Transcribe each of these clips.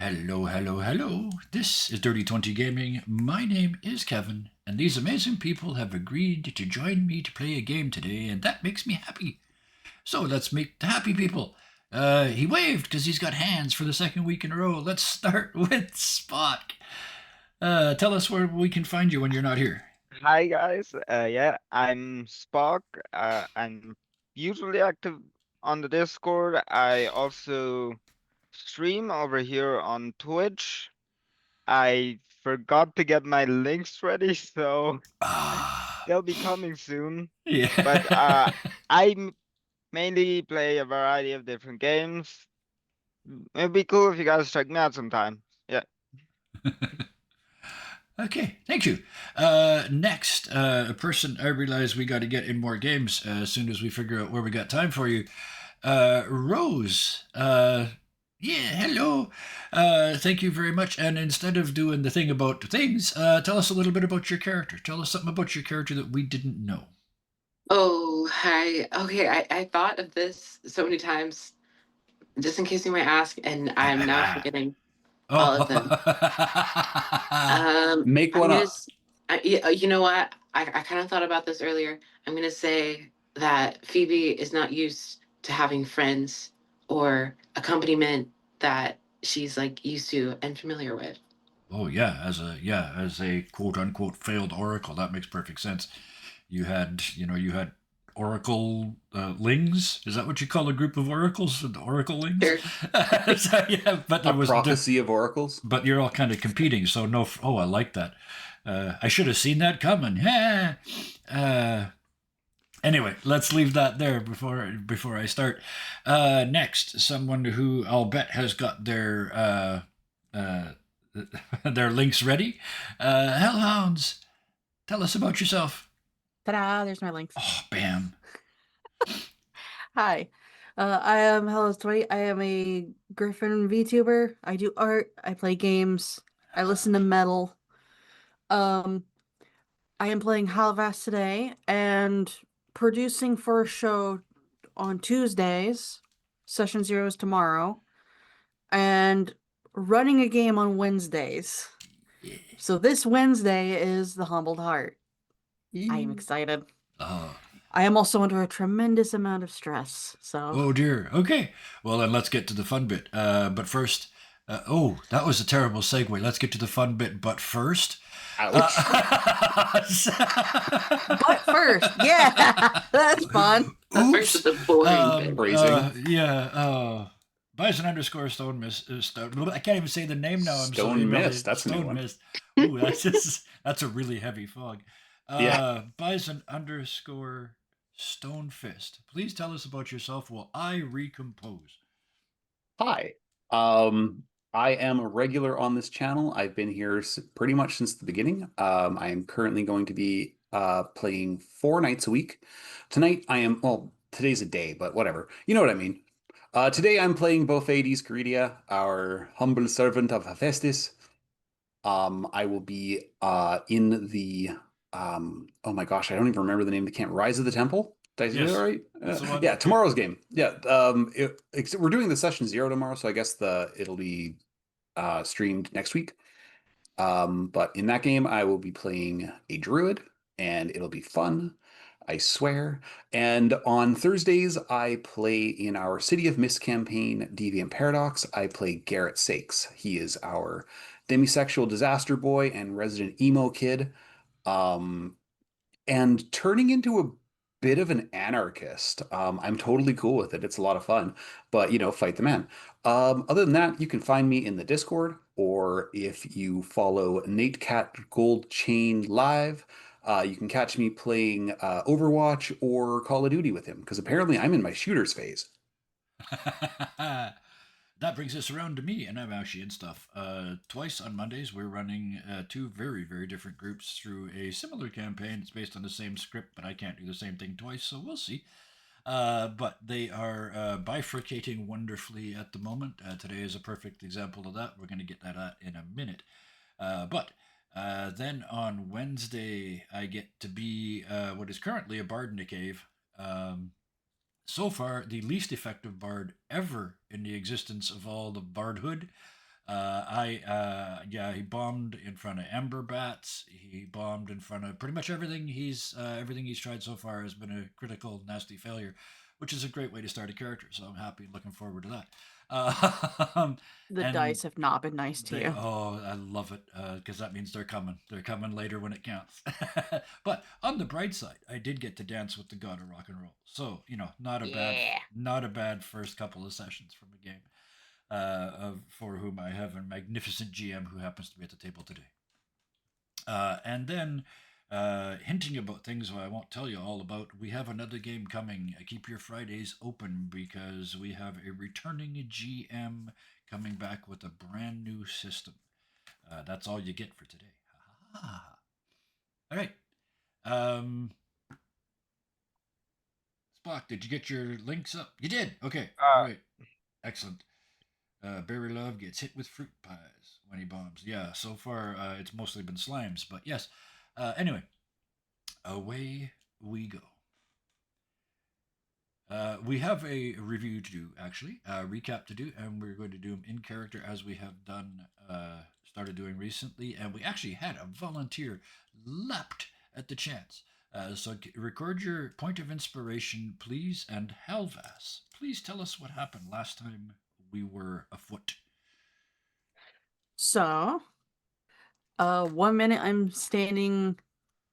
Hello, hello, hello. This is Dirty 20 Gaming. My name is Kevin, and these amazing people have agreed to join me to play a game today, and that makes me happy. So let's meet the happy people. He waved because he's got hands for the second week in a row. Let's start with Spock. Tell us where we can find you when you're not here. Hi guys, yeah, I'm Spock. I'm usually active on the Discord. I also stream over here on Twitch. I forgot to get my links ready, so Ah, they'll be coming soon. But yeah. mainly play a variety of different games. It'd be cool if you guys check me out sometime. Yeah. Okay, thank you. Next, a person I realize we got to get in more games as soon as we figure out where we got time for you. Rose. Yeah, hello. Thank you very much. And instead of doing the thing about things, tell us a little bit about your character. Tell us something about your character that we didn't know. Oh, hi. Okay, I thought of this so many times, just in case you might ask, and I'm now forgetting all of them. Oh. Make I'm one gonna, up. you know what? I kind of thought about this earlier. I'm gonna say that Phoebe is not used to having friends or accompaniment that she's like used to and familiar with. Oh yeah, as a quote unquote failed oracle, that makes perfect sense. You had oracle lings. Is that what you call a group of oracles? The oracle lings. Sure. So, yeah, but A there was, prophecy of oracles. but you're all kind of competing. So no. Oh, I like that. I should have seen that coming. Yeah. Uh, anyway, let's leave that there before I start. Next, someone who I'll bet has got their links ready. Hellhounds, tell us about yourself. Ta-da! There's my links. Oh, bam. Hi, I am Hello20. I am a Griffin VTuber. I do art. I play games. I listen to metal. Um, I am playing Halvast today and producing for a show on Tuesdays. Session 0 is tomorrow, and running a game on Wednesdays. So this Wednesday is the Humbled Heart. I am excited. Oh. I am also under a tremendous amount of stress, so. Oh dear. Okay. Well, then let's get to the fun bit. But first, oh, that was a terrible segue. Let's get to the fun bit. But first. Ouch. But first, yeah, that's fun. But first, it's a boring bit. Phrasing. Bison underscore Stone Mist. Stone, I can't even say the name now. I'm Stone sorry. Mist, that's a new Stone one. Mist. Ooh, that's a really heavy fog. Yeah. Bison underscore Stone Fist. Please tell us about yourself while I recompose. Hi. I am a regular on this channel. I've been here pretty much since the beginning. I am currently going to be playing 4 nights a week. Tonight today's a day, but whatever. You know what I mean. Today I'm playing Bofades Caridia, our humble servant of Hephaestus. I will be in the oh my gosh, I don't even remember the name of the camp. Rise of the Temple. Did I say that right? That's the one. Yeah, tomorrow's game. Yeah, we're doing the session 0 tomorrow, so I guess it'll be streamed next week. But in that game, I will be playing a druid, and it'll be fun. I swear. And on Thursdays, I play in our City of Mist campaign, Deviant Paradox. I play Garrett Sakes. He is our demisexual disaster boy and resident emo kid. And turning into a bit of an anarchist. I'm totally cool with it. It's a lot of fun, but fight the man. Other than that, you can find me in the Discord, or if you follow Nate Cat Gold Chain Live, you can catch me playing Overwatch or Call of Duty with him, because apparently I'm in my shooters phase. That brings us around to me, and I'm actually in stuff. Twice on Mondays, we're running two very, very different groups through a similar campaign. It's based on the same script, but I can't do the same thing twice, so we'll see. But they are bifurcating wonderfully at the moment. Today is a perfect example of that. We're going to get that at in a minute. But then on Wednesday, I get to be what is currently a bard in a cave. So far, the least effective bard ever in the existence of all the bardhood. He bombed in front of Ember Bats. He bombed in front of pretty much everything he's tried so far has been a critical, nasty failure, which is a great way to start a character. So I'm happy, looking forward to that. The And dice have not been nice to you. I love it because that means they're coming. They're coming later when it counts. But on the bright side, I did get to dance with the god of rock and roll. So not a bad first couple of sessions from a game. For whom I have a magnificent GM who happens to be at the table today. And then, hinting about things I won't tell you all about, we have another game coming. Keep your Fridays open because we have a returning GM coming back with a brand new system. That's all you get for today. All right. Spock, did you get your links up? You did. Okay. All right. Excellent. Barry Love gets hit with fruit pies when he bombs. Yeah, so far it's mostly been slimes, but yes. Anyway, away we go. We have a review to do, actually, a recap to do, and we're going to do them in character as we have started doing recently. And we actually had a volunteer leapt at the chance. So record your point of inspiration, please. And Halvas, please tell us what happened last time we were afoot. So, 1 minute I'm standing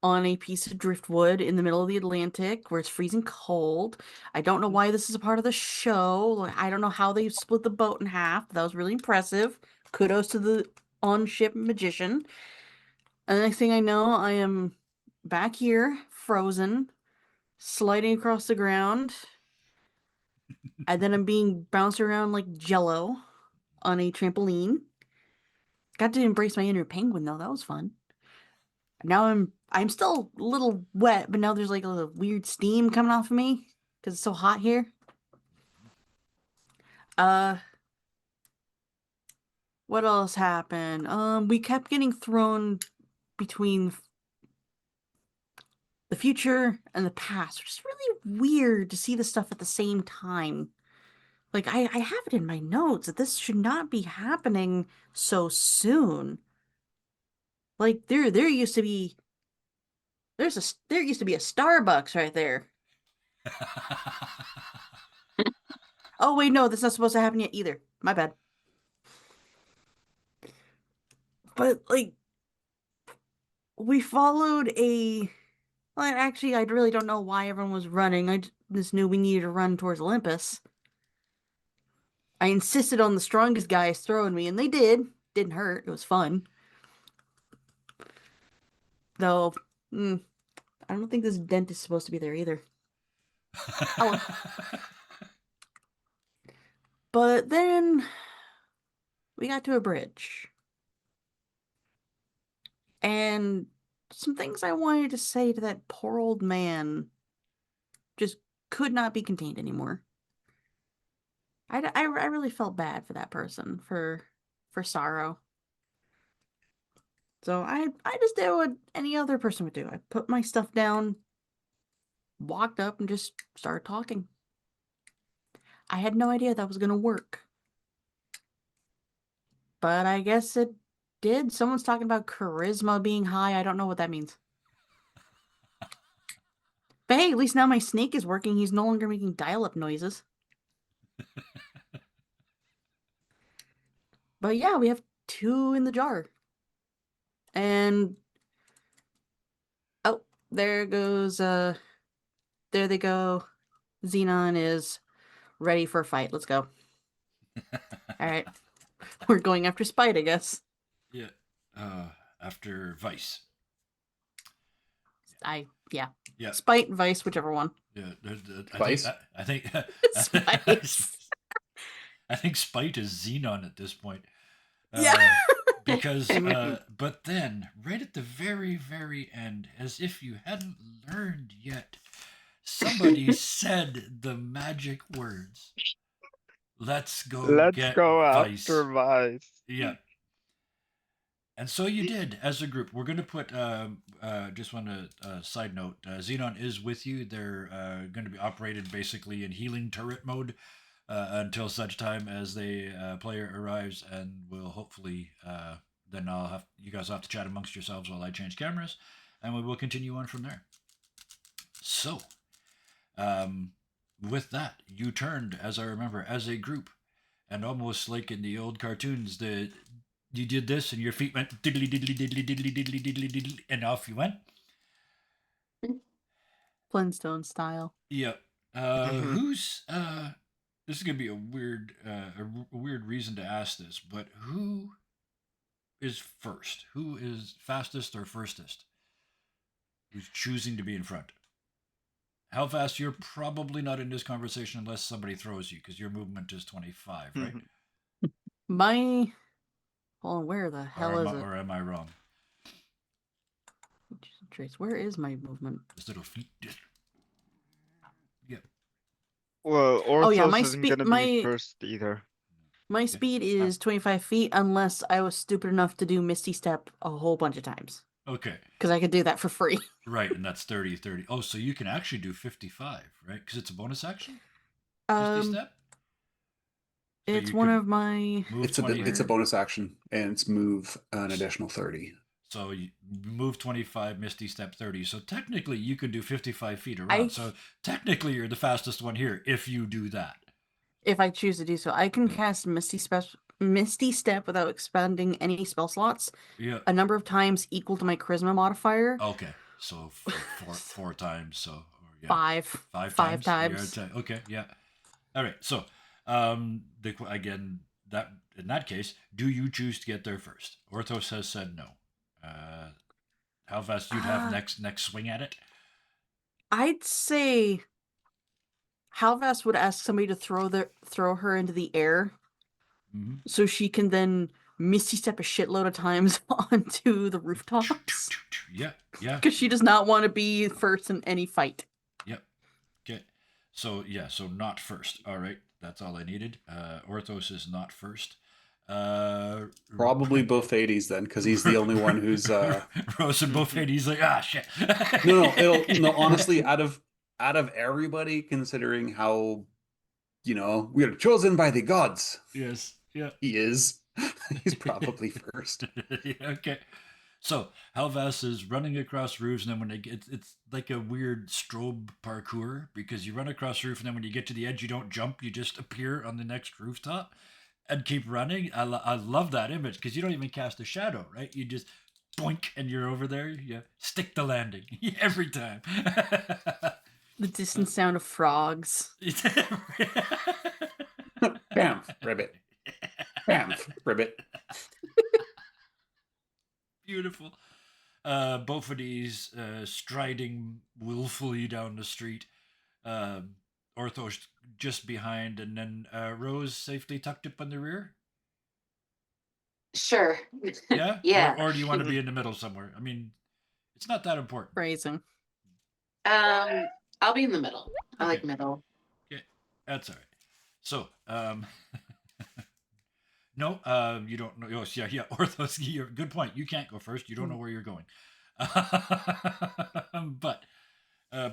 on a piece of driftwood in the middle of the Atlantic where it's freezing cold. I don't know why this is a part of the show. I don't know how they split the boat in half. That was really impressive. Kudos to the on-ship magician. And the next thing I know, I am back here, frozen, sliding across the ground. And then I'm being bounced around like jello on a trampoline. Got to embrace my inner penguin though. That was fun. Now I'm still a little wet, but now there's like a little weird steam coming off of me because it's so hot here. What else happened? We kept getting thrown between the future and the past, which is really weird to see this stuff at the same time. Like I have it in my notes that this should not be happening so soon. Like there used to be there used to be a Starbucks right there. Oh wait, no, that's not supposed to happen yet either. My bad. But like we followed a well, actually I really don't know why everyone was running. I just knew we needed to run towards Olympus. I insisted on the strongest guys throwing me, and they did. Didn't hurt. It was fun. Though, I don't think this dent is supposed to be there either. Oh. But then we got to a bridge. And some things I wanted to say to that poor old man just could not be contained anymore. I really felt bad for that person, for sorrow. So I just did what any other person would do. I put my stuff down, walked up, and just started talking. I had no idea that was going to work. But I guess it did. Someone's talking about charisma being high. I don't know what that means. But hey, at least now my snake is working. He's no longer making dial-up noises. But yeah, we have 2 in the jar. And oh, there goes there they go. Xenon is ready for a fight. Let's go. All right. We're going after Spite, I guess. Yeah. After Vice. Yeah. Yeah. Spite, Vice, whichever one. Yeah. Vice? I think Spite. I think Spite is Xenon at this point. Yeah. Because but then right at the very, very end, as if you hadn't learned yet, somebody said the magic words. Let's go get Vice. After Vice. Yeah. And so you did as a group. We're going to put, just want to side note, Xenon is with you. They're going to be operated basically in healing turret mode. until such time as the player arrives, and we'll hopefully then you guys will have to chat amongst yourselves while I change cameras, and we will continue on from there. So, with that, you turned, as I remember, as a group, and almost like in the old cartoons, you did this, and your feet went diddly diddly diddly diddly diddly diddly diddly, and off you went. Flintstone style. Yep. Who's this is gonna be a weird reason to ask this, but who is first? Who is fastest or firstest? Who's choosing to be in front? How fast? You're probably not in this conversation unless somebody throws you, because your movement is 25, right? My hold on, where the hell is it? Or am I wrong? Trace, where is my movement? This little feet. Yep. Well, Oh, yeah, Orthos my isn't gonna be my first either. my speed is 25 feet unless I was stupid enough to do Misty Step a whole bunch of times. Okay. Because I could do that for free. Right, and that's 30, 30. Oh, so you can actually do 55, right? Because it's a bonus action? Misty Step? So It's you one could of my... move It's a 20 it's a bonus action, and it's move an additional 30. So you move 25, Misty Step 30. So technically you could do 55 feet around. So technically you're the fastest one here if you do that. If I choose to do so. I can cast Misty Step without expending any spell slots. Yeah. A number of times equal to my Charisma modifier. Okay. So four times. So or, yeah. Five times. Okay. Yeah. All right. So again, that in that case, do you choose to get there first? Orthos has said no. How fast you'd have next swing at it? I'd say Halvast would ask somebody to throw her into the air, so she can then Misty Step a shitload of times onto the rooftops. Yeah, yeah. Because she does not want to be first in any fight. Yep. Okay. So yeah, so not first. All right, that's all I needed. Orthos is not first. Probably Buffades then, because he's the only one who's Rose and Buffet. He's like, shit. No. Honestly, out of everybody, considering how we are chosen by the gods. Yes. Yeah. He is. He's probably first. Okay. So Halvas is running across roofs, and then when it's like a weird strobe parkour, because you run across roof, and then when you get to the edge, you don't jump; you just appear on the next rooftop and keep running. I love that image because you don't even cast a shadow, right? You just boink and you're over there. You stick the landing every time. The distant sound of frogs. Bam, ribbit. Bam, ribbit. Beautiful. Both of these striding willfully down the street. Orthos just behind, and then Rose safely tucked up in the rear. Sure. Yeah? Yeah. Or do you want to be in the middle somewhere? I mean, it's not that important. Phrasing. I'll be in the middle. I like middle. Okay, that's all right. So, no, you don't know. Oh, yeah. Orthos, good point. You can't go first. You don't know where you're going. But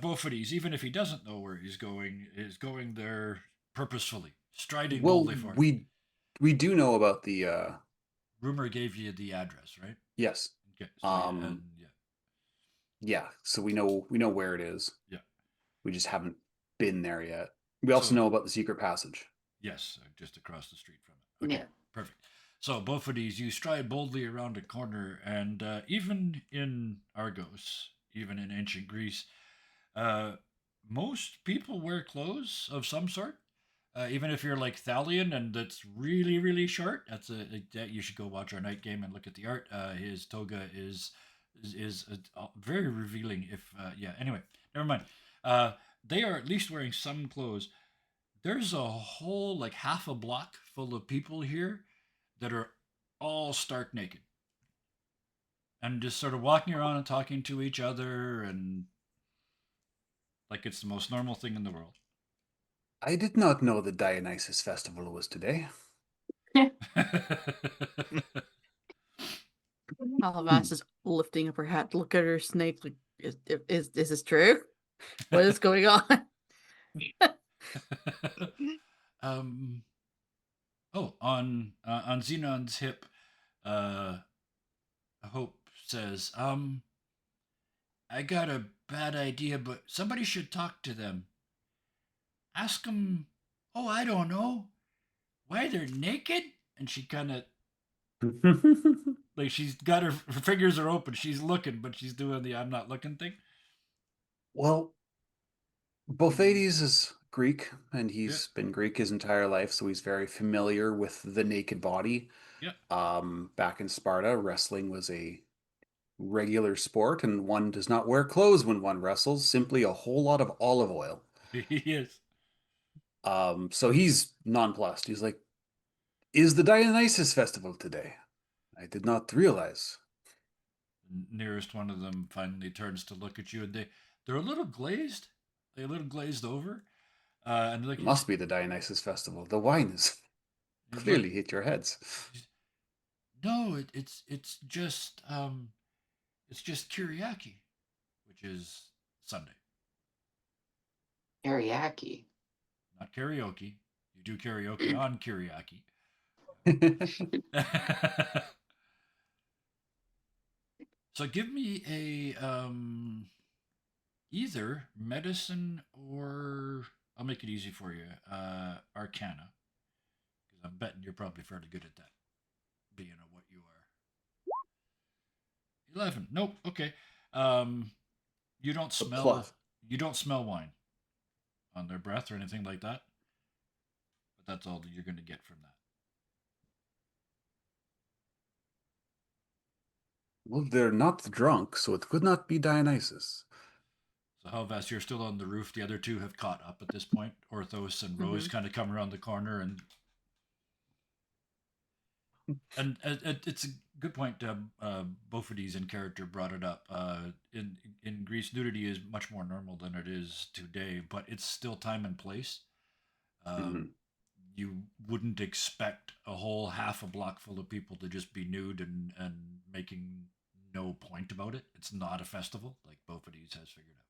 both of these, even if he doesn't know where he's going, is going there purposefully, striding boldly for it. We do know about the Rumor gave you the address, right? Yes. Okay. So, yeah. So we know where it is. Yeah. We just haven't been there yet. We also know about the secret passage. Yes, just across the street from it. Okay, yeah. Perfect. So both of these, you stride boldly around a corner, and even in Argos, even in ancient Greece, most people wear clothes of some sort. Even if you're like Thalion and that's really, really short, you should go watch our night game and look at the art. His toga is very revealing. Anyway, never mind. They are at least wearing some clothes. There's a whole like half a block full of people here that are all stark naked and just sort of walking around and talking to each other, and like it's the most normal thing in the world. I did not know the Dionysus festival was today. Alavas is lifting up her hat to look at her snake. Like, is this true? What is going on? Um. Oh, on Xenon's hip, uh, Hope says, I got a bad idea, but somebody should talk to them. Ask them. Oh, I don't know. Why they're naked? And she kind of like she's got her fingers are open. She's looking, but she's doing the I'm not looking thing. Well, Bophades is Greek, and Yeah, he's been Greek his entire life, so he's very familiar with the naked body. yeah. Back in Sparta, wrestling was a regular sport, and one does not wear clothes when one wrestles, simply a whole lot of olive oil. He is. So he's nonplussed. He's like, "Is the Dionysus festival today? I did not realize." Nearest one of them finally turns to look at you, and they're a little glazed. They're a little glazed over, and It must be the Dionysus festival. The wine is clearly hit your heads. No, it's just Kiriaki, which is Sunday, Kiriaki. not karaoke. You do karaoke on Kiriaki. So give me a either medicine or I'll make it easy for you. Arcana, because I'm betting you're probably fairly good at that, being what you are. 11. Nope. Okay. Um, you don't The smell. plus. You don't smell wine on their breath or anything like that. But that's all that you're going to get from that. Well, they're not drunk, so it could not be Dionysus. So Helvas, you're still on the roof. The other two have caught up at this point. Orthos and Rose kind of come around the corner, and it's a good point. Bophades in character brought it up. In Greece, nudity is much more normal than it is today, but it's still time and place. Mhm. You wouldn't expect a whole half a block full of people to just be nude and making no point about it. It's not a festival, like Bophades has figured out.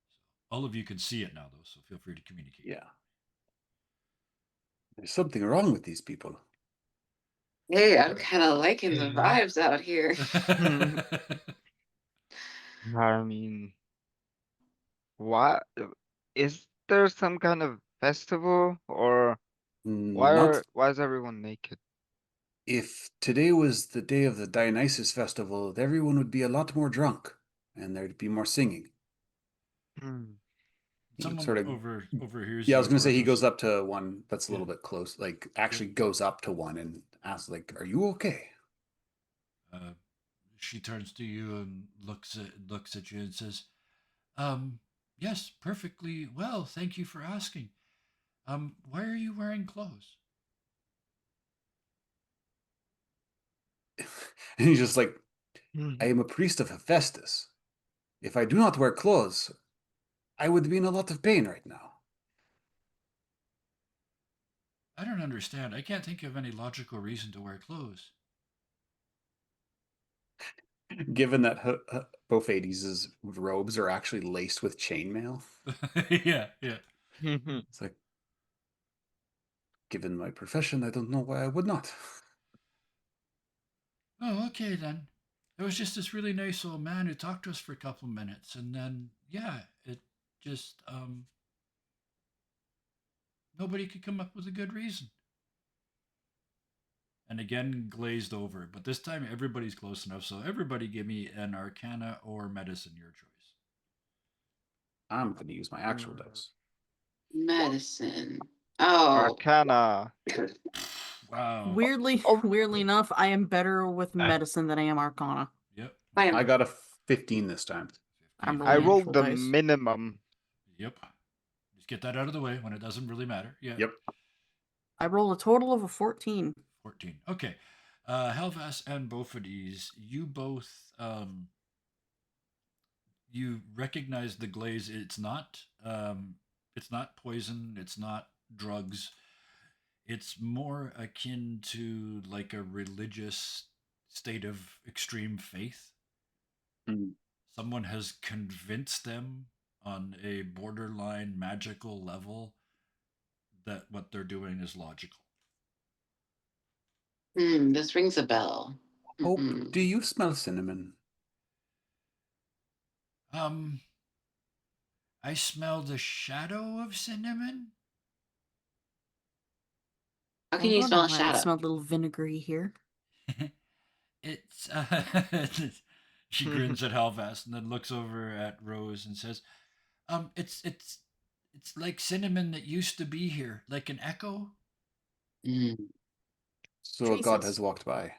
So all of you can see it now, though, so feel free to communicate. Yeah. There's something wrong with these people. Hey, I'm kind of liking the vibes out here. I mean, what is there some kind of festival or Not why is everyone naked? if today was the day of the Dionysus festival, everyone would be a lot more drunk, and there'd be more singing. Hmm. He Someone sort of, overhears yeah, I you, was going to say he Orthos. goes up to one that's a Yeah. little bit close, like actually goes up to one and asks, like, "Are you okay?" She turns to you and looks at you and says, yes, perfectly well. Thank you for asking. Why are you wearing clothes?" And he's just like, Hmm. "I am a priest of Hephaestus. If I do not wear clothes, I would be in a lot of pain right now." I don't understand. I can't think of any logical reason to wear clothes. Given that Bophades' robes are actually laced with chainmail, Yeah, yeah. it's like, given my profession, I don't know why I would not. Oh, okay then. There was just this really nice old man who talked to us for a couple minutes, and then yeah, it just nobody could come up with a good reason. And again, glazed over, but this time everybody's close enough. So everybody, give me an Arcana or Medicine, your choice. I'm going to use my actual dice. Medicine. Oh, Arcana. Wow. Weirdly, Oh. weirdly enough, I am better with medicine than I am Arcana. Yep. I I got a 15 this time. 15 I'm for I rolling you. rolled actual the dice. minimum. Yep. Just get that out of the way when it doesn't really matter. Yeah. Yep. I rolled a total of a 14. 14. Okay. Helvas and Bophades, you both you recognize the glaze. It's not poison, it's not drugs. It's more akin to like a religious state of extreme faith. Mm. Someone has convinced them on a borderline magical level that what they're doing is logical. This rings a bell. Hope, Mm-mm. do you smell cinnamon? I smell the shadow of cinnamon. How can Well, you hold smell a on, I shadow? smell a little vinegary here. It's she grins at Halvast and then looks over at Rose and says, it's like cinnamon that used to be here, like an echo. Mm. So a god Jesus. has walked by.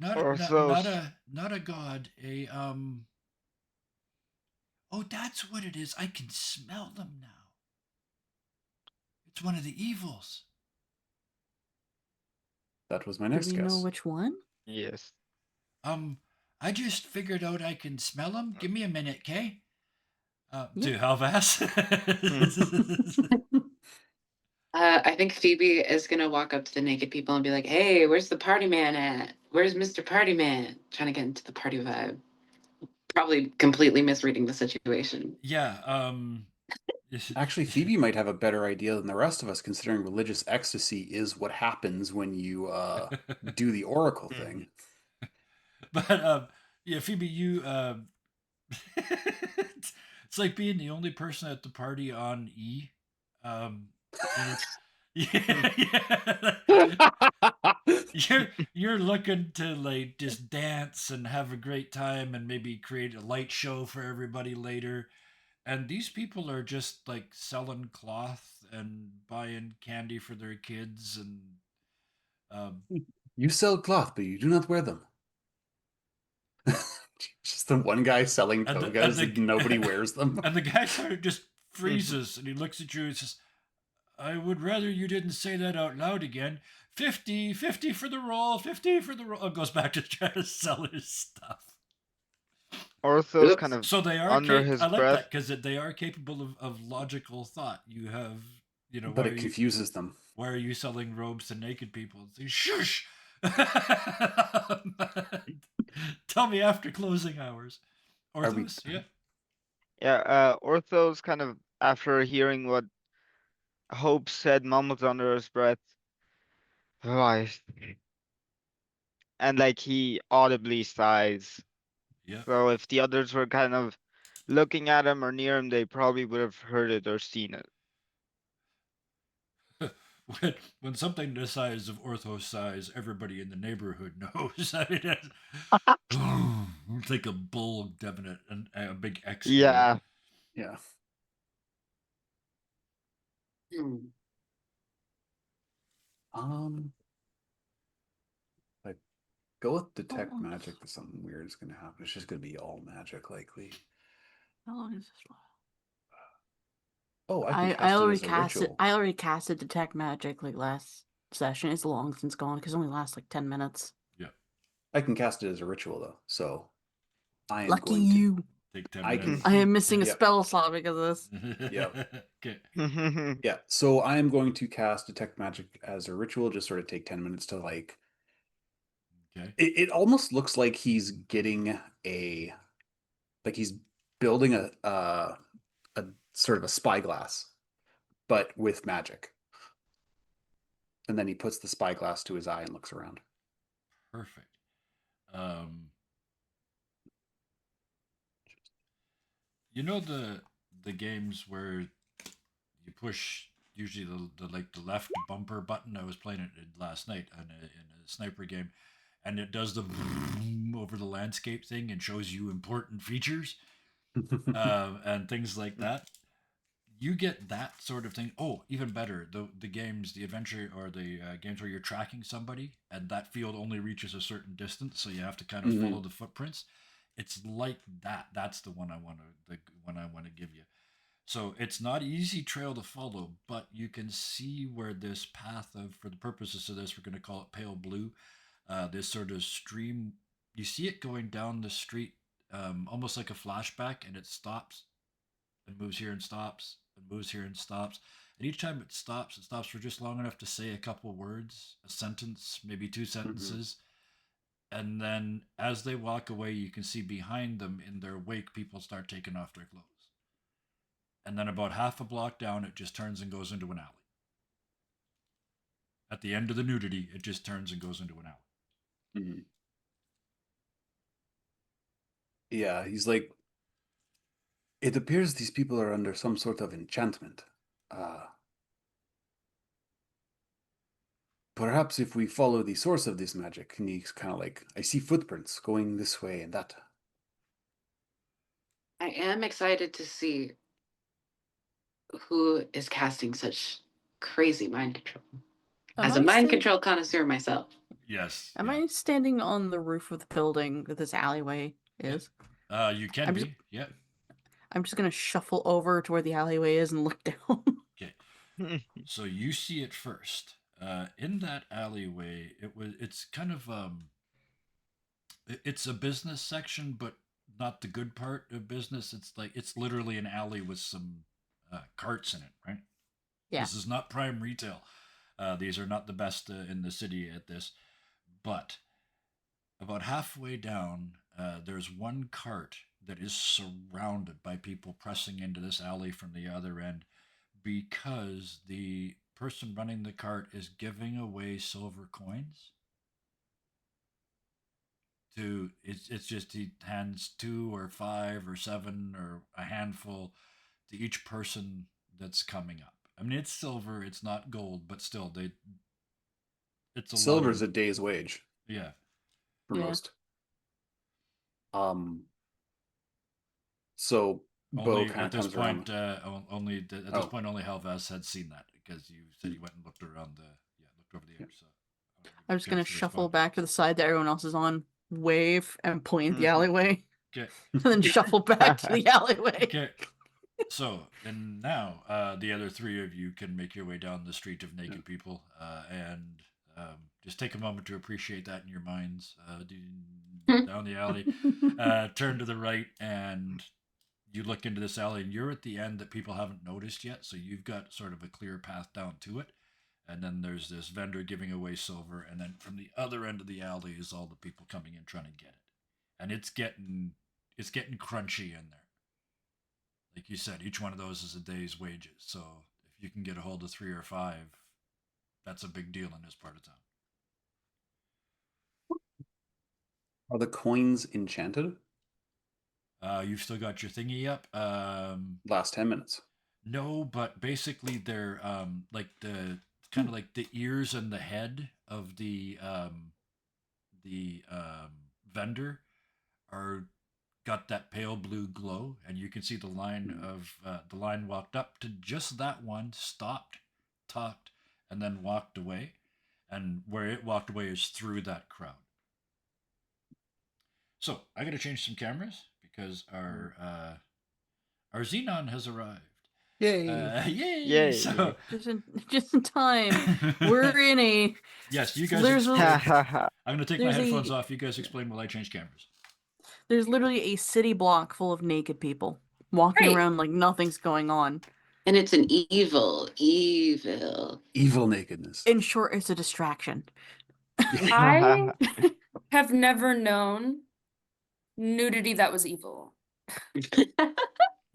Orthos. Not a god, a oh, that's what it is. I can smell them now. It's one of the evils. That was my Do next we know guess. which one? Yes. I just figured out I can smell them. Give me a minute, okay? Yeah. To Halvas. I think Phoebe is gonna walk up to the naked people and be like, "Hey, where's the party man at? Where's Mr. Party Man?" Trying to get into the party vibe. Probably completely misreading the situation. Yeah. Actually, Phoebe might have a better idea than the rest of us, considering religious ecstasy is what happens when you do the oracle thing. But yeah, Phoebe, you it's like being the only person at the party on E. Um, yeah. You're looking to like just dance and have a great time and maybe create a light show for everybody later. And these people are just like selling cloth and buying candy for their kids and um, You sell cloth, but you do not wear them. Just the one guy selling togas and nobody wears them. and the guy sort of just freezes and he looks at you and says, I would rather you didn't say that out loud again. 50, 50 for the roll, 50 for the roll. Oh, goes back to trying to sell his stuff. Orthos kind Oops. of So they are. under his I like breath. that because they are capable of logical thought. You have, But it confuses them. Why are you selling robes to naked people? Say, shush. Tell me after closing hours. Orthos, yeah. Yeah, Orthos kind of, after hearing what Hope said, mumbles under his breath. Right. And like he audibly sighs. Yeah. So if the others were kind of looking at him or near him, they probably would have heard it or seen it. When something the size of Orthos size, everybody in the neighborhood knows. I mean, it's like a bull devin and a big X. Yeah. Yeah. Hmm. Like go with detect Oh. magic, that something weird is gonna happen. It's just gonna be all magic likely. How long is this one? Oh, I can I cast it already as a casted. ritual. I already casted detect magic like last session. It's long since gone because it only lasts like 10 minutes. Yeah. I can cast it as a ritual though, so I am Lucky going to you. Take 10 I minutes. I am missing a Yep. spell slot because of this. Yep. Okay. Yeah, so I am going to cast detect magic as a ritual, just sort of take 10 minutes to like Okay. it almost looks like he's getting he's building a sort of a spyglass, but with magic. And then he puts the spyglass to his eye and looks around. Perfect. You know the games where you push usually the left bumper button. I was playing it last night in a sniper game, and it does the over the landscape thing and shows you important features and things like that. You get that sort of thing. Oh, even better, the games, the adventure or the games where you're tracking somebody and that field only reaches a certain distance, so you have to kind of follow the footprints. It's like that. That's the one the one I want to give you. So it's not easy trail to follow, but you can see where this path of, for the purposes of this, we're going to call it pale blue. This sort of stream, you see it going down the street, almost like a flashback, and it stops and moves here and stops and moves here and stops. And each time it stops for just long enough to say a couple words, a sentence, maybe two sentences. And then as they walk away, you can see behind them in their wake, people start taking off their clothes. And then about half a block down, it just turns and goes into an alley. At the end of the nudity, it just turns and goes into an alley. Mhm. Yeah, he's like, it appears these people are under some sort of enchantment. Perhaps if we follow the source of this magic, and he's kind of like, I see footprints going this way and that. I am excited to see who is casting such crazy mind control. As a mind control connoisseur myself. Yes. Am I standing on the roof of the building that this alleyway is? You can I'm be. just- Yeah. I'm just gonna shuffle over to where the alleyway is and look down. Okay. So you see it first. In that alleyway, it's kind of it's a business section, but not the good part of business. It's literally an alley with some carts in it, right? Yeah. This is not prime retail. These are not the best in the city at this, but about halfway down, there's one cart that is surrounded by people pressing into this alley from the other end because the person running the cart is giving away silver coins. It's just he hands 2 or 5 or 7 or a handful to each person that's coming up. I mean, it's silver, it's not gold, but still, it's a lot Silver's of, a day's wage yeah. for Yeah. most. So Bo Only kind at of this comes around. point, only Helvas had seen that because you said you went and looked around looked over the edge. So I'm just gonna Chance to shuffle respond. back to the side that everyone else is on, wave, and point at the Mhm. alleyway, Okay. and then shuffle back to the alleyway. Okay. So, and now the other 3 of you can make your way down the street of naked people, and just take a moment to appreciate that in your minds. Down the alley, turn to the right, and you look into this alley, and you're at the end that people haven't noticed yet. So you've got sort of a clear path down to it, and then there's this vendor giving away silver, and then from the other end of the alley is all the people coming in trying to get it, and it's getting crunchy in there. Like you said, each one of those is a day's wages. So if you can get a hold of 3 or 5, that's a big deal in this part of town. Are the coins enchanted? You've still got your thingy up. Last 10 minutes. No, but basically they're like the kind of like the ears and the head of the vendor are got that pale blue glow, and you can see the line of the line walked up to just that one, stopped, talked, and then walked away, and where it walked away is through that crowd. So I got to change some cameras because our Xenon has arrived. Yay! Yay! Yay. So Just in time. We're in a. yes, you guys. There's Ha a, ha ha. I'm going to take my there's headphones a- off. You guys explain while I change cameras. there's literally a city block full of naked people walking Right. around like nothing's going on. And it's an evil. Evil nakedness. In short, it's a distraction. I have never known nudity that was evil.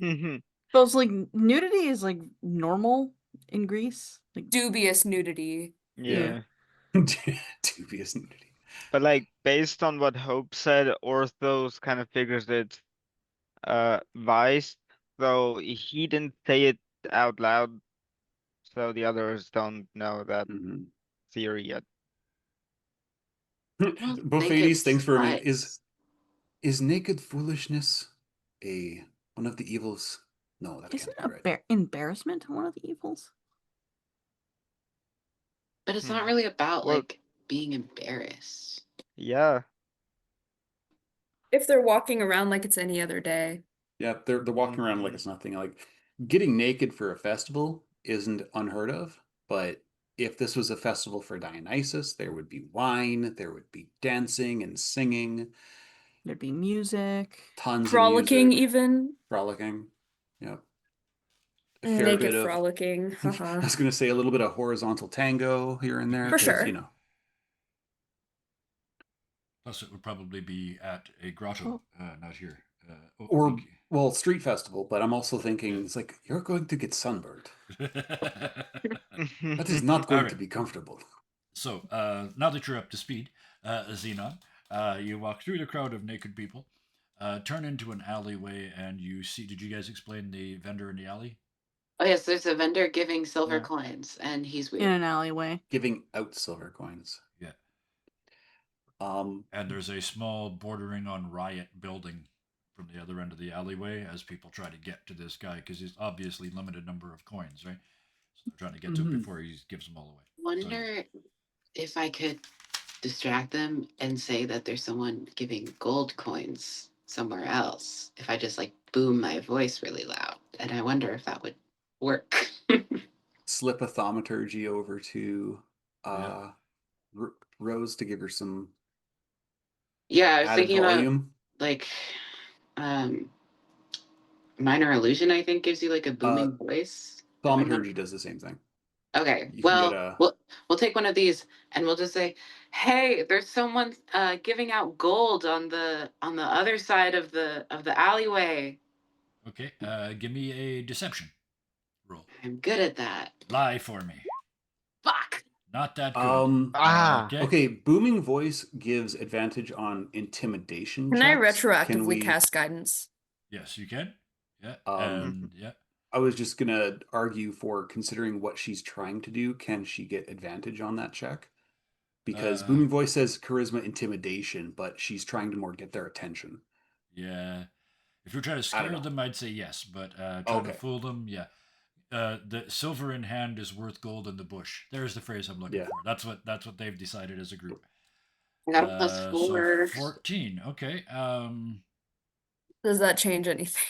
Mhm. But it's like nudity is like normal in Greece. Like Dubious nudity. Yeah. Dubious nudity. But like based on what Hope said, Orthos kind of figures it's Vice, though he didn't say it out loud, so the others don't know that Mhm. theory yet. Buffades, thanks for a minute. Vice. Is naked foolishness one of the evils? No, that isn't can't be right. embarrassment one of the evils? But it's not Hmm. really about Well- like being embarrassed. Yeah. If they're walking around like it's any other day. Yeah, they're walking around like Mhm. it's nothing. Like getting naked for a festival isn't unheard of, but if this was a festival for Dionysus, there would be wine, there would be dancing and singing, There'd be music. tons Frolicking of music, even. frolicking. Yep. A fair Naked bit of frolicking. I Haha. was gonna say a little bit of horizontal tango here and there. For 'cause, sure. You know. Plus, it would probably be at a grotto, not here. Or well, street festival, but I'm also thinking it's like you're going to get sunburned. That is not going to be comfortable. So now that you're up to speed, Xenon, you walk through the crowd of naked people, turn into an alleyway, and you see. Did you guys explain the vendor in the alley? Oh yes, there's a vendor giving silver Yeah. coins, and he's In weird. an alleyway. Giving out silver coins. Yeah. Um, And there's a small bordering on riot building from the other end of the alleyway as people try to get to this guy because he's obviously limited number of coins, right? So they're trying to get to him Mhm. before he gives them all away. Wonder if I could distract them and say that there's someone giving gold coins somewhere else. If I just like boom my voice really loud, and I wonder if that would work. slip a thaumaturgy over to Yeah. Rose to give her some Yeah, I was added thinking about volume. like um minor illusion. I think gives you like a booming voice. if I'm not- Thaumaturgy does the same thing. Okay, You can get well, a we'll take one of these and we'll just say, "Hey, there's someone giving out gold on the other side of the alleyway." Okay. Give me a deception roll. I'm good at that. Lie for me. Fuck. Not that good. Okay. okay. Booming voice gives advantage on intimidation Can I checks. Can retroactively we? cast guidance? Yes, you can. Yeah. Um, And yeah. I was just gonna argue for considering what she's trying to do. Can she get advantage on that check? Because booming voice says charisma intimidation, but she's trying to more get their attention. Yeah. If you're trying to I don't scare know. them, I'd say yes, but trying to Okay. fool them, yeah. The silver in hand is worth gold in the bush. There's the phrase I'm looking Yeah. for. That's what they've decided as a group. I got a plus So 4. 14. Okay. Does that change anything?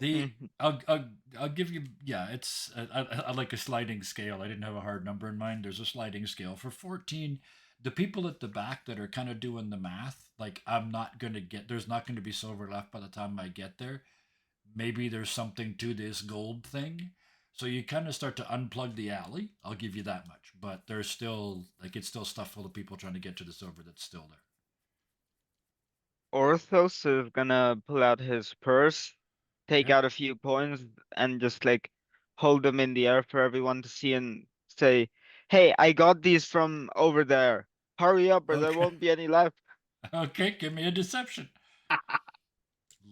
The I'll give you, yeah. It's I like a sliding scale. I didn't have a hard number in mind. There's a sliding scale for 14. The people at the back that are kind of doing the math, like I'm not gonna get. There's not going to be silver left by the time I get there. Maybe there's something to this gold thing. So you kind of start to unplug the alley. I'll give you that much. But there's still like it's still stuff full of people trying to get to the silver that's still there. Orthos is gonna pull out his purse, take Yeah. out a few coins, and just like hold them in the air for everyone to see and say, "Hey, I got these from over there. Hurry up, or there Okay. won't be any left." Okay, give me a deception.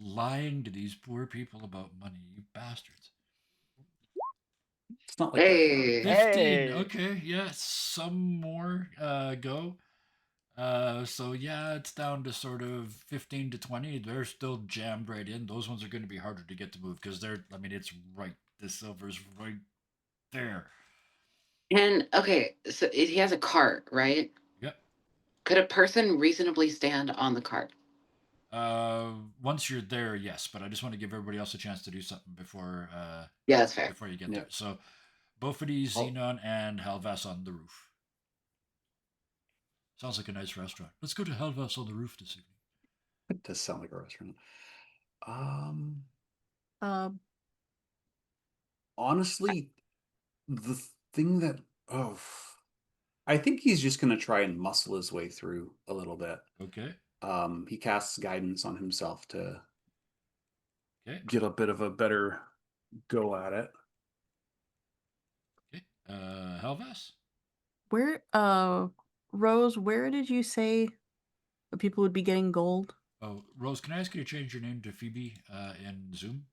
Lying to these poor people about money, you bastards. It's not like they're Hey. 15. Hey. Okay, yeah, some more go. So yeah, it's down to sort of 15 to 20. They're still jammed right in. Those ones are going to be harder to get to move because I mean, it's right, the silver's right there. And okay, so he has a cart, right? Yep. Could a person reasonably stand on the cart? Once you're there, yes, but I just want to give everybody else a chance to do something before Yeah, that's fair. before you get Yeah. there. So, Bofity, Oh. Xenon, and Halvas on the roof. Sounds like a nice restaurant. Let's go to Halvas on the roof this evening. It does sound like a restaurant. Um, honestly, the thing that I think he's just gonna try and muscle his way through a little bit. Okay. He casts guidance on himself to Okay. get a bit of a better go at it. Okay. Halvas? Where, Rose, where did you say the people would be getting gold? Oh, Rose, can I ask you to change your name to Phoebe in Zoom?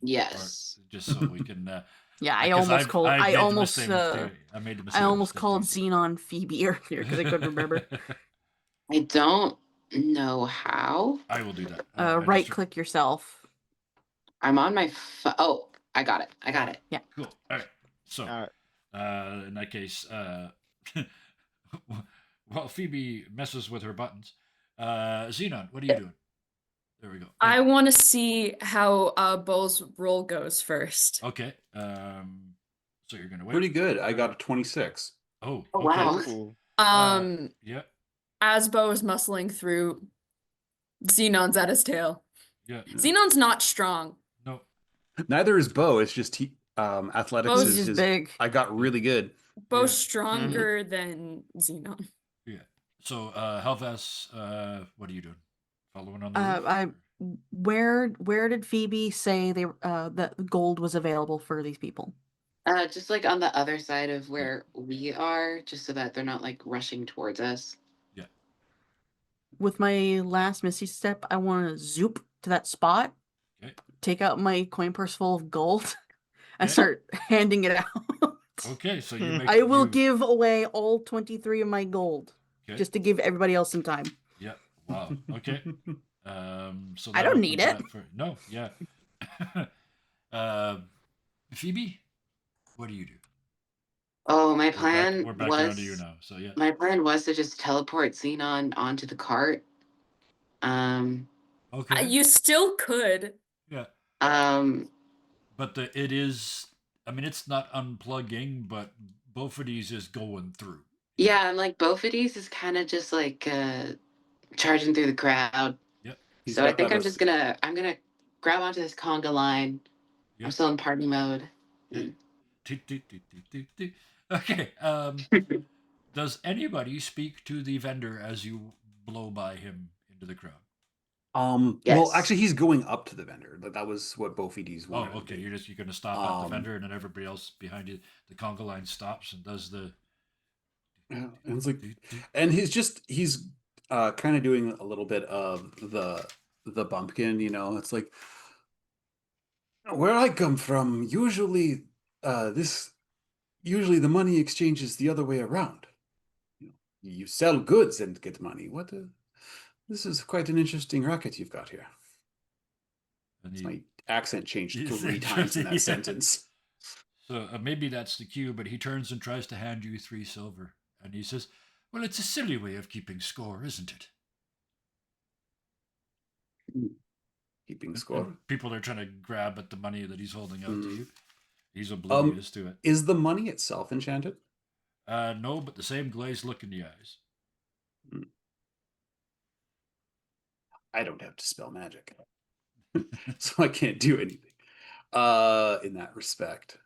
Yes. Or just so we can. Yeah, I Because almost called. I've I made almost. the mistake. I made the mistake. I of almost saying called Phoebe. Xenon Phoebe earlier because I couldn't remember. I don't know how. I will do that. Right click yourself. I'm on my oh, I got it. I got it. Yeah. Cool. All right. So, in that case, while Phoebe messes with her buttons, Xenon, what are you doing? There we go. I want to see how Bo's roll goes first. Okay. So you're gonna wait. Pretty good. I got a 26. Oh. Oh, Okay. wow. Ooh. Yeah. As Bo is muscling through, Xenon's at his tail. Yeah. Xenon's not strong. No. Neither is Bo. It's just athletics Bo's is just his. big. I got really good. Bo's Yeah. stronger than Xenon. Yeah. So, Helvas, what are you doing? Following on the roof? Where did Phoebe say that gold was available for these people? Just like on the other side of where we are, just so that they're not like rushing towards us. Yeah. With my last Misty Step, I want to zoop to that spot, Okay. take out my coin purse full of gold, and Okay. start handing it out. Okay, so you make I will you, give away all 23 of my gold, okay. just to give everybody else some time. Yeah. Wow. Okay. So I that don't need opens it. up for no. Yeah. uh, Phoebe, what do you do? Oh, my We're back. plan We're back around to you was now. So yeah. my plan was to just teleport Xenon onto the cart. Um, Okay. You still could. Yeah. um, But it is. I mean, it's not unplugging, but both of these is going through. yeah, and like both of these is kind of just like charging through the crowd. Yep. He's So I got think that. I'm gonna grab onto this conga line. I'm Yep. still in party mode. Okay. Okay. Does anybody speak to the vendor as you blow by him into the crowd? Well, Yes. actually, he's going up to the vendor. That was what Bofides Oh, wanted. to okay. do. You're gonna stop at the Um, vendor, and then everybody else behind you, the conga line stops and does the. Yeah, and it's like, and he's kind of doing a little bit of the bumpkin, you know. It's like where I come from, this usually the money exchange is the other way around. You sell goods and get money. This is quite an interesting racket you've got here. And My accent changed It's 3 times in that yeah. sentence. So maybe that's the cue, but he turns and tries to hand you 3 silver, and he says, "Well, it's a silly way of keeping score, isn't it?" Keeping score. And people are trying to grab at the money that he's holding out to Mm. you. He's oblivious to it. Is the money itself enchanted? No, but the same glazed look in the eyes. I don't have to spell magic, so I can't do anything in that respect.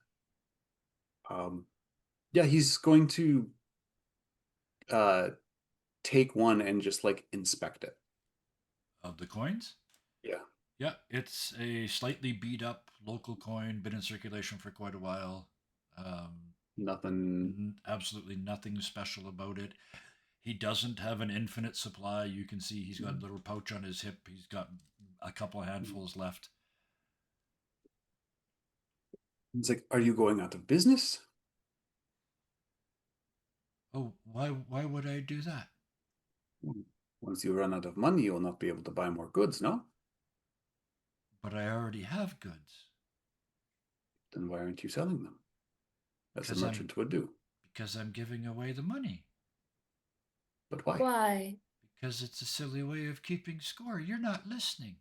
Yeah, he's going to take one and just like inspect it. Of the coins? Yeah. Yeah, it's a slightly beat up local coin, been in circulation for quite a while. Nothing. Absolutely nothing special about it. He doesn't have an infinite supply. You can see he's got a little pouch on his hip. He's got a couple of handfuls left. It's like, are you going out of business? Oh, why would I do that? Once you run out of money, you'll not be able to buy more goods, no? But I already have goods. Then why aren't you selling them? As a merchant would do. Because I'm giving away the money. But why? Why? Because it's a silly way of keeping score. You're not listening.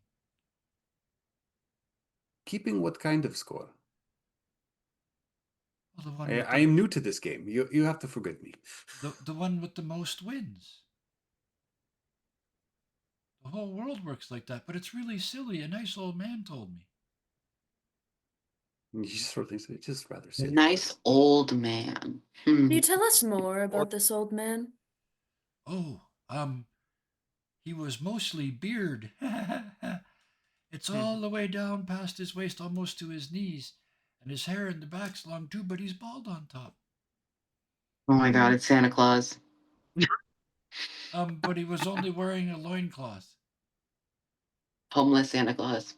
Keeping what kind of score? Well, the one I am new to this game. You have to forgive me. The one with the most wins. The whole world works like that, but it's really silly. A nice old man told me. He sort of thinks it's just rather silly. Nice old man. Can you tell us more about this old man? Oh, he was mostly beard. It's all the way down past his waist, almost to his knees, and his hair in the back's long too, but he's bald on top. Oh my God, it's Santa Claus. But he was only wearing a loincloth. Homeless Santa Claus.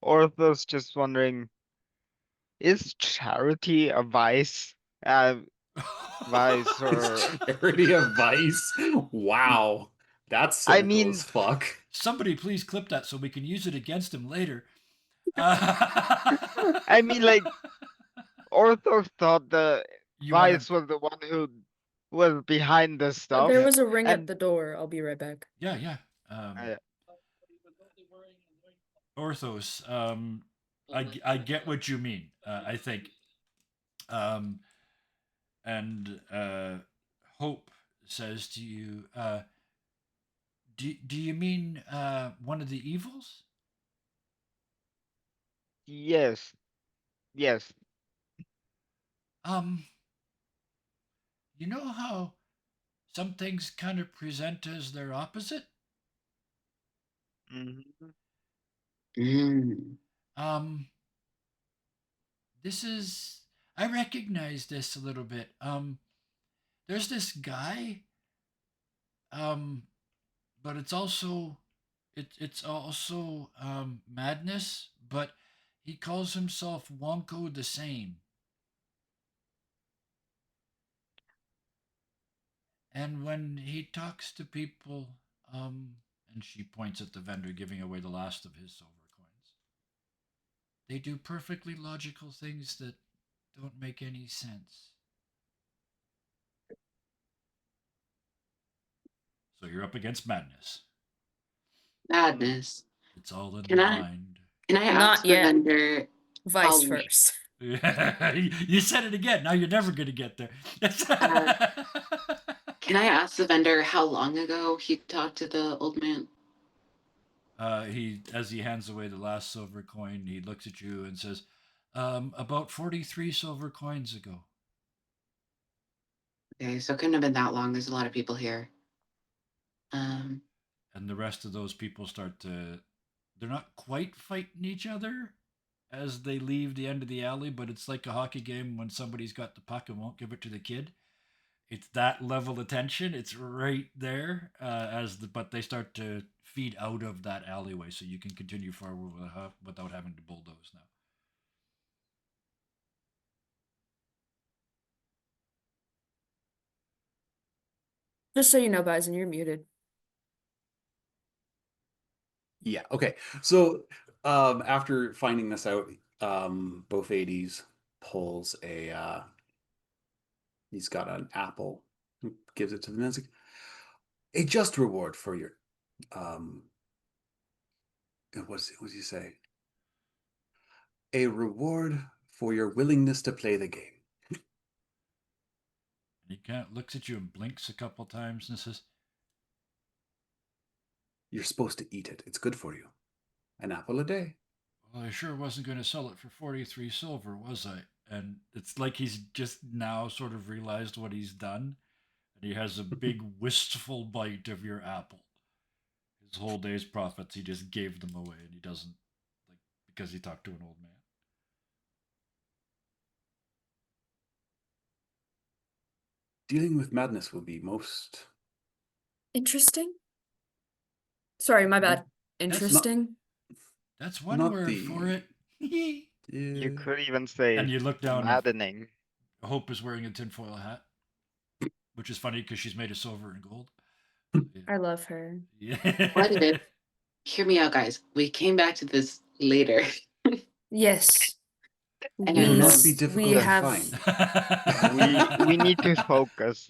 Orthos just wondering, is charity a vice? Vice or Charity of vice? Wow. That's cynical I mean, as fuck. Somebody please clip that so we can use it against him later. I mean, like, Orthos thought the vice was the one who was behind this stuff. There was a ring at and- the door. I'll be right back. Yeah. Yeah. Orthos, I get what you mean. I think, and Hope says to you, do you mean one of the evils? Yes. Yes. You know how some things kind of present as their opposite? Mhm. Mm. this is I recognize this a little bit. There's this guy, um, but it's also madness, but he calls himself Wonko the Sane. And when he talks to people, and she points at the vendor giving away the last of his silver coins, they do perfectly logical things that don't make any sense. So you're up against madness. Madness. It's all in Can the I mind. can I Not ask the yet. vendor Vice how first. You said it again. Now you're never going to get there. can I ask the vendor how long ago he talked to the old man? As he hands away the last silver coin, he looks at you and says, about 43 silver coins ago. Okay, so it couldn't have been that long. There's a lot of people here. Um, And the rest of those people they're not quite fighting each other as they leave the end of the alley, but it's like a hockey game when somebody's got the puck and won't give it to the kid. It's that level of tension. It's right there, but they start to feed out of that alleyway, so you can continue forward without having to bulldoze now. Just so you know, Bison, you're muted. Yeah. Okay. So after finding this out, both ADs pulls he's got an apple, gives it to the man. Like, a just reward for your what does he say? A reward for your willingness to play the game. And he kind of looks at you and blinks a couple times and says, You're supposed to eat it. It's good for you. An apple a day. well, I sure wasn't going to sell it for 43 silver, was I? And it's like he's just now sort of realized what he's done. And he has a big wistful bite of your apple. His whole day's profits, he just gave them away, and he doesn't, like, because he talked to an old man. Dealing with madness will be most Interesting. Sorry, my bad. Interesting. That's one not word for the- it. You Yeah. could even say And you look down, and maddening. Hope is wearing a tinfoil hat, which is funny because she's made of silver and gold. I love her. Yeah. What if- hear me out, guys. We came back to this later. Yes. And It will not Yes, be we difficult to have find. We need to focus.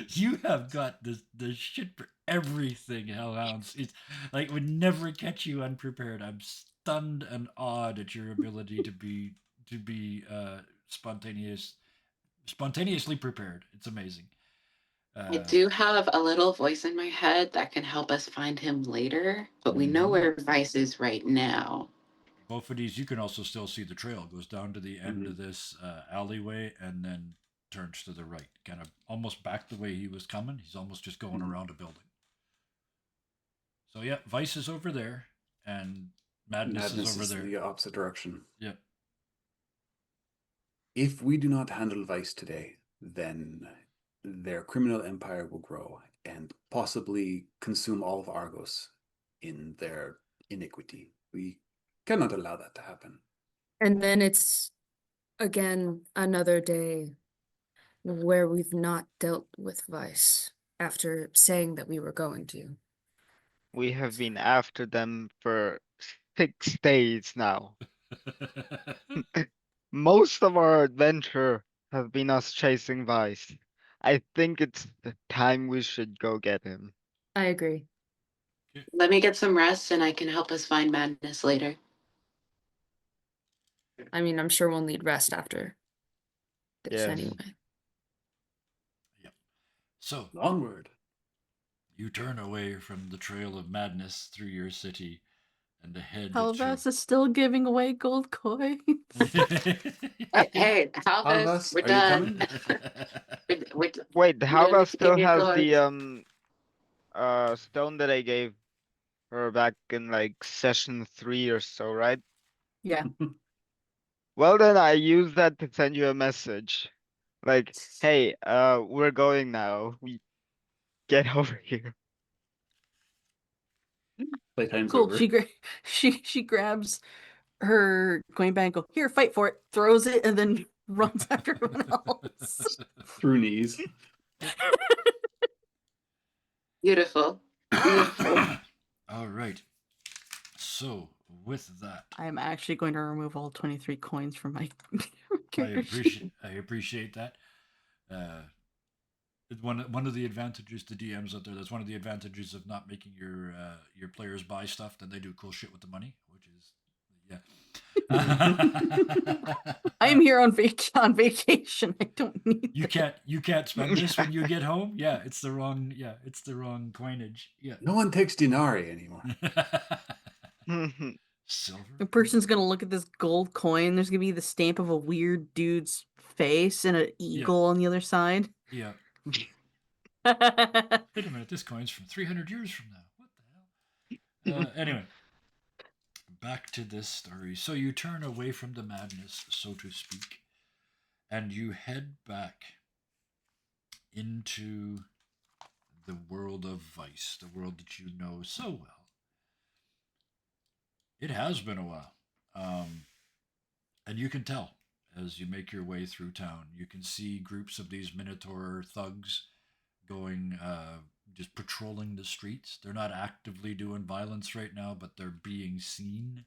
You have got the shit for everything, Hellhounds. It's like would never catch you unprepared. I'm stunned and awed at your ability to be spontaneously prepared. It's amazing. I do have a little voice in my head that can help us find him later, but we know Mhm. where Vice is right now. Both of these, you can also still see the trail. It goes down to the end of this alleyway and then turns to the right, kind of almost back the way he was coming. He's almost just going around a building. So yeah, Vice is over there, and Madness is over there. The opposite direction. Yep. If we do not handle Vice today, then their criminal empire will grow and possibly consume all of Argos in their iniquity. We cannot allow that to happen. And then it's again another day where we've not dealt with Vice after saying that we were going to. We have been after them for 6 days now. Most of our adventure has been us chasing Vice. I think it's the time we should go get him. I agree. Let me get some rest and I can help us find Madness later. I mean, I'm sure we'll need rest after this Yes. anyway. Yep. So Onward. you turn away from the trail of madness through your city and head Halvas is still giving away gold coins. Hey, Halvis, Halvis, we're are you done. Wait, Halva Give still me has cards. the stone that I gave her back in like session 3 or so, right? Yeah. Well, then I use that to send you a message. Like, hey, we're going now. We get over here. Playtime's Cool. over. She grabs her coin bank. Go here, fight for it. Throws it and then runs after everyone else. Through knees. Beautiful. Beautiful. All right. So with that, I am actually going to remove all 23 coins from my I character sheet. appreciate that. One of the advantages to DMs out there. That's one of the advantages of not making your players buy stuff. Then they do cool shit with the money, which is I am here on vacation. I don't need you this. can't spend this when you get home. Yeah, it's the wrong coinage. Yeah. No one takes dinari anymore. Silver. A person's gonna look at this gold coin. There's gonna be the stamp of a weird dude's face and an eagle on the other side. Yeah. Wait Wait a minute, this coin's from 300 years from now. What the hell? Anyway, back to this story. So you turn away from the madness, so to speak, and you head back into the world of Vice, the world that you know so well. It has been a while. And you can tell as you make your way through town. You can see groups of these Minotaur thugs going, just patrolling the streets. They're not actively doing violence right now, but they're being seen.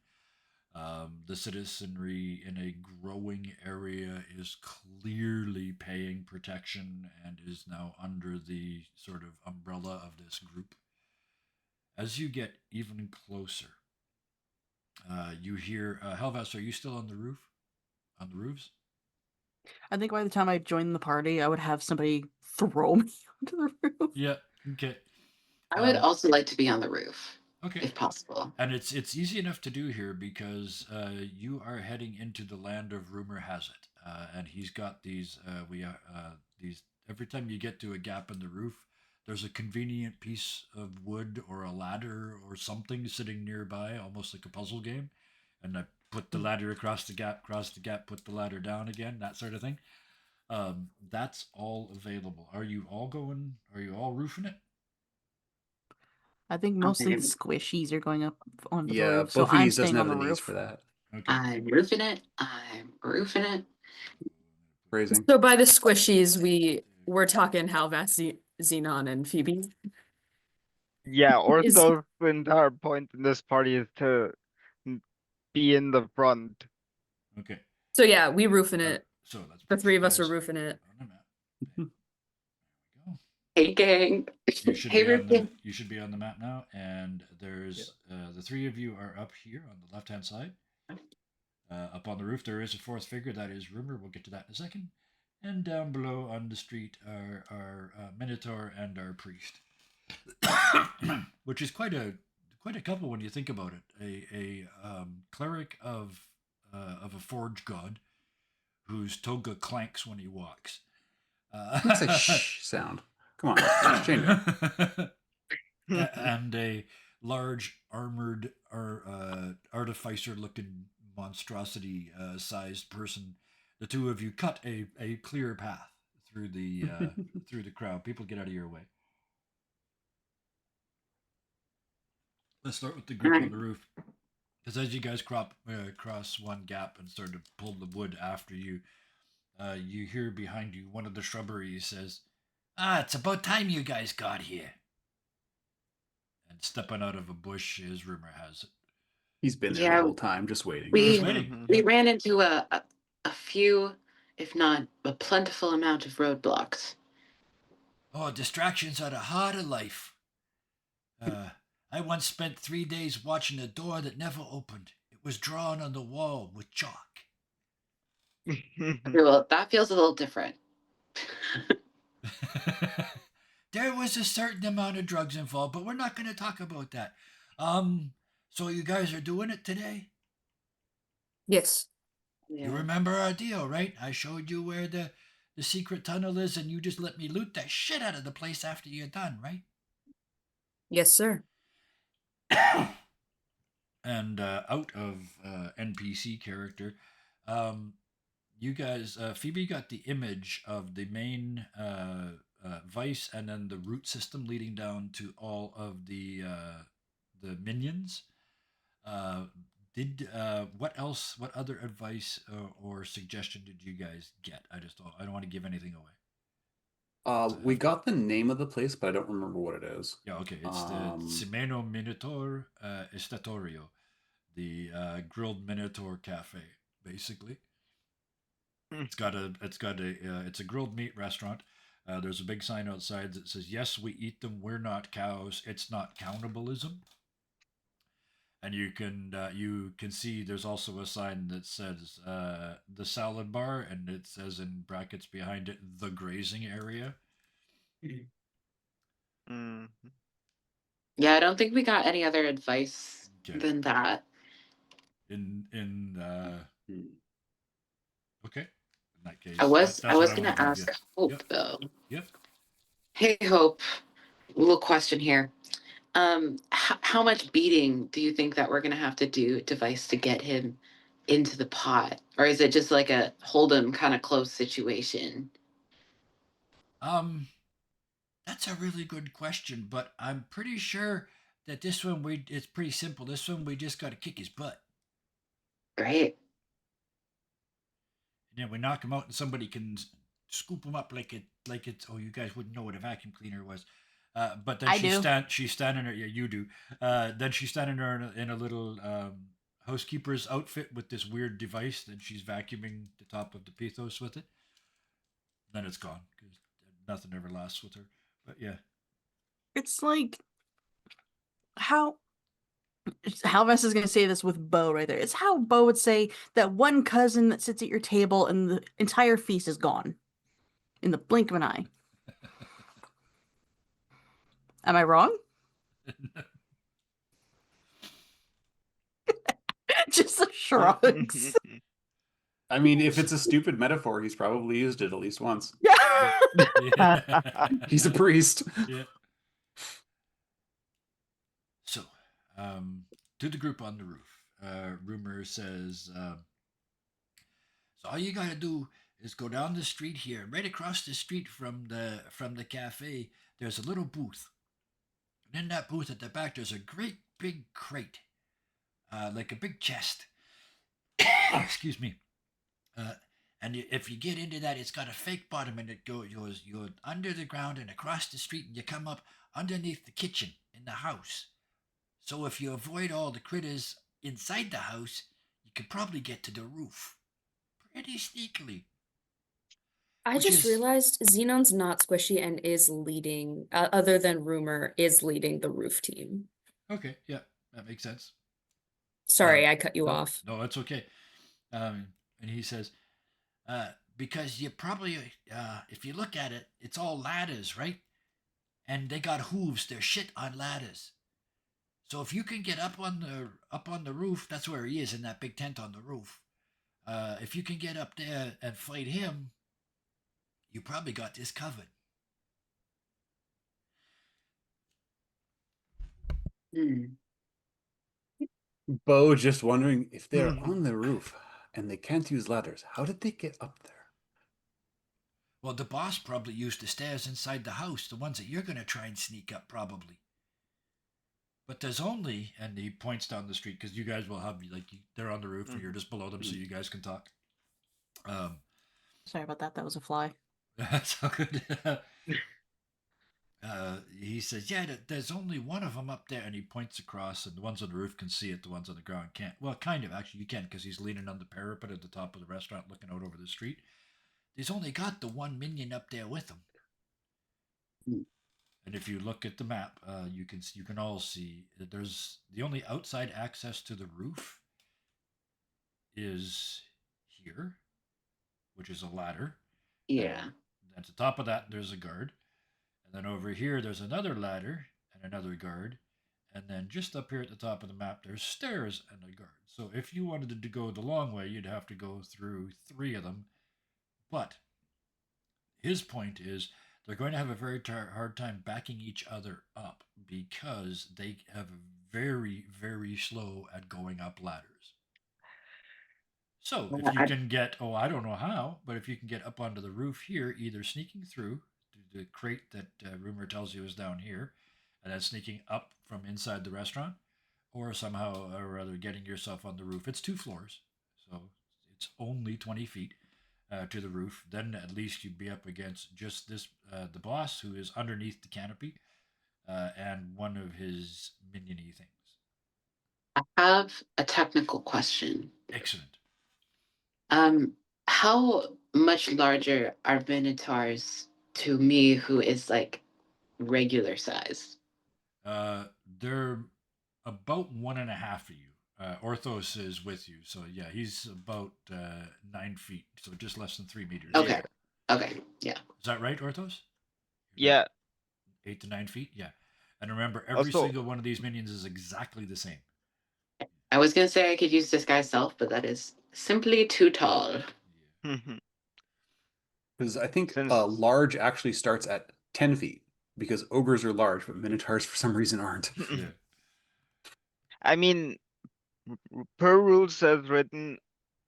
The citizenry in a growing area is clearly paying protection and is now under the sort of umbrella of this group. As you get even closer, you hear, Helvas, are you still on the roof? On the roofs? I think by the time I join the party, I would have somebody throw me onto the roof. Yeah. Okay. I would also like to be on the roof, Okay. if possible. And it's easy enough to do here because you are heading into the land of rumor has it, and he's got these. These every time you get to a gap in the roof, there's a convenient piece of wood or a ladder or something sitting nearby, almost like a puzzle game, and I put the ladder across the gap, put the ladder down again, that sort of thing. That's all available. Are you all going? Are you all roofing it? I think mostly the I'm, squishies are going up onto the Yeah, roof, so I'm Boffies doesn't staying have on the the knees roof. for that. Okay. I'm roofing it. I'm roofing it. Phrasing. So by the squishies, we're talking Halvas, Xenon, and Phoebe. Yeah, Is Ortho's entire point in this party is to be in the front. Okay. so yeah, we roofing it. So let's The put three you of us are guys roofing it. on the map. There we go. Hey, gang. You should Hey, be on the roofing. you should be on the map now, and there's the three of you are up here on the left hand side. Up on the roof, there is a fourth figure. That is Rumor. We'll get to that in a second. And down below on the street are our Minotaur and our priest, which is quite a couple when you think about it. A cleric of a forge god whose toga clanks when he walks. That's a shh sound. Come on, let's change it. And a large armored artificer-looking monstrosity sized person. The two of you cut a clear path through the through the crowd. People get out of your way. Let's start with the group on the roof. Because as you guys cross one gap and start to pull the wood after you, you hear behind you one of the shrubberies says, "Ah, it's about time you guys got here." And stepping out of a bush is Rumor has it. He's been there Yeah, the whole time, just waiting. we waiting. we ran into a few, if not a plentiful amount of roadblocks. Oh, distractions are the heart of life. I once spent 3 days watching a door that never opened. It was drawn on the wall with chalk. Okay, well, that feels a little different. There was a certain amount of drugs involved, but we're not going to talk about that. So you guys are doing it today? Yes. You remember our deal, right? I showed you where the secret tunnel is, and you just let me loot the shit out of the place after you're done, right? Yes, sir. And out of NPC character, Um, you guys, Phoebe got the image of the main vice, and then the root system leading down to all of the minions. Uh, did what else? What other advice or suggestion did you guys get? I don't want to give anything away. We got the name of the place, but I don't remember what it is. Yeah, okay. It's the Cimeno Minotaur Estatorio, the grilled Minotaur cafe, basically. It's a grilled meat restaurant. There's a big sign outside that says, "Yes, we eat them. We're not cows. It's not cannibalism." And you can see there's also a sign that says the salad bar, and it says in brackets behind it the grazing area. Mm. Yeah, I don't think we got any other advice Okay. than that. In okay. In that case, I was that's what I gonna want to give ask you. Hope Yep. though. Yep. Hey Hope, little question here. How much beating do you think that we're gonna have to do Device to get him into the pot, or is it just like a hold him kind of close situation? Um, that's a really good question, but I'm pretty sure that this one it's pretty simple. This one we just got to kick his butt, Great. and then we knock him out, and somebody can scoop him up like it's. Oh, you guys wouldn't know what a vacuum cleaner was. But then I do. she's standing there. Yeah, you do. Then she's standing there in a little housekeeper's outfit with this weird device, and she's vacuuming the top of the pithos with it. Then it's gone because nothing ever lasts with her. But yeah, It's like how Halvest is going to say this with Bo right there. It's how Bo would say that one cousin that sits at your table and the entire feast is gone in the blink of an eye. Am I wrong? Just the shrugs. I mean, if it's a stupid metaphor, he's probably used it at least once. Yeah. yeah. He's a priest. Yeah. So, to the group on the roof, rumor says, so all you gotta do is go down the street here, right across the street from the cafe. There's a little booth, and in that booth at the back, there's a great big crate, like a big chest. Excuse me. Uh, and if you get into that, it's got a fake bottom, and it goes you're under the ground and across the street, and you come up underneath the kitchen in the house. So if you avoid all the critters inside the house, you could probably get to the roof pretty sneakily. I Which just is realized Xenon's not squishy and is leading, other than Rumor, is leading the roof team. okay. Yeah, that makes sense. Sorry, I cut you no, off. No, it's okay. And he says, because you probably, if you look at it, it's all ladders, right? And they got hooves. They're shit on ladders. So if you can get up on the roof, that's where he is in that big tent on the roof. If you can get up there and fight him, you probably got this covered. Hmm. Bo just wondering if they're on the roof and they can't use ladders, how did they get up there? Well, the boss probably used the stairs inside the house, the ones that you're going to try and sneak up, probably. But there's only, and he points down the street because you guys will have they're on the roof and you're just below them, so you guys can talk. Sorry about that. That was a fly. That's all good. He says, "Yeah, there's only one of them up there," and he points across, and the ones on the roof can see it. The ones on the ground can't. Well, kind of actually, you can because he's leaning on the parapet at the top of the restaurant, looking out over the street. He's only got the one minion up there with him. And if you look at the map, you can all see that there's the only outside access to the roof is here, which is a ladder. Yeah. And at the top of that, there's a guard. And then over here, there's another ladder and another guard. And then just up here at the top of the map, there's stairs and a guard. So if you wanted to go the long way, you'd have to go through 3 of them. But his point is they're going to have a very hard time backing each other up because they have very, very slow at going up ladders. So Well, if you I- can get, oh, I don't know how, but if you can get up onto the roof here, either sneaking through the crate that rumor tells you is down here, and then sneaking up from inside the restaurant, or somehow or other getting yourself on the roof. It's 2 floors, so it's only 20 feet to the roof. Then at least you'd be up against just this the boss, who is underneath the canopy, and one of his miniony things. I have a technical question. Excellent. Um, how much larger are minotaurs to me, who is like regular size? They're about 1.5 of you. Orthos is with you, so yeah, he's about 9 feet, so just less than 3 meters. Okay. Okay. Yeah. Is that right, Orthos? Yeah. 8 to 9 feet. Yeah, and remember, every Also, single one of these minions is exactly the same. I was gonna say I could use disguise self, but that is simply too tall. Yeah. Because I think since large actually starts at 10 feet, because ogres are large, but minotaurs for some reason aren't. Yeah. I mean, per rules as written,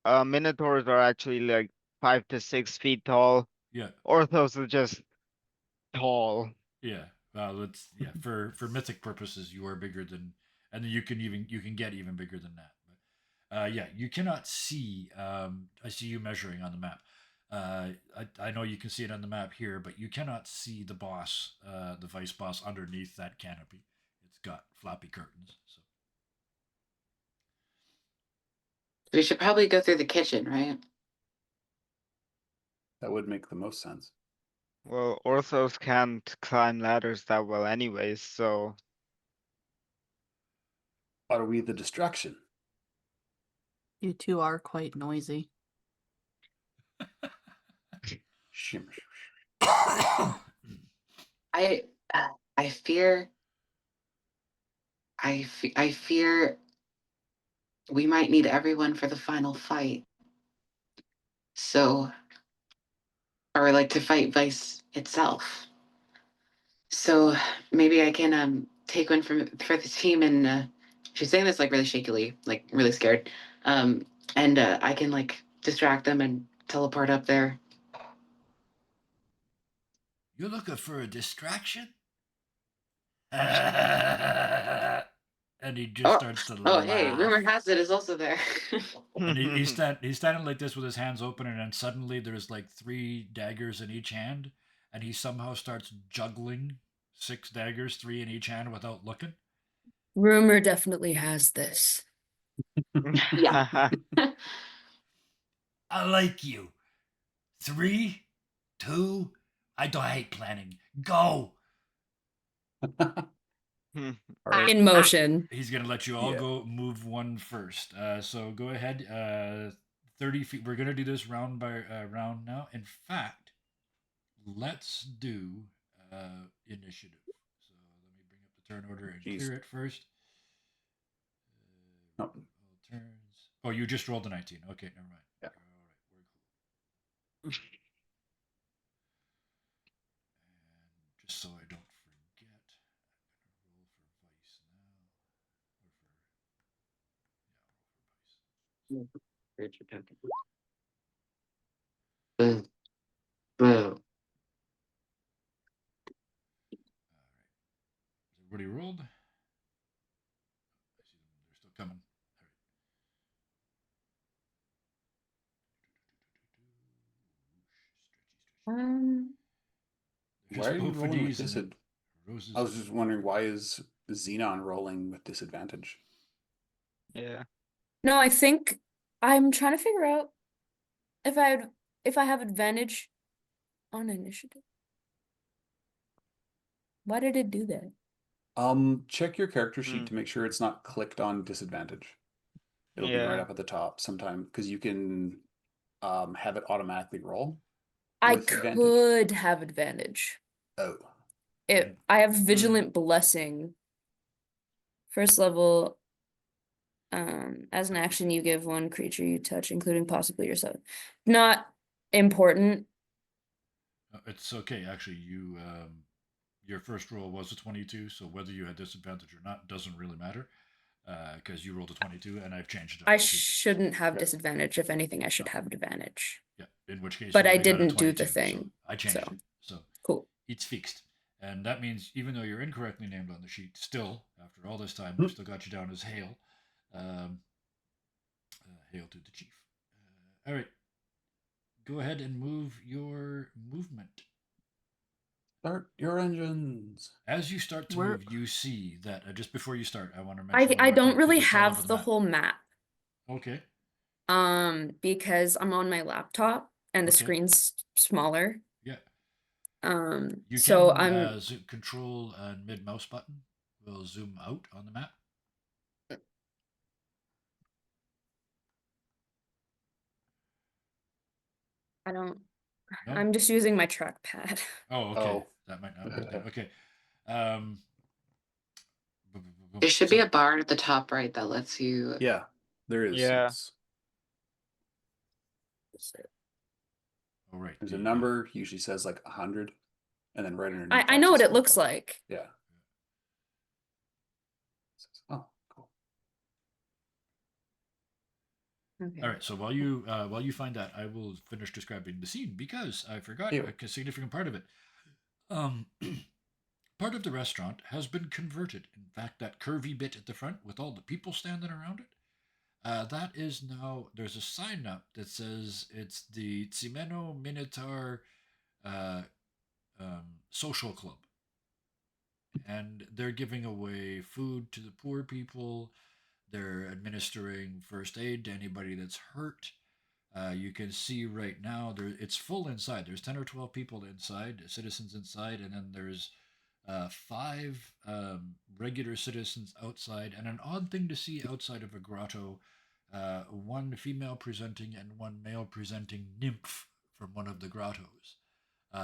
minotaurs are actually like 5 to 6 feet tall. Yeah. Orthos is just tall. Yeah. Let's for mythic purposes, you are bigger than, and then you can get even bigger than that. But yeah, you cannot see. I see you measuring on the map. I know you can see it on the map here, but you cannot see the boss, the vice boss, underneath that canopy. It's got floppy curtains. So We should probably go through the kitchen, right? That would make the most sense. Well, Orthos can't climb ladders that well anyways, so Are we the distraction? You two are quite noisy. Shimmer. I I fear I fear we might need everyone for the final fight. So, or like to fight Vice itself. So maybe I can take one for the team, and she's saying this like really shakily, like really scared. And I can like distract them and teleport up there. You're looking for a distraction? And he just Oh, starts to oh, hey, laugh. rumor has it is also there. And he's standing like this with his hands open, and then suddenly there's like 3 daggers in each hand, and he somehow starts juggling 6 daggers, 3 in each hand, without looking. Rumor definitely has this. Yeah. I like you. 3, 2. I don't hate planning. Go. All right. In motion. He's gonna let you all Yeah. go move one first. So go ahead. 30 feet. We're gonna do this round by round now. In fact, let's do initiative. So let me bring up the turn order and Jeez. clear it first. No. All turns. Oh, you just rolled a 19. Okay, never mind. Yeah. All right, we're cool. And just so I don't forget, I'm gonna roll for Vice now. Or for Boo. Boo. Has everybody rolled? I see them. They're still coming. All right. Why Just are you hope for rolling with these and then disadvantage? roses. I was just wondering, why is Xenon rolling with disadvantage? Yeah. No, I think I'm trying to figure out if I have advantage on initiative. Why did it do that? Check your character sheet Hmm. to make sure it's not clicked on disadvantage. It'll be right Yeah. up at the top sometime, because you can have it automatically roll I with advantage. could have advantage. Oh, I have Vigilant Blessing. First level. As an action, you give one creature you touch, including possibly yourself. Not important. It's okay. Actually, your first roll was a 22, so whether you had disadvantage or not doesn't really matter. because you rolled a 22 and I've changed it. I on the sheet. shouldn't have Yeah. disadvantage. If anything, I should have advantage. Yeah, in which case, But you I only got a didn't do the 22, so thing, I changed so. it. So Cool. it's fixed. And that means even though you're incorrectly named on the sheet, still, after all this time, we've still got you down as Hale. Hail to the chief. All right. Go ahead and move your movement. Start your engines. As you start to We're- move, you see that just before you start, I want to mention. I don't thing, really 'cause it's all over have the map. whole map. Okay. Because I'm on my laptop and the Okay. screen's smaller. Yeah. You So can I'm control and mid mouse button will zoom out on the map. I don't No? I'm just using my trackpad. Oh, okay. Oh. That might not work then. Okay. Um, There should be so- a bar at the top right that lets you. Yeah, there is. Yeah. Oh, right. There's a number, usually says like 100, and then right underneath. I that know what says it looks 4. like. Yeah. Oh, cool. Okay. All right. So while you find that, I will finish describing the scene because I forgot Ew. a significant part of it. Part of the restaurant has been converted. In fact, that curvy bit at the front with all the people standing around it, that is now, there's a sign up that says it's the Tsimeno Minotaur Social Club. And they're giving away food to the poor people. They're administering first aid to anybody that's hurt. You can see right now it's full inside. There's 10 or 12 people inside, citizens inside, and then there's 5 regular citizens outside. And an odd thing to see outside of a grotto, 1 female presenting and 1 male presenting nymph from one of the grottos.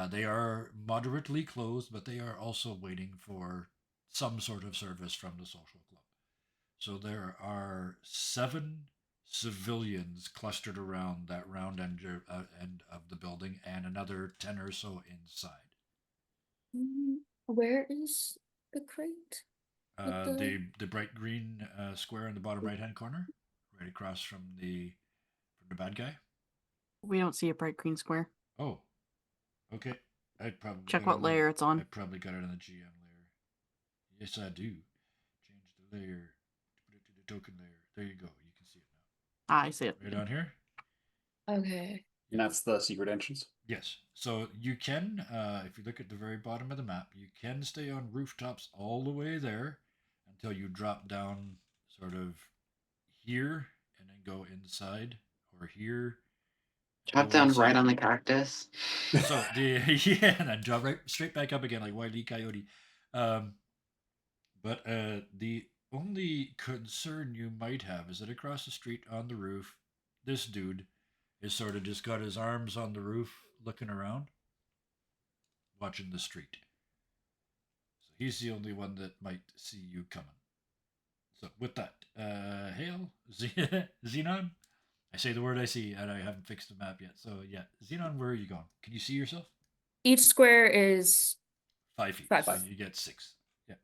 They are moderately clothed, but they are also waiting for some sort of service from the social club. So there are 7 civilians clustered around that round end of the building, and another 10 or so inside. Where is the crate? The bright green square in the bottom right hand corner, right across from the bad guy. We don't see a bright green square. Oh, okay. I probably Check got it what layer it's on. I probably got it on the GM layer. Yes, I do. Change the layer. Put it to the token layer. There you go. You can see it now. I see it. Right on here. Okay. And that's the secret entrance. Yes. So you can, if you look at the very bottom of the map, you can stay on rooftops all the way there until you drop down sort of here and then go inside, or here. Drop go down inside. right on the cactus. So yeah, and then drop right straight back up again like Wile E. Coyote. But the only concern you might have is that across the street on the roof, this dude is sort of just got his arms on the roof, looking around, watching the street. So he's the only one that might see you coming. So with that, hail, Xenon. I say the word I see, and I haven't fixed the map yet. So yeah, Xenon, where are you going? Can you see yourself? Each square is 5 feet. 5 So feet. you get 6. Yeah.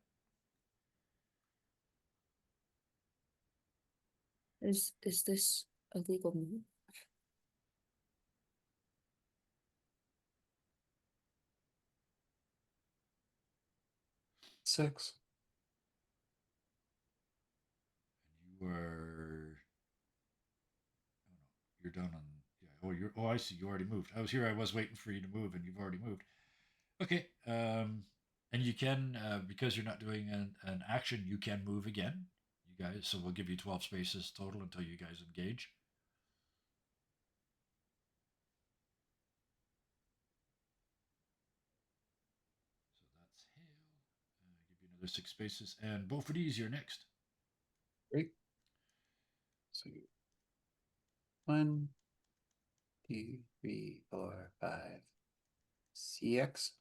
Is this a legal move? Six. You are. Oh no, you're down on. Yeah. Oh, you're. Oh, I see. You already moved. I was here. I was waiting for you to move, and you've already moved. Okay. And you can, because you're not doing an action, you can move again. You guys. So we'll give you 12 spaces total until you guys engage. So that's Hale. Give you another 6 spaces, and both of these, you're next. Great. So 1, 2, 3, 4, 5, 6.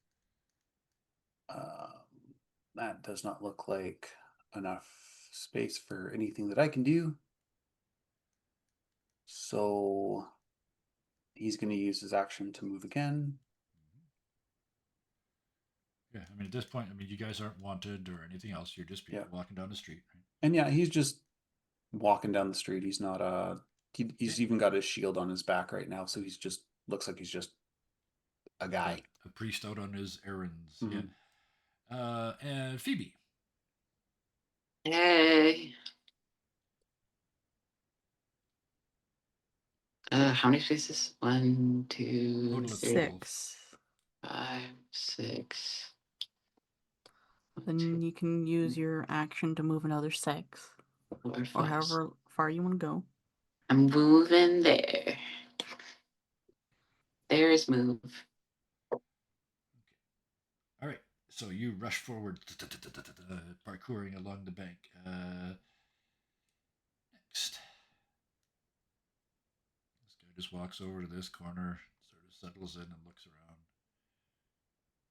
That does not look like enough space for anything that I can do. So he's going to use his action to move again. Yeah, I mean, at this point, I mean, you guys aren't wanted or anything else. You're just people walking down the street, right? And yeah, he's just walking down the street. He's not he's even got his shield on his back right now, so he's just looks like he's just a guy. A priest out on his errands. Mhm. Yeah. And Phoebe. Hey. How many spaces? 1, 2, Total of 3, 12. 6. 5, 6. Then you can use your action to move another 6. Or however far you want to go. I'm moving there. There's move. All right. So you rush forward, parkouring along the bank. Next. This guy just walks over to this corner, sort of settles in and looks around.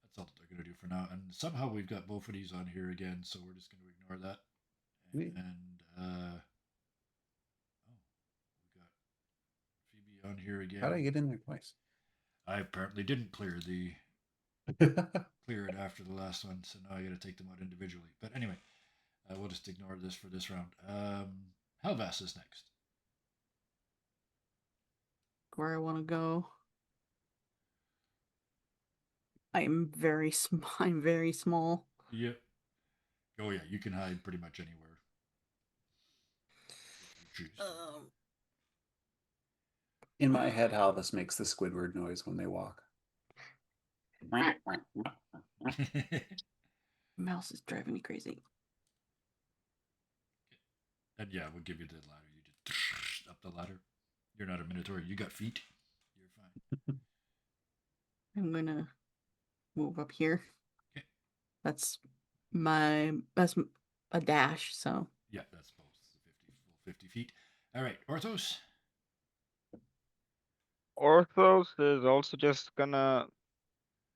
That's all that they're going to do for now. And somehow we've got both of these on here again, so we're just going to ignore that. And oh, we got Phoebe on here again. How did I get in there twice? I apparently didn't clear it after the last one, so now I got to take them out individually. But anyway, we'll just ignore this for this round. Helvas is next. Where I want to go. I'm very small. I'm very small. Yep. Oh yeah, you can hide pretty much anywhere. If you choose. In my head, Halvis makes the Squidward noise when they walk. Mouse is driving me crazy. And yeah, we'll give you the ladder. You just up the ladder. You're not a minotaur. You got feet. You're fine. I'm gonna move up here. Okay. That's a dash, so. Yeah, that's both 50 feet. All right, Orthos. Orthos is also just gonna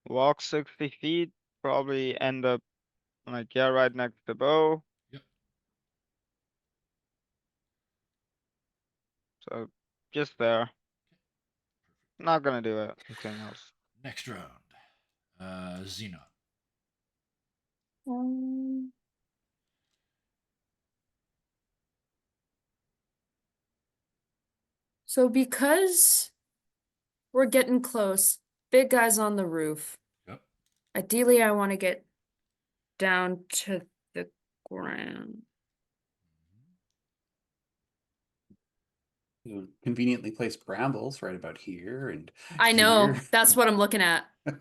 walk 60 feet, probably end up like, yeah, right next to Bo. Yep. So just there. Perfect. Not gonna do anything else. Next round. Xenon. So because we're getting close, big guy's on the roof. Yep. Ideally, I want to get down to the ground. You conveniently placed brambles right about here and I know, here. that's what I'm looking at. Yep.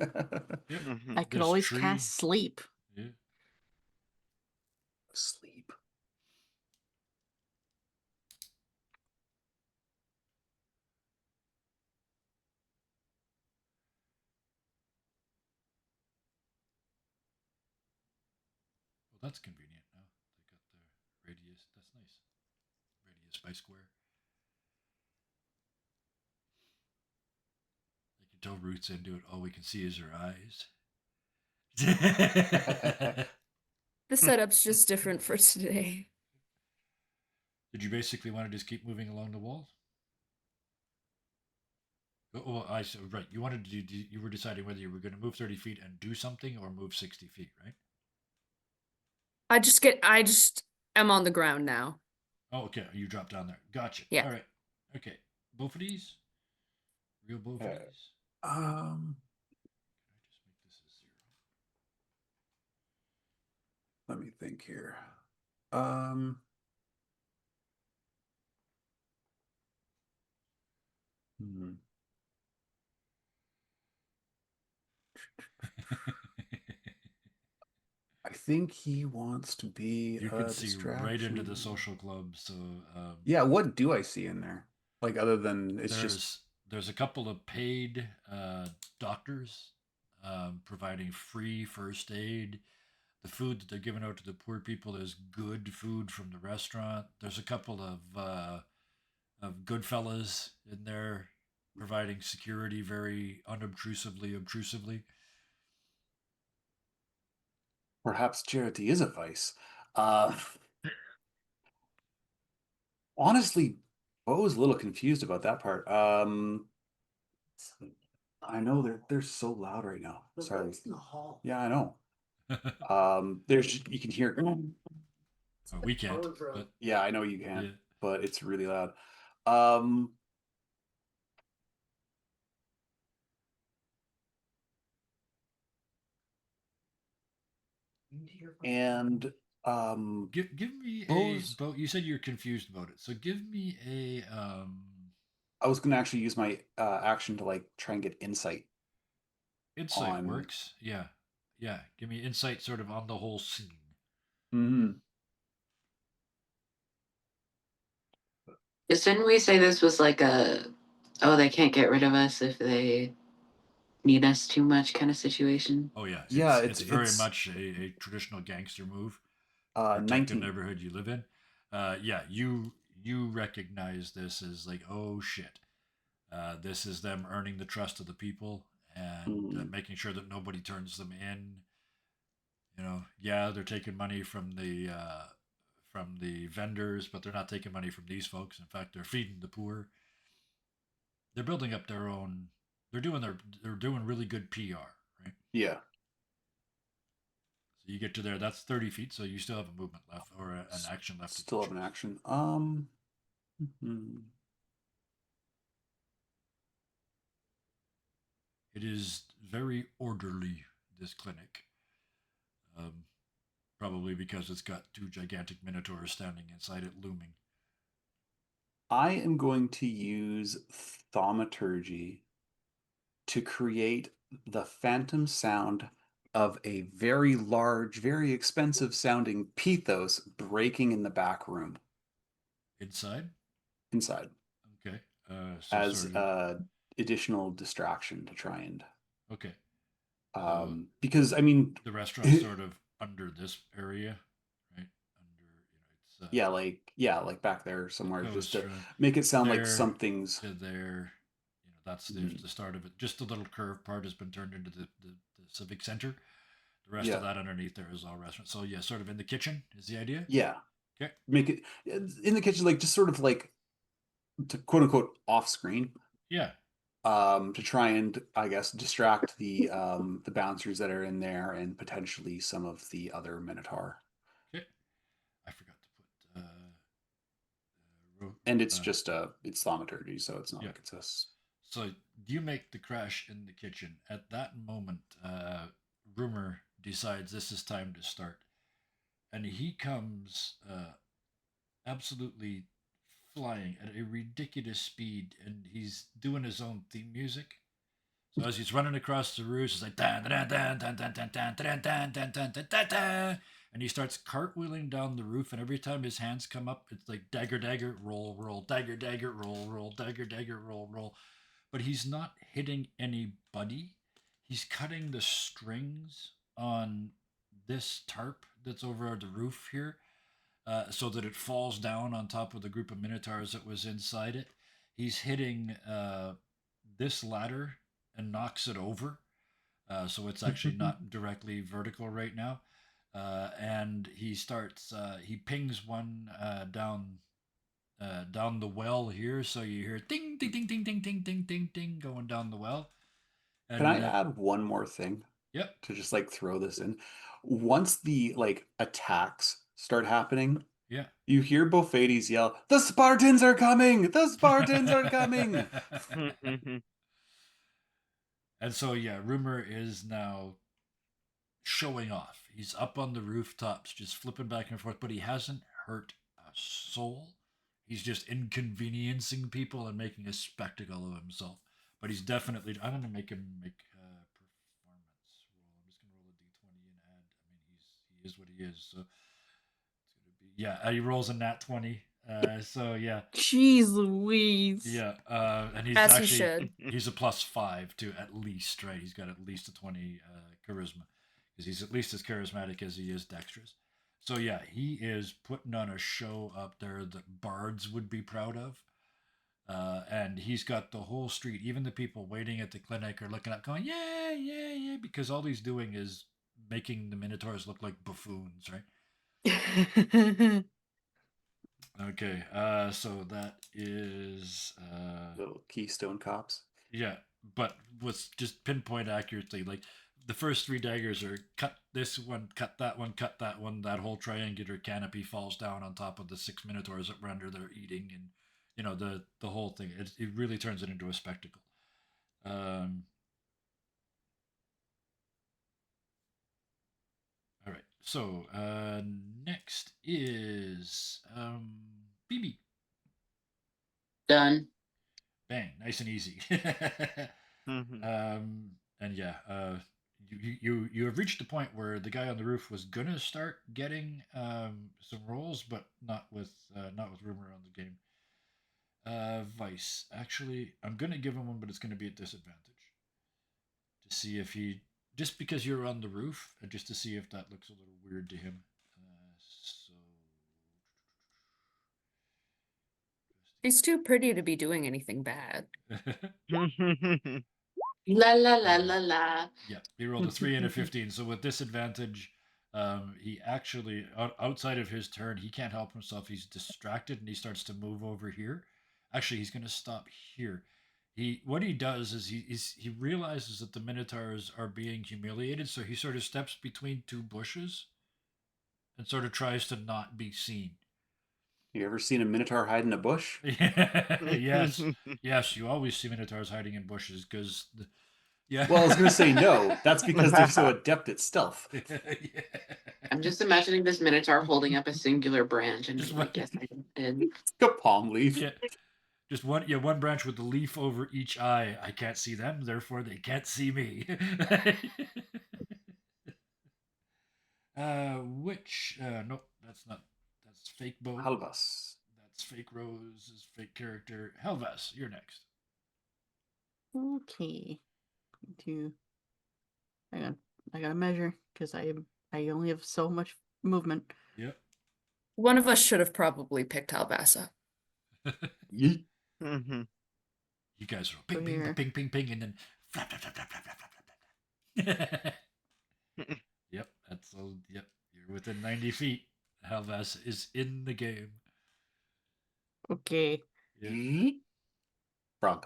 Mhm. I could There's always tree. cast sleep. Yeah. Sleep. Well, that's convenient now. They got the radius. That's nice. Radius by square. They can tell roots into it. All we can see is her eyes. The setup's just different for today. Did you basically want to just keep moving along the wall? Oh, I see. Right. You wanted to do. You were deciding whether you were going to move 30 feet and do something, or move 60 feet, right? I just am on the ground now. Oh, okay. You dropped down there. Gotcha. Yeah. All right. Okay. Both of these. Real both of these. Um, Can I just make this a 0? let me think here. Um, hmm. I think he wants to be You a can see right into the distraction. social club. So Yeah, what do I see in there? Like other than it's there's just there's a couple of paid doctors providing free first aid. The food that they're giving out to the poor people is good food from the restaurant. There's a couple of good fellas in there providing security very obtrusively. perhaps charity is a vice. Uh, honestly, I was a little confused about that part. I know they're so loud right now. Sorry. In the hall. Yeah, I know. There's you can hear. We can't. But Yeah, I know you can. yeah. but it's really loud. Um, and Give me Bose, a you said you're confused about it, so give me a I was gonna actually use my action to like try and get insight insight on. works. Yeah, yeah. Give me insight, sort of on the whole scene. Mhm. Because didn't we say this was like a, oh, they can't get rid of us if they need us too much kind of situation? Oh yeah, Yeah, it's very much a traditional gangster move. Protect the 19. neighborhood you live in. Yeah, you recognize this as like, oh shit, this is them earning the trust of the people and Mhm. making sure that nobody turns them in. You know, yeah, they're taking money from the vendors, but they're not taking money from these folks. In fact, they're feeding the poor. They're building up their own. They're doing really good PR, right? Yeah, So you get to there. That's 30 feet. So you still have a movement left or an action left if you still have an choose. action. Mhm. It is very orderly. This clinic, um, probably because it's got two gigantic minotaurs standing inside it, looming. I am going to use thaumaturgy to create the phantom sound of a very large, very expensive sounding pithos breaking in the back room Inside. inside Okay. So as sort of. a additional distraction to try and Okay. So because I mean the restaurant's sort of under this area, right? It's yeah, like back there somewhere goes just to from make it sound like there something's to there. That's Mhm. the start of it. Just the little curved part has been turned into the civic center. The rest of Yeah. that underneath there is all restaurant. So yeah, sort of in the kitchen is the idea. Yeah. Okay. Make it in the kitchen, like just sort of like to quote unquote off screen, Yeah. to try and I guess distract the bouncers that are in there and potentially some of the other Minotaur. Okay. I forgot to put And it's just it's thaumaturgy, so it's not yeah. like it's So you make the crash in the kitchen. At that moment, Rumor decides this is time to start, and he comes absolutely flying at a ridiculous speed, and he's doing his own theme music. So as he's running across the roof, it's like dan dan dan dan dan dan dan dan dan dan dan dan dan dan, and he starts cartwheeling down the roof. And every time his hands come up, it's like dagger dagger roll roll dagger dagger roll roll dagger dagger roll roll. But he's not hitting anybody. He's cutting the strings on this tarp that's over the roof here, so that it falls down on top of the group of minotaurs that was inside it. He's hitting this ladder and knocks it over, so it's actually not directly vertical right now. And he starts. He pings one down the well here, so you hear ding ding ding ding ding ding ding ding ding going down the well. Can I And add one more thing yep, to just like throw this in? Once the like attacks start happening, yeah. you hear Bofades yell, "The Spartans are coming! The Spartans are coming!" And so yeah, Rumor is now showing off. He's up on the rooftops, just flipping back and forth, but he hasn't hurt a soul. He's just inconveniencing people and making a spectacle of himself. But he's definitely. I'm going to make him make a performance roll. I'm just going to roll a d20 and add. I mean, he is what he is. So it's going to be yeah. He rolls a nat 20. So yeah, Jeez Louise. yeah, and he's As he actually should. he's a +5 to at least right. He's got at least a 20 charisma because he's at least as charismatic as he is dexterous. So yeah, he is putting on a show up there that bards would be proud of. And he's got the whole street, even the people waiting at the clinic are looking up, going, yeah, yeah, yeah, because all he's doing is making the minotaurs look like buffoons, right? Okay, so that is Little Keystone Cops. yeah, but with just pinpoint accuracy, like the first three daggers are cut this one, cut that one, cut that one. That whole triangular canopy falls down on top of the 6 minotaurs that were under there eating, and the whole thing. It really turns it into a spectacle. Um, all right. So next is BB. Done. Bang, nice and easy. Mhm. And yeah, you have reached the point where the guy on the roof was gonna start getting some rolls, but not with rumor on the game. Vice. Actually, I'm gonna give him one, but it's gonna be at disadvantage to see if he just because you're on the roof, and just to see if that looks a little weird to him. So He's too pretty to be doing anything bad. La la la la la. Yeah, he rolled a 3 and a 15. So with disadvantage, he actually outside of his turn, he can't help himself. He's distracted and he starts to move over here. Actually, he's going to stop here. What he does is he realizes that the minotaurs are being humiliated, so he sort of steps between two bushes and sort of tries to not be seen. You ever seen a minotaur hide in a bush? Yes, yes, you always see minotaurs hiding in bushes because yeah. Well, I was going to say no. That's because they're so adept at stealth. Yeah. I'm just imagining this minotaur holding up a singular branch and Just being like, one- yes, I did. A palm leaf. Yeah. Just one branch with the leaf over each eye. I can't see them, therefore they can't see me. Which nope, that's fake bow. Halvas. That's fake Rose's fake character. Helvas, you're next. Okay. Hang on. I gotta measure because I only have so much movement. Yep. One of us should have probably picked Albassa. Yeet. Mhm. You guys are all ping, Over ping, here. ping, ping, ping, and then flap, flap, flap, flap, flap, flap, flap, flap. Yep, that's all. Yep, you're within 90 feet. Helvas is in the game. Okay. Yep. Yeet. Frog.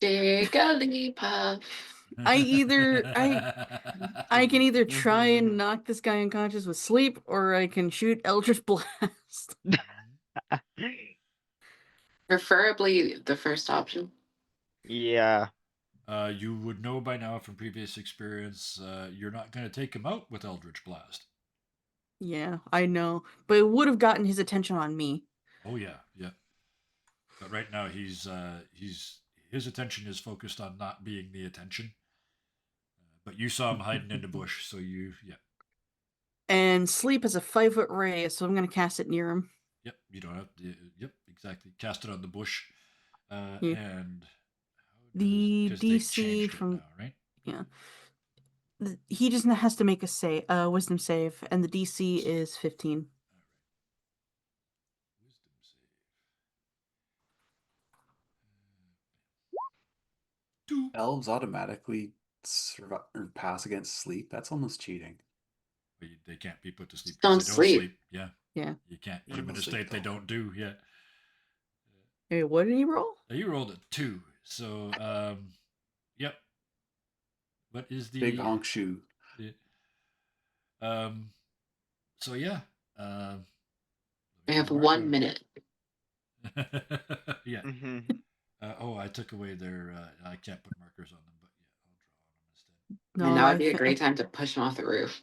Jigglypuff. I can either try and Mhm. knock this guy unconscious with sleep, or I can shoot Eldritch Blast. Preferably the first option. Yeah. You would know by now from previous experience, you're not going to take him out with Eldritch Blast. Yeah, I know, but it would have gotten his attention on me. Oh yeah, yeah. But right now his attention is focused on not being the attention. But you saw him hiding in the bush, so yeah. And sleep has a 5-foot radius, so I'm gonna cast it near him. Yep, you don't have to. Yep, exactly. Cast it on the bush, Yeah. and The because they DC changed it from now, right? yeah, he just has to make a wisdom save, and the DC is 15. All right. Wisdom save. 2. Elves automatically or pass against sleep. That's almost cheating. But they can't be put to sleep Don't because they don't sleep. sleep. Yeah, Yeah. you can't put You them in a don't sleep state they at all. don't do. Yeah. Hey, what did he roll? You rolled a 2, so yep. What is the Big honk shoe. Yeah. So yeah. We have mark 1 down. minute. Yeah. Mhm. I took away their. I can't put markers on them, but yeah, I'll draw on them instead. And now would be a great time to push him off the roof.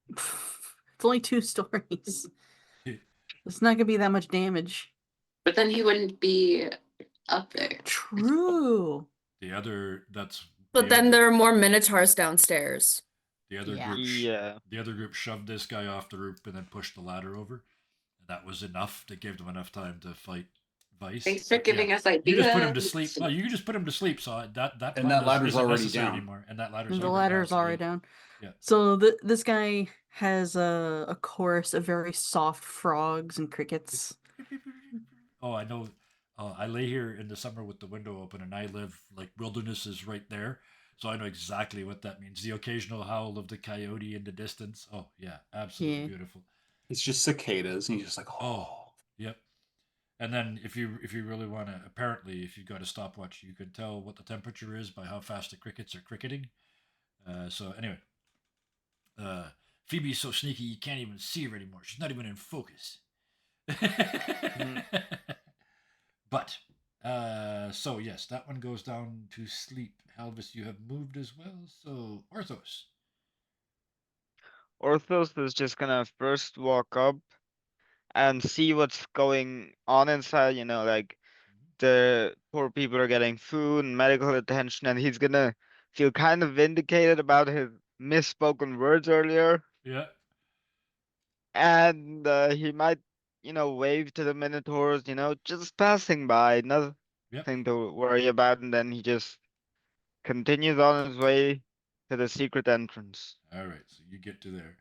It's only 2 stories. It's not gonna be that much damage. But then he wouldn't be up there. True. The other that's But then there are more minotaurs downstairs. the other Yeah. group Yeah. the other group shoved this guy off the roof and then pushed the ladder over, and that was enough. That gave them enough time to fight Vice. Thanks for But, giving yeah, us ideas. you just put him to sleep. Well, you can just put him to sleep. So that And plan that ladder's isn't already necessary down. anymore. And that ladder's The already ladder down, is so already yeah. down. Yeah. So this guy has a chorus of very soft frogs and crickets. Oh, I know. I lay here in the summer with the window open, and I live like wilderness is right there, so I know exactly what that means. The occasional howl of the coyote in the distance. Oh yeah, absolutely Yeah. beautiful. It's just cicadas, and you're just like, Oh, oh. yep. And then if you really want to, apparently, if you've got a stopwatch, you can tell what the temperature is by how fast the crickets are cricketing. So anyway, Phoebe's so sneaky you can't even see her anymore. She's not even in focus. But so yes, that one goes down to sleep. Halvis, you have moved as well. So Orthos. Orthos is just gonna first walk up and see what's going on inside, like the poor people are getting food and medical attention, and he's gonna feel kind of vindicated about his misspoken words earlier. Yeah. And he might, wave to the Minotaurs, just passing by, nothing Yep. to worry about, and then he just continues on his way to the secret entrance. All right. So you get to there.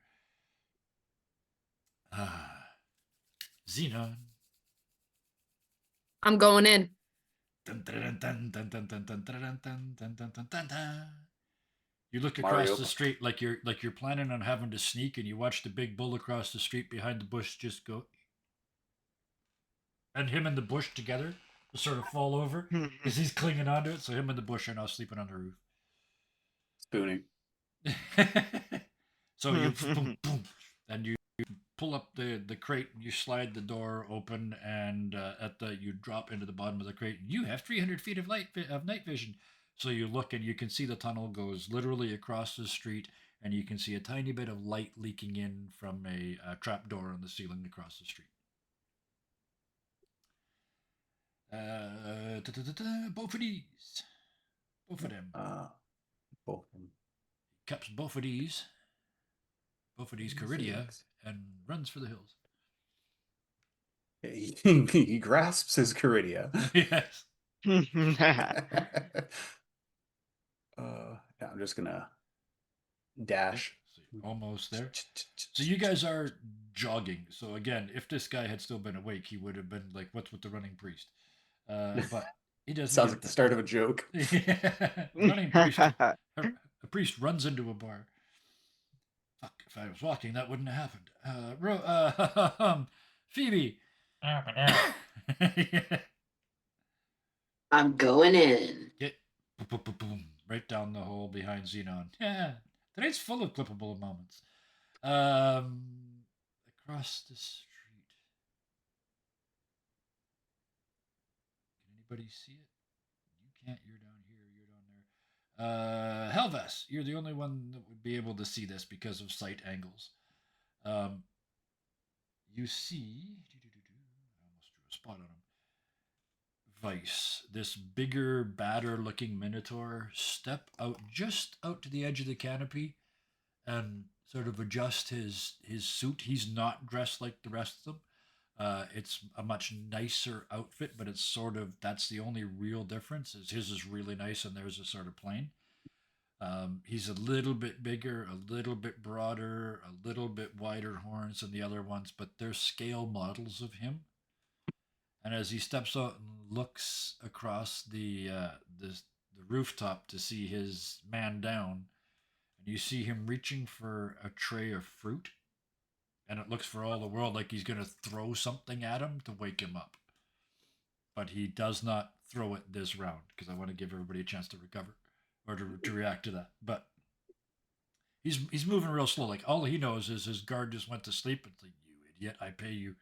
Ah, Xenon. I'm going in. You look across Mario. the street like you're planning on having to sneak, and you watch the big bull across the street behind the bush just go, and him and the bush together just sort of fall over because he's clinging onto it. So him and the bush are now sleeping on the roof. Spooning. So you boom, boom, and you pull up the crate and you slide the door open, and you drop into the bottom of the crate. And you have 300 feet of night vision. So you look and you can see the tunnel goes literally across the street, and you can see a tiny bit of light leaking in from a trap door on the ceiling across the street. Both of these. Both of them. Both of them. Caps both of these. Both of these Kiridia and runs for the hills. He grasps his Kiridia. Yes. Yeah, I'm just gonna dash. So almost there. So you guys are jogging. So again, if this guy had still been awake, he would have been like, "What's with the running priest?" But he doesn't. Sounds get like the that. start of a joke. Running priest. A priest runs into a bar. Fuck! If I was walking, that wouldn't have happened. Phoebe. I'm going in. Get boom, boom, boom, right down the hole behind Xenon. Yeah, tonight's full of clippable moments. Across the street. Can anybody see it? You can't. You're down here. You're down there. Helvas, you're the only one that would be able to see this because of sight angles. You see. I almost drew a spot on him. Vice, this bigger, badder looking minotaur, step out just out to the edge of the canopy and sort of adjust his suit. He's not dressed like the rest of them. It's a much nicer outfit, but it's sort of, that's the only real difference. Is his is really nice and theirs is sort of plain. He's a little bit bigger, a little bit broader, a little bit wider horns than the other ones, but they're scale models of him. And as he steps out and looks across the rooftop to see his man down, and you see him reaching for a tray of fruit, and it looks for all the world like he's going to throw something at him to wake him up. But he does not throw it this round because I want to give everybody a chance to recover or to react to that. But he's moving real slow. Like all he knows is his guard just went to sleep. It's like, you idiot! I pay you.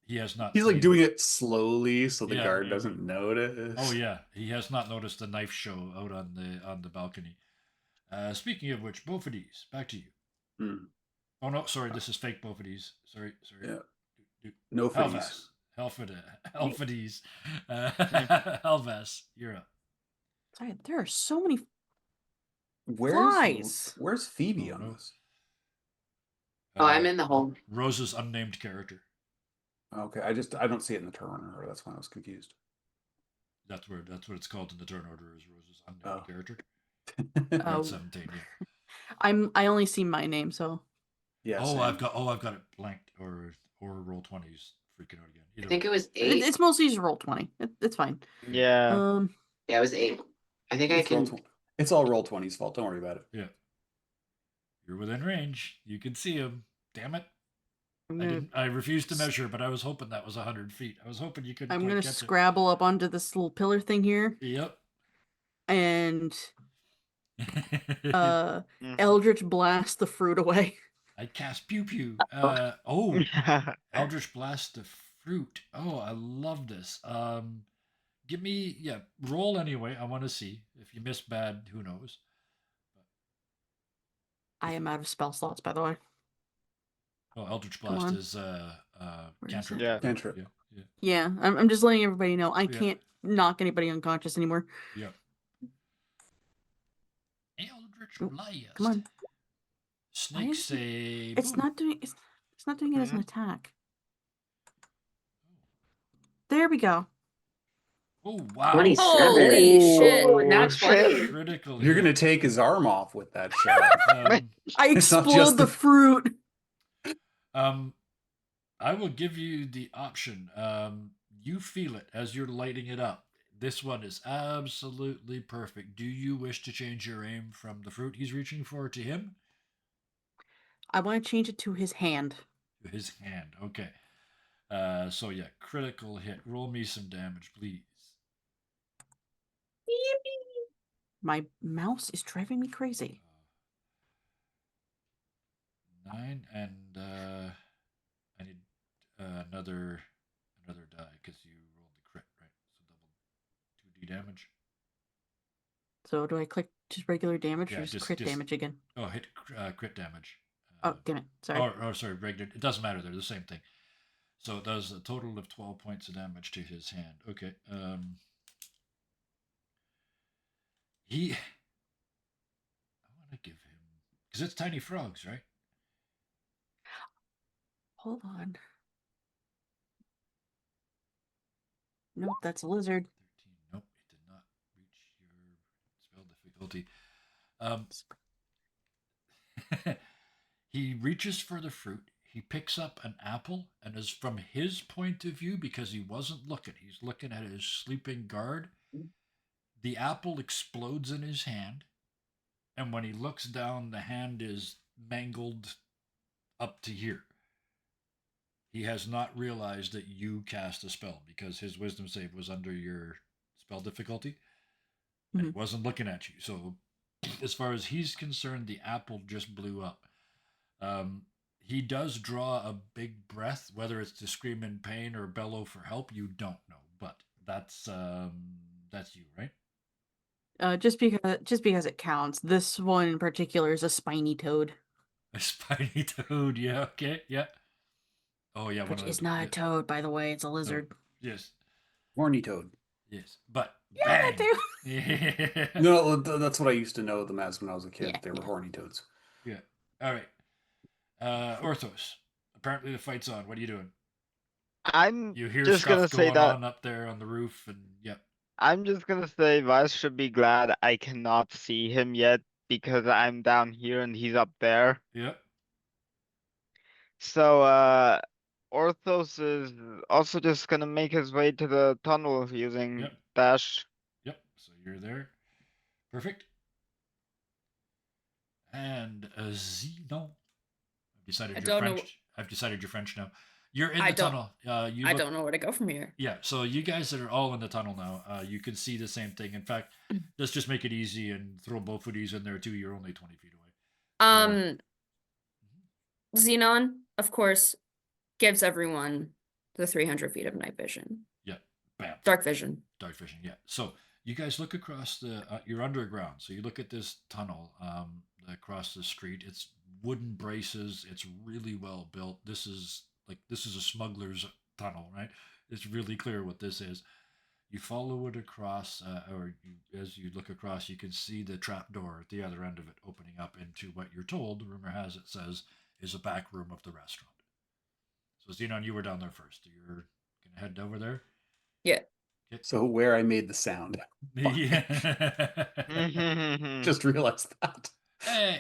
He has not. He's like doing it slowly so the Yeah. guard doesn't notice. Oh yeah, he has not noticed the knife show out on the balcony. Speaking of which, Bofidis, back to you. Hmm. Oh no, sorry, this is fake Bofidis. Sorry. Yeah. No face. Helfidis. Helvas, you're up. Sorry, there are so many Where's flies. Phoebe Oh, on no. this? Oh, I'm in the hole. Rose's unnamed character. Okay, I don't see it in the turn order. That's why I was confused. That's what it's called in the turn order, is Rose's unnamed character. Oh. 17, yeah. I only see my name, so Yeah. Oh, same. I've got it blanked, or roll 20s freaking out again. I think it was 8. it's mostly just roll 20. It's fine. Yeah. Yeah, it was 8. I think I can. It's all roll 20's fault. Don't worry about it. Yeah. You're within range. You can see him. Damn it. I'm I refused to measure, but I was hoping that was 100 feet. I was hoping you couldn't gonna catch scrabble up onto this little pillar thing here, it. Yep. and Uh, Mhm. Eldritch Blast the fruit away. I cast Pew Pew. Oh. Eldritch Blast the fruit. Oh, I love this. Give me, yeah, roll anyway. I want to see. If you miss bad, who knows? I am out of spell slots, by the way. Oh, Eldritch Come Blast on. is Where is cantrip. it? Yeah. Right? Cantrip. Yeah, yeah, Yeah, I'm just letting everybody know I Yeah. can't knock anybody unconscious anymore. yeah. Eldritch Ooh, Blast. Come on. Snake is it- say It's boom. not doing it's not doing it as an Mhm. attack. There we go. Oh wow. 27. Holy shit. Ooh, not shit. 20. Critical You're hit. gonna take his arm off with that shot. I It's not explode just the the- fruit. I will give you the option. You feel it as you're lighting it up. This one is absolutely perfect. Do you wish to change your aim from the fruit he's reaching for to him? I want to change it to his hand. To his hand. Okay. So yeah, critical hit. Roll me some damage, please. My mouse is driving me crazy. 9 and I need another die because you rolled the crit, right? So double 2d damage. So do I click just regular damage Yeah, or just crit damage again? Oh, hit crit damage. Oh, damn it. Sorry. Or sorry, regular. It doesn't matter. They're the same thing. So it does a total of 12 points of damage to his hand. Okay. I want to give him because it's tiny frogs, right? Hold on. Nope, that's a lizard. 13. Nope, it did not reach your spell difficulty. He reaches for the fruit. He picks up an apple, and as from his point of view, because he wasn't looking, he's looking at his sleeping guard. The apple explodes in his hand, and when he looks down, the hand is mangled up to here. He has not realized that you cast a spell because his wisdom save was under your spell difficulty, and he wasn't looking at you. So, as far as he's concerned, the apple just blew up. He does draw a big breath, whether it's to scream in pain or bellow for help. You don't know, but that's you, right? Just because it counts. This one in particular is a spiny toad. A spiny toad. Yeah. Okay. Yeah. Oh yeah. Which is not a toad, by the way. It's a lizard. Yes. Horny toad. Yes. But Yeah, bang. that too. Yeah. No, that's what I used to know them as when I was a kid. Yeah, They were yeah. horny toads. Yeah. All right. Orthos. Apparently the fight's on. What are you doing? I'm You hear just gonna stuff say going that on up there on the roof, and yep. I'm just gonna say Vice should be glad I cannot see him yet because I'm down here and he's up there. Yep. So Orthos is also just gonna make his way to the tunnel using Yep. dash. Yep. So you're there. Perfect. And Zeno. I've decided I you're don't know. French. I've decided you're French now. You're in I the don't- tunnel. I don't know where to go from here. Yeah, so you guys that are all in the tunnel now, you can see the same thing. In fact, let's just make it easy and throw both of these in there too. You're only 20 feet away. Xenon, of course, gives everyone the 300 feet of night vision. Yeah, bam. Dark vision. Dark vision, yeah. So you guys look across the, you're underground. So you look at this tunnel across the street. It's wooden braces. It's really well built. This is a smuggler's tunnel, right? It's really clear what this is. You follow it across, as you look across, you can see the trap door at the other end of it opening up into what you're told, rumor has it says, is a back room of the restaurant. So Xenon, you were down there first. You're gonna head over there. Yeah. Okay. So where I made the sound. Yeah. Just realized that.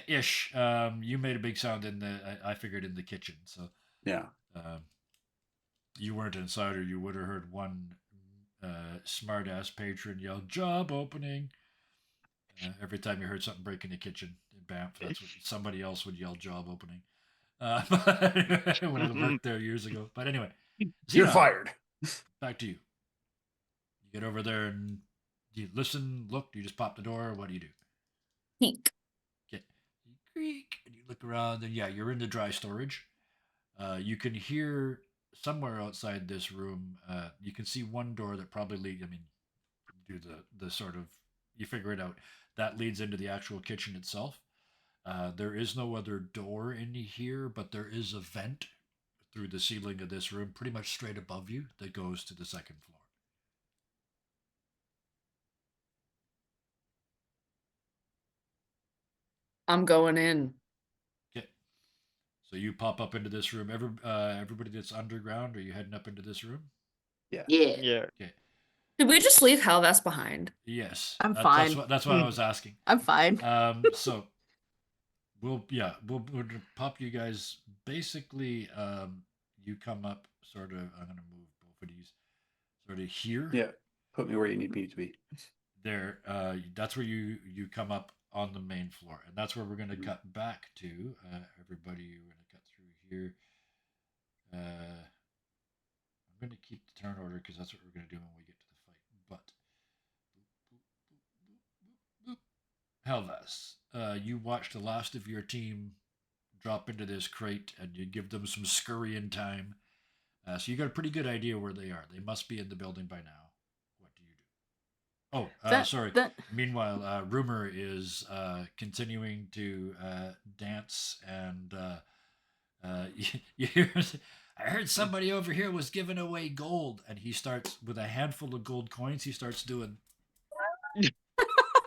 Ish. You made a big sound in the. I figured in the kitchen. So Yeah. you weren't inside, or you would have heard one smart-ass patron yell "job opening" every time you heard something break in the kitchen in Banff. That's what somebody else would yell "job opening" when I worked there years ago. But anyway, You're Xenon, fired. back to you. You get over there and do you listen, look? Do you just pop the door? Or what do you do? Peek. Okay. You creak, and you look around, and yeah, you're in the dry storage. You can hear somewhere outside this room. You can see one door that probably leads. I mean, do the sort of you figure it out. That leads into the actual kitchen itself. There is no other door in here, but there is a vent through the ceiling of this room, pretty much straight above you, that goes to the second floor. I'm going in. Okay. So you pop up into this room. Everybody that's underground, are you heading up into this room? Yeah. Yeah. Okay. Did we just leave Halvas behind? Yes. I'm That's fine. what I was asking. I'm fine. So we'll pop you guys. Basically, you come up sort of. I'm gonna move both of these sort of here. Yeah. Put me where you need me to be. There. That's where you come up on the main floor, and that's where we're gonna cut back to. Everybody, we're gonna cut through here. I'm gonna keep the turn order because that's what we're gonna do when we get to the fight. But Helvas, you watch the last of your team drop into this crate, and you give them some scurrying time. So you got a pretty good idea where they are. They must be in the building by now. What do you do? Oh, sorry. Meanwhile, Rumor is continuing to dance, and you hear, I heard somebody over here was giving away gold, and he starts with a handful of gold coins. He starts doing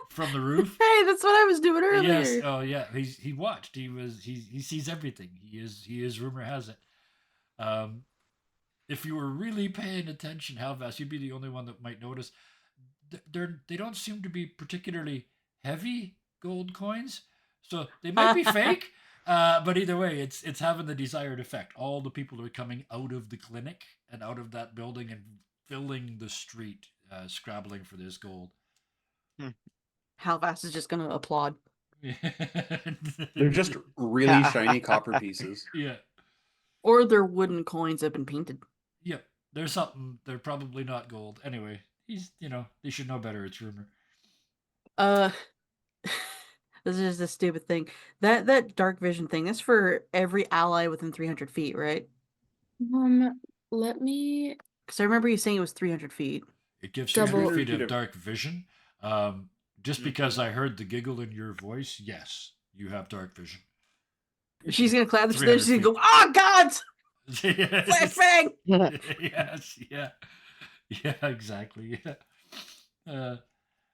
from the roof. Hey, that's what I was doing earlier. Yes. Oh, yeah. He watched. He sees everything. He is. Rumor has it. If you were really paying attention, Halvas, you'd be the only one that might notice. They don't seem to be particularly heavy gold coins, so they might be fake. But either way, it's having the desired effect. All the people are coming out of the clinic and out of that building and filling the street, scrabbling for this gold. Halvas is just gonna applaud. They're just really shiny copper pieces. Yeah. Or their wooden coins have been painted. Yep. There's something. They're probably not gold. Anyway, they should know better. It's Rumor. This is a stupid thing. That dark vision thing, that's for every ally within 300 feet, right? Let me. Because I remember you saying it was 300 feet. It gives you Double- 3 feet of dark vision. Just because I heard the giggle in your voice, yes, you have dark vision. She's gonna clap the 300 stairs. She's gonna go, "Oh God! Flashbang!" Yes, yeah, exactly. Yeah.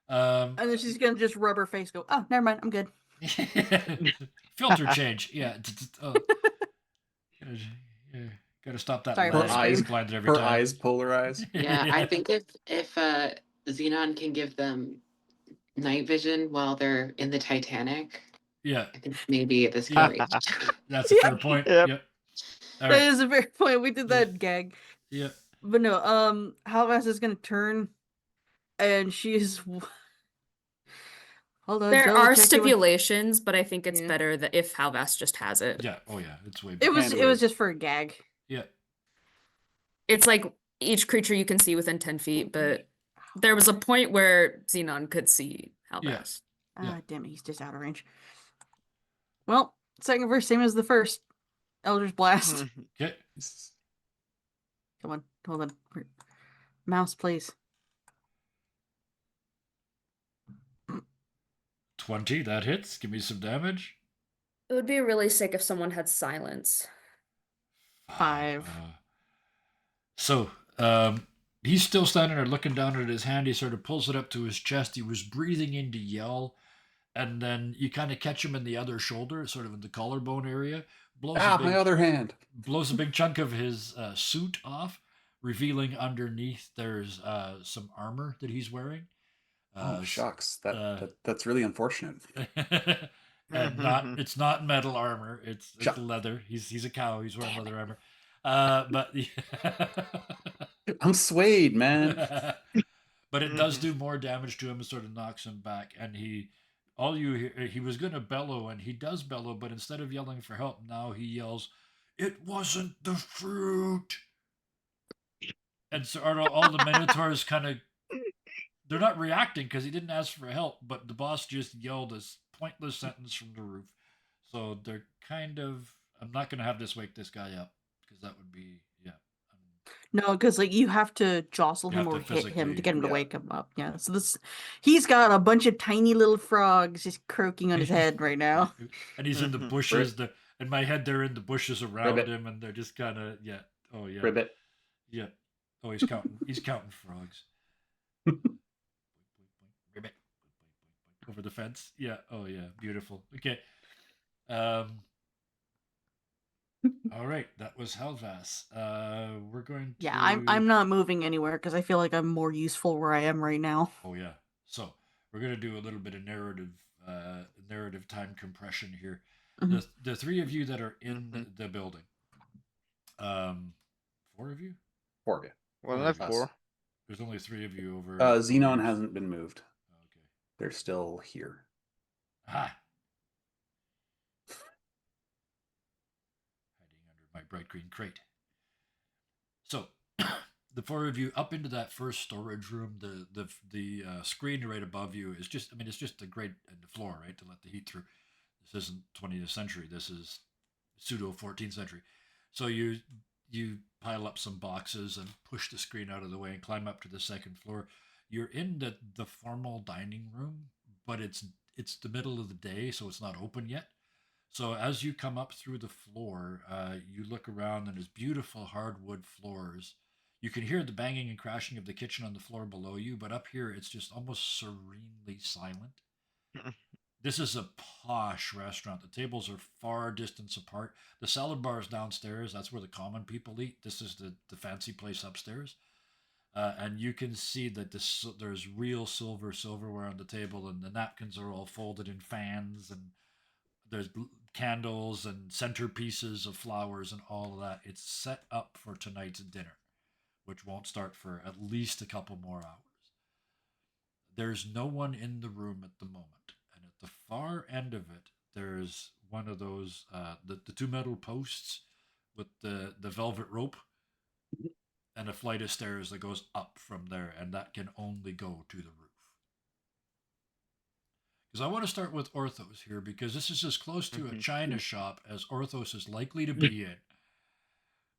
And then she's gonna just rub her face. Go, "Oh, never mind. I'm good." Filter change. Yeah. Gotta stop that. Sorry, Her Flashbang. eyes, blinded every her time. eyes polarize. Yeah, I think if Xenon can give them night vision while they're in the Titanic, Yeah, I think maybe this Yeah. can reach. that's a fair point. Yep. Yep. All That right. is a very point. We did that gag. Yep. But no, Halvas is gonna turn, and she's. Hold on. There double are checking with- stipulations, but I think it's Yeah. better that if Halvas just has it. Yeah. Oh yeah. It's way It better. was. Hand It was wave. just for a gag. Yeah. It's like each creature you can see within 10 feet, but there was a point where Xenon could see Halvas. Yeah. Ah, damn it, he's just out of range. Well, second verse, same as the first. Eldritch Blast. Okay. Come on, hold on. Mouse, please. 20. That hits. Give me some damage. It would be really sick if someone had silence. 5. So, he's still standing there looking down at his hand. He sort of pulls it up to his chest. He was breathing in to yell. And then you kind of catch him in the other shoulder, sort of in the collarbone area. My other hand. Blows a big chunk of his suit off, revealing underneath there's some armor that he's wearing. Oh shucks, that's really unfortunate. And it's not metal armor. It's leather. He's a cow. He's wearing leather armor. But I'm swayed, man. But it does do more damage to him. It sort of knocks him back, and he was going to bellow, and he does bellow, but instead of yelling for help, now he yells, "It wasn't the fruit!" And so all the Minotaurs kind of, they're not reacting because he didn't ask for help, but the boss just yelled as pointless sentence from the roof. So they're kind of. I'm not going to have this wake this guy up because that would be No, because like you have to jostle You him have or to hit him to physically. get him to Yeah. wake him up. Yeah. So he's got a bunch of tiny little frogs just croaking on his head right now. And he's in the Mhm. bushes. In my head, they're in the bushes around Ribbit. him, and they're just kind of Oh yeah. Ribbit. Yeah. Oh, he's counting. He's counting frogs. Ribbit. Over the fence. Yeah. Oh yeah. Beautiful. Okay. Um. All right. That was Helvas. We're going to. Yeah, I'm not moving anywhere because I feel like I'm more useful where I am right now. Oh yeah. So we're gonna do a little bit of narrative time compression here. Mhm. The three of you that are in Mhm. the building. Um, four of you. 4 of you. Well, Or that's us. 4. There's only three of you over. Xenon over- hasn't been moved. Okay. They're still here. Ah. Hiding under my bright green crate. So, the four of you up into that first storage room. The screen right above you is just. I mean, it's just the grate and the floor, right, to let the heat through. This isn't 20th century. This is pseudo 14th century. So you pile up some boxes and push the screen out of the way and climb up to the second floor. You're in the formal dining room, but it's the middle of the day, so it's not open yet. So as you come up through the floor, you look around and there's beautiful hardwood floors. You can hear the banging and crashing of the kitchen on the floor below you, but up here it's just almost serenely silent. This is a posh restaurant. The tables are far distance apart. The salad bar is downstairs. That's where the common people eat. This is the fancy place upstairs. And you can see that there's real silverware on the table, and the napkins are all folded in fans, and there's candles and centerpieces of flowers and all of that. It's set up for tonight's dinner, which won't start for at least a couple more hours. There's no one in the room at the moment, and at the far end of it, there's one of those the two metal posts with the velvet rope and a flight of stairs that goes up from there, and that can only go to the roof. Because I want to start with Orthos here, because this is as close to a china shop as Orthos is likely to be in.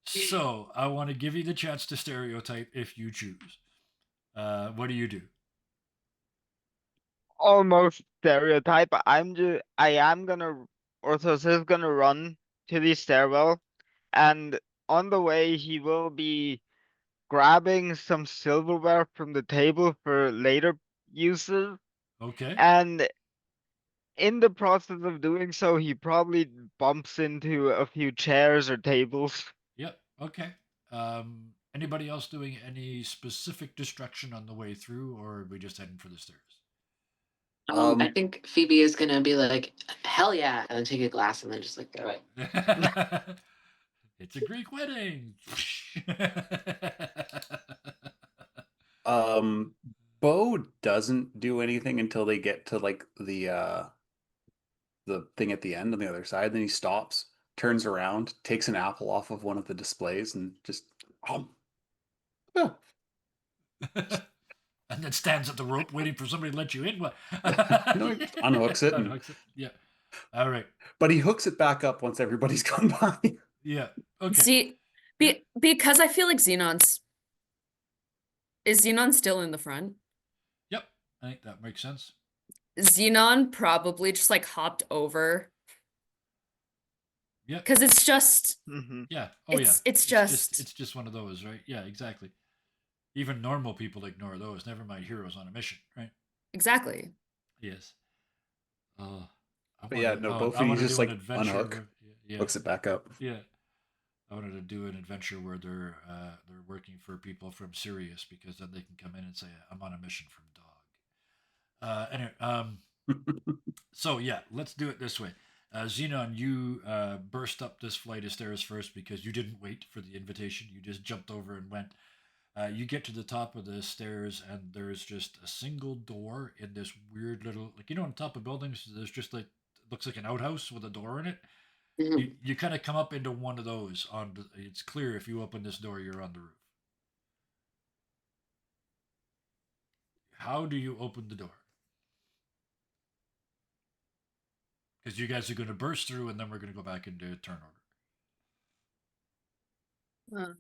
So I want to give you the chance to stereotype if you choose. What do you do? Almost stereotype. I am gonna, Orthos is gonna run to the stairwell, and on the way he will be grabbing some silverware from the table for later uses, Okay. and in the process of doing so, he probably bumps into a few chairs or tables. Yep. Okay. Anybody else doing any specific destruction on the way through, or are we just heading for the stairs? I think Phoebe is gonna be like, "Hell yeah!" and then take a glass and then just like throw it. It's a Greek wedding. Bo doesn't do anything until they get to like the thing at the end on the other side. Then he stops, turns around, takes an apple off of one of the displays, and just yeah. And then stands at the rope waiting for somebody to let you in. What? He unhooks it, and Unhooks it. Yeah. All right. but he hooks it back up once everybody's gone by. Yeah. Okay. See, because I feel like is Xenon still in the front? Yep. I think that makes sense. Xenon probably just like hopped over Yeah. because it's just Mhm. Yeah. Oh yeah. it's just it's just one of those, right? Yeah. Exactly. Even normal people ignore those. Never mind heroes on a mission, right? exactly. Yes. But yeah, no, I Bofi want to just do an like adventure. unhook, Yeah. hooks it back up. Yeah. I wanted to do an adventure where they're working for people from Sirius, because then they can come in and say, "I'm on a mission from Dog." Anyway, so yeah, let's do it this way. Xenon, you burst up this flight of stairs first because you didn't wait for the invitation. You just jumped over and went. You get to the top of the stairs, and there's just a single door in this weird little, like, on top of buildings, there's just like, it looks like an outhouse with a door in it. Mhm. You kind of come up into one of those. It's clear if you open this door, you're on the roof. How do you open the door? Because you guys are going to burst through, and then we're going to go back into turn order.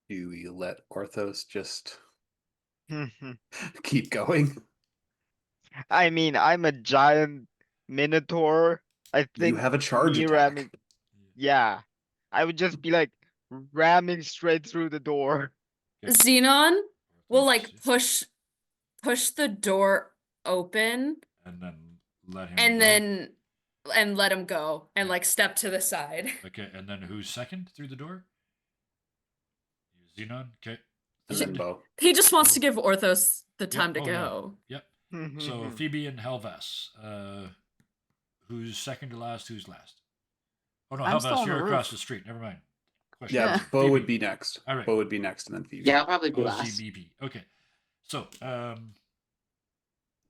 Do we let Orthos just keep going? I mean, I'm a giant minotaur. I You think have a charge me attack. ramming, yeah, I would just be like ramming straight through the door. Okay. Xenon will Orthos, like push the door open and then let him and go. then and let him go and like step to the side. Okay, and then who's second through the door? Xenon. Okay. Third. Zimbo. He just wants to give Orthos the time to oh, go. Yeah. Yep. So Phoebe and Helvas. Who's second to last? Who's last? Oh no, I'm still Helvas, on the you're across roof. the street. Never mind. Question Yeah, answered. Bo Phoebe. would be next. All right. Bo would be next, and then Phoebe. Yeah, I'll probably be last. OZBP. Okay. So,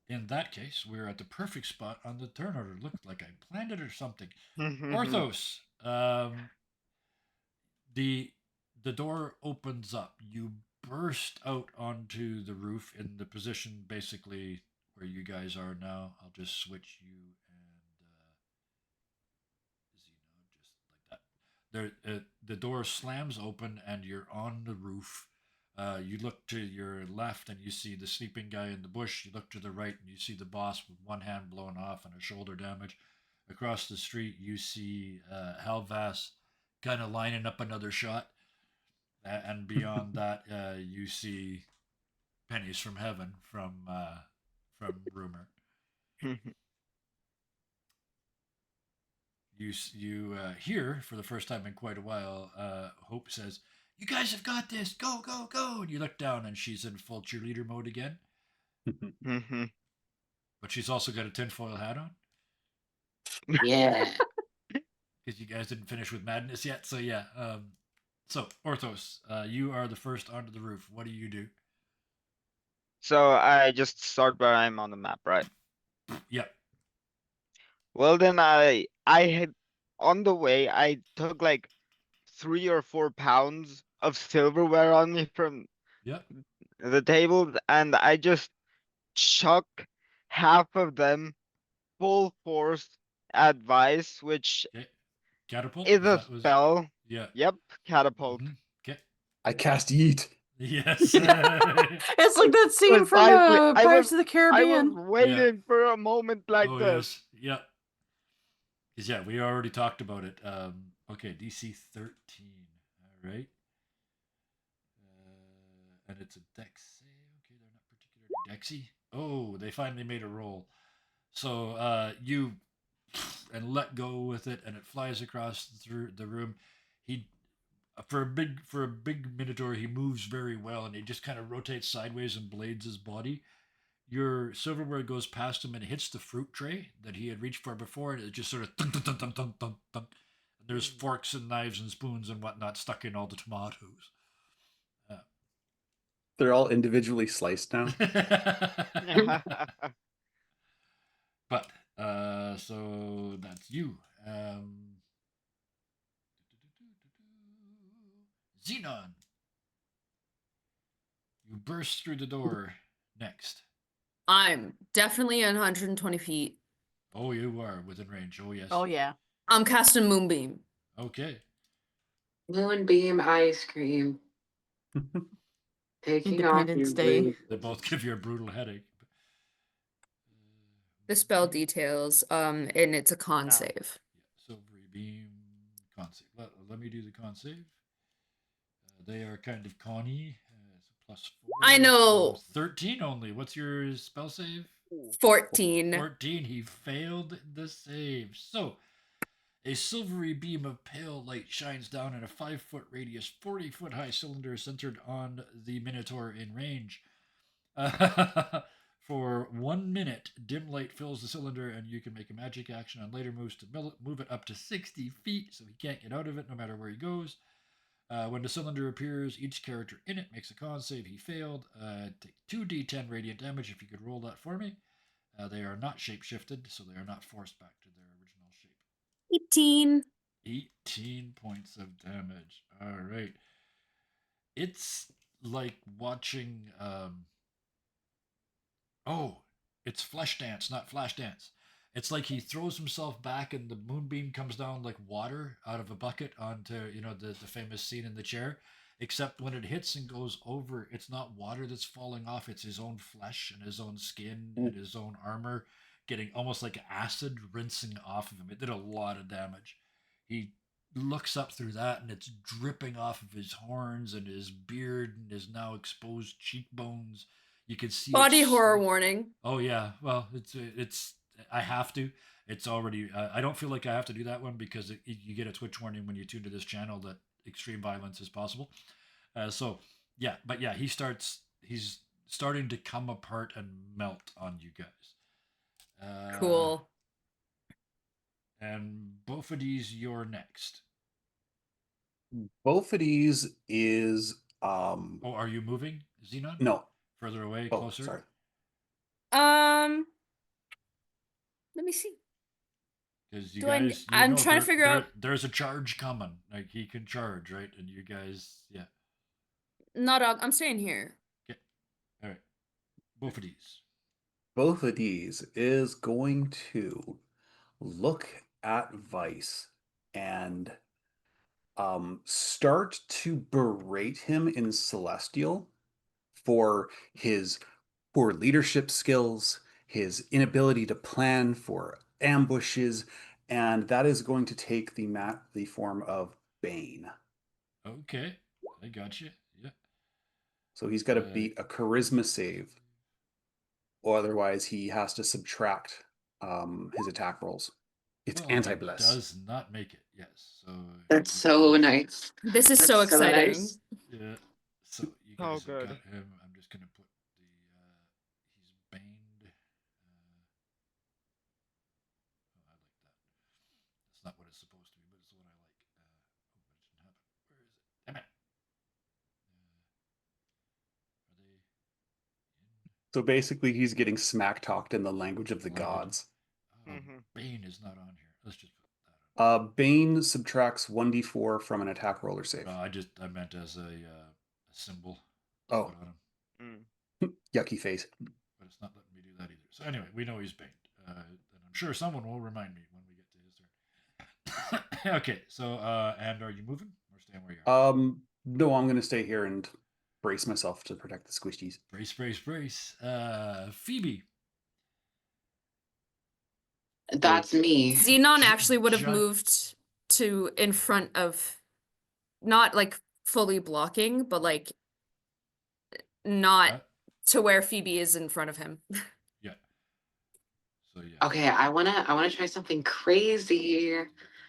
in that case, we're at the perfect spot on the turn order. Looked like I planned it or something. Orthos. The door opens up. You burst out onto the roof in the position basically where you guys are now. I'll just switch you and Xeno just like that. The door slams open and you're on the roof. You look to your left and you see the sleeping guy in the bush. You look to the right and you see the boss with one hand blown off and a shoulder damage. Across the street, you see Halvas kind of lining up another shot. And beyond that, you see pennies from heaven from Rumor. You hear for the first time in quite a while. Hope says, "You guys have got this. Go, go, go!" And you look down, and she's in full cheerleader mode again. But she's also got a tinfoil hat on. Yeah. Because you guys didn't finish with madness yet. So yeah. So Orthos, you are the first onto the roof. What do you do? So I just start where I'm on the map, right? Yep. Well, then I had on the way I took like 3 or 4 pounds of silverware on me from Yep. the table, and I just chuck half of them full force at Vice, which Okay. Catapult. is a That was spell. yeah. Yep, catapult. Okay. I cast Yeet. Yes. It's like that scene from Precisely. Pirates of the I was Caribbean. waiting for a moment like oh this. yes. Yep. Because yeah, we already talked about it. Okay, DC 13. All right. And it's a dex save. Okay, they're not particularly dexy. Oh, they finally made a roll. So you and let go with it, and it flies across through the room. He for a big minotaur, he moves very well, and he just kind of rotates sideways and blades his body. Your silverware goes past him and hits the fruit tray that he had reached for before, and it just sort of thunk, thunk, thunk, thunk, thunk, thunk, thunk. And there's forks and knives and spoons and whatnot stuck in all the tomatoes. They're all individually sliced now. But so that's you. Xenon. You burst through the door next. I'm definitely 120 feet. Oh, you are within range. Oh, yes. Oh yeah. I'm casting Moonbeam. Okay. Moonbeam ice cream. Taking off your Independence Day. wig. They both give you a brutal headache. The spell details, and it's a con Ah. save. Yeah, silvery beam con save. Let me do the con save. They are kind of conny. It's a +4. I know. So 13 only. What's your spell save? 14. 14. He failed the save. So, a silvery beam of pale light shines down in a 5-foot radius, 40-foot high cylinder centered on the Minotaur in range. For 1 minute, dim light fills the cylinder, and you can make a magic action on later moves to move it up to 60 feet, so he can't get out of it no matter where he goes. When the cylinder appears, each character in it makes a con save. He failed. Take 2d10 radiant damage if you could roll that for me. They are not shape-shifted, so they are not forced back to their original shape. 18. 18 points of damage. All right. It's like watching. Oh, it's flesh dance, not flash dance. It's like he throws himself back and the moonbeam comes down like water out of a bucket onto, the famous scene in the chair. Except when it hits and goes over, it's not water that's falling off, it's his own flesh and his own skin and his own armor getting almost like acid rinsing off of him. It did a lot of damage. He looks up through that and it's dripping off of his horns and his beard and his now exposed cheekbones. You can see Body it's horror warning. Oh yeah, well it's I have to. It's already. I don't feel like I have to do that one because you get a Twitch warning when you tune to this channel that extreme violence is possible. So yeah, but yeah, He's starting to come apart and melt on you guys. Cool. And Bofidis, you're next. Bofidis is Oh, are you moving, Xenon? no. Further away, Oh, closer. sorry. Let me see. Because you Do I n- guys, I'm trying to figure out- There's a charge coming. Like he can charge, right? And you guys, yeah. No, dog. I'm staying here. All right. Bofidis. Bofidis is going to look at Vice and start to berate him in Celestial for his poor leadership skills, his inability to plan for ambushes, and that is going to take the form of Bane. Okay, I got you. Yeah. So he's got to beat a charisma save, or otherwise he has to subtract his attack rolls. It's Well, anti-bless. Does not make it. Yes. So That's so nice. This is That's so so exciting. nice. yeah. So you guys have good. got him. I'm just gonna put the he's baned. Oh, I like that. That's not what it's supposed to be, but it's what I like. Oh, but it didn't happen. Where is it? Damn it. Are they in? So basically he's getting smack talked in the language of the Language. gods. Bane is not on here. Let's just put that on. Bane subtracts 1d4 from an attack roller save. I meant as a symbol. Oh. Put on him, Yucky face. but it's not letting me do that either. So anyway, we know he's baned, and I'm sure someone will remind me when we get to his turn. Okay, so and are you moving or staying where you are? No, I'm gonna stay here and brace myself to protect the squishies. Brace, brace, brace. Phoebe. That's me. Xenon actually would have Giant- moved to in front of, not like fully blocking, but like not to where Phoebe is in front of him. Yeah. So yeah. Okay, I wanna try something crazy.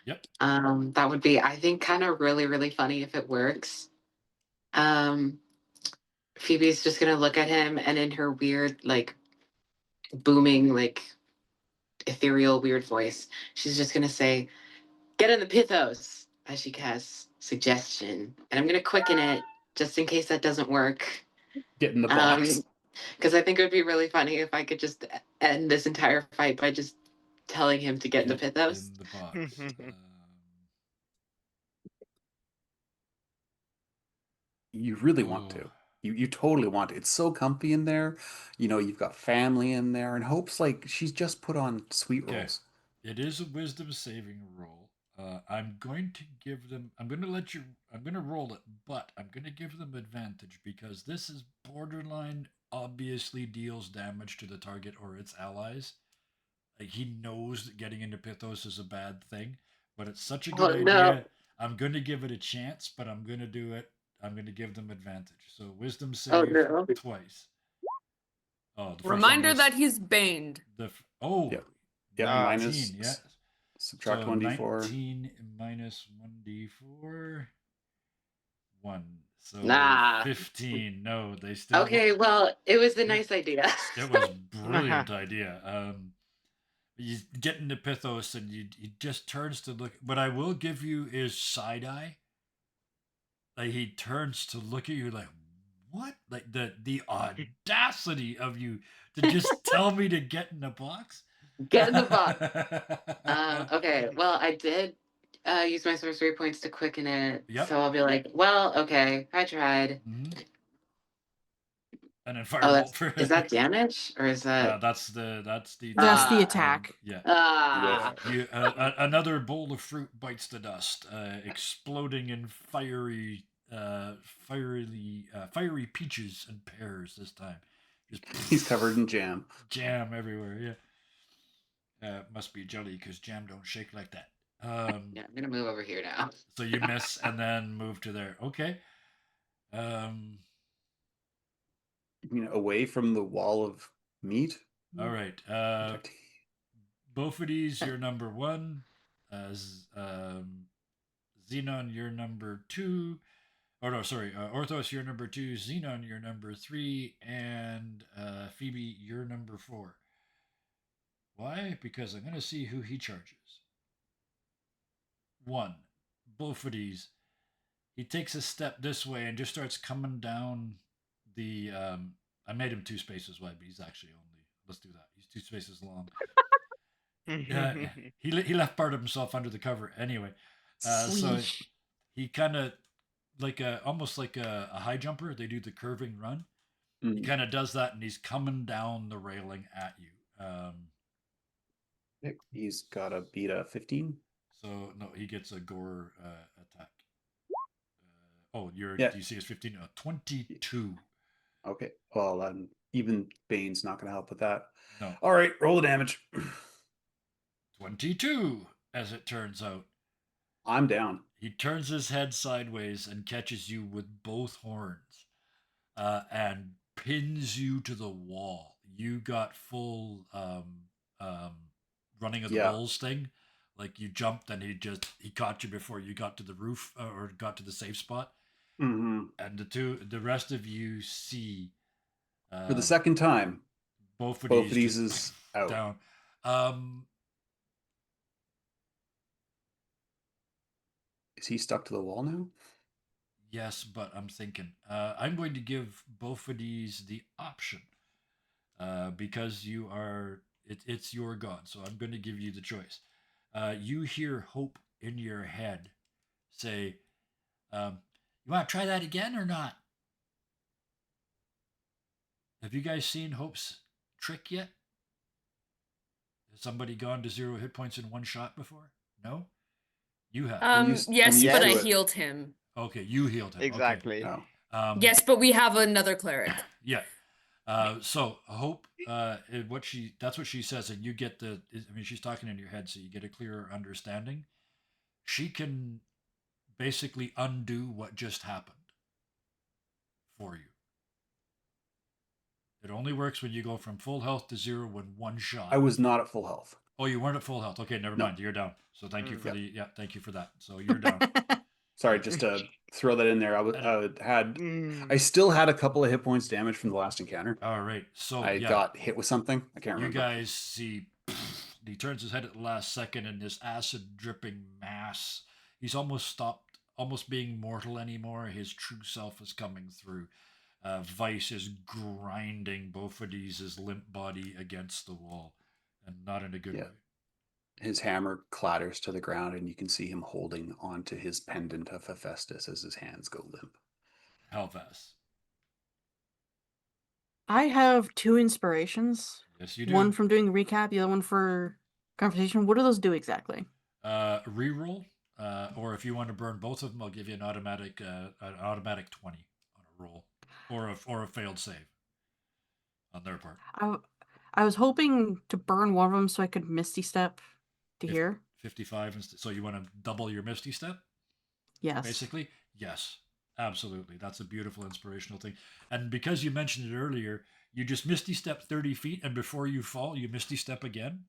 Yep. That would be, I think, kind of really, really funny if it works. Phoebe's just gonna look at him and in her weird, like booming, like ethereal, weird voice, she's just gonna say, "Get in the pithos," as she casts suggestion, and I'm gonna quicken it just in case that doesn't work. Get in the box. Because I think it would be really funny if I could just end this entire fight by just telling him to get in the pithos. In the box. You really want to. You totally want to. It's so comfy in there. You know, you've got family in there, and Hope's like she's just put on sweet Okay. rolls. It is a wisdom saving roll. I'm going to give them. I'm going to roll it, but I'm going to give them advantage because this is borderline. Obviously, deals damage to the target or its allies. Like he knows that getting into Pithos is a bad thing, but it's such a good idea. No. I'm going to give it a chance, but I'm going to do it. I'm going to give them advantage. So wisdom save no. twice. Oh, the first Reminder one was that he's baned. Yep. Yeah, 19, minus yeah. subtract So 1d4. 19 minus 1d4. 1. So Nah. 15. No, they still. Okay, well, it was a nice idea. It was a brilliant idea. You get into Pithos and he just turns to look. What I will give you is side eye. Like he turns to look at you like, what? Like the audacity of you to just tell me to get in a box? Get in the box. Okay, well, I did use my sorcery points to quicken it. Yep. So I'll be like, well, okay, I tried. Mhm. and then Oh, firebolt for. is that damage or is that? That's the That's the Ah. attack. yeah. Ah. You another bowl of fruit bites the dust, exploding in fiery peaches and pears this time. Just He's covered in jam. jam everywhere. Yeah, must be jelly because jam don't shake like that. Yeah, I'm gonna move over here now. So you miss and then move to there. Okay. You mean away from the wall of meat? All right. Protecting. Bofidis, you're number 1. Xenon, you're number 2. Oh no, sorry. Orthos, you're number 2. Xenon, you're number 3, and Phoebe, you're number 4. Why? Because I'm going to see who he charges. 1. Bofidis. He takes a step this way and just starts coming down the. I made him 2 spaces wide, but he's actually only. Let's do that. He's 2 spaces long. He left part of himself under the cover anyway. So Sweet. he kind of like almost like a high jumper. They do the curving run. He kind of does that, and he's coming down the railing at you. He's got a beat a 15. So no, he gets a gore attack. Your Yeah. DC is 15. 22. Okay. Well, even Bane's not going to help with that. No. All right, roll the damage. 22, as it turns out. I'm down. He turns his head sideways and catches you with both horns, and pins you to the wall. You got full running of the bulls thing. Like you jumped and he caught you before you got to the roof or got to the safe spot. Mm-hmm. And the rest of you see for the second time. Both of these is out. Down. Is he stuck to the wall now? Yes, but I'm thinking I'm going to give both of these the option because you are it's your god, so I'm going to give you the choice. You hear Hope in your head say, "You want to try that again or not?" Have you guys seen Hope's trick yet? Has somebody gone to 0 hit points in one shot before? No? You have. Yes, used but to I it. healed him. Okay, you healed him. Exactly. Okay. Oh. Yes, but we have another cleric. Yeah. So Hope, that's what she says, and you get she's talking in your head, so you get a clearer understanding. She can basically undo what just happened for you. It only works when you go from full health to 0 in one shot. I was not at full health. Oh, you weren't at full health. Okay, never No. mind. You're down. So thank you for thank you for that. So you're down. Sorry, just to throw that in there. I still had a couple of hit points damage from the last encounter. All right. So I got hit with something. I can't remember. You guys see he turns his head at the last second and this acid dripping mass. He's almost stopped being mortal anymore. His true self is coming through. Vice is grinding Bofidis' limp body against the wall, and not in a good way. His hammer clatters to the ground, and you can see him holding onto his pendant of Hephaestus as his hands go limp. Helvas. I have 2 inspirations. Yes, you do. One from doing the recap, the other one for conversation. What do those do exactly? Reroll, or if you want to burn both of them, I'll give you an automatic 20 on a roll, or a failed save on their part. I was hoping to burn one of them so I could Misty Step to here. 55 so you want to double your Misty Step? Yes. Basically, yes, absolutely. That's a beautiful inspirational thing. And because you mentioned it earlier, you just Misty Step 30 feet, and before you fall, you Misty Step again.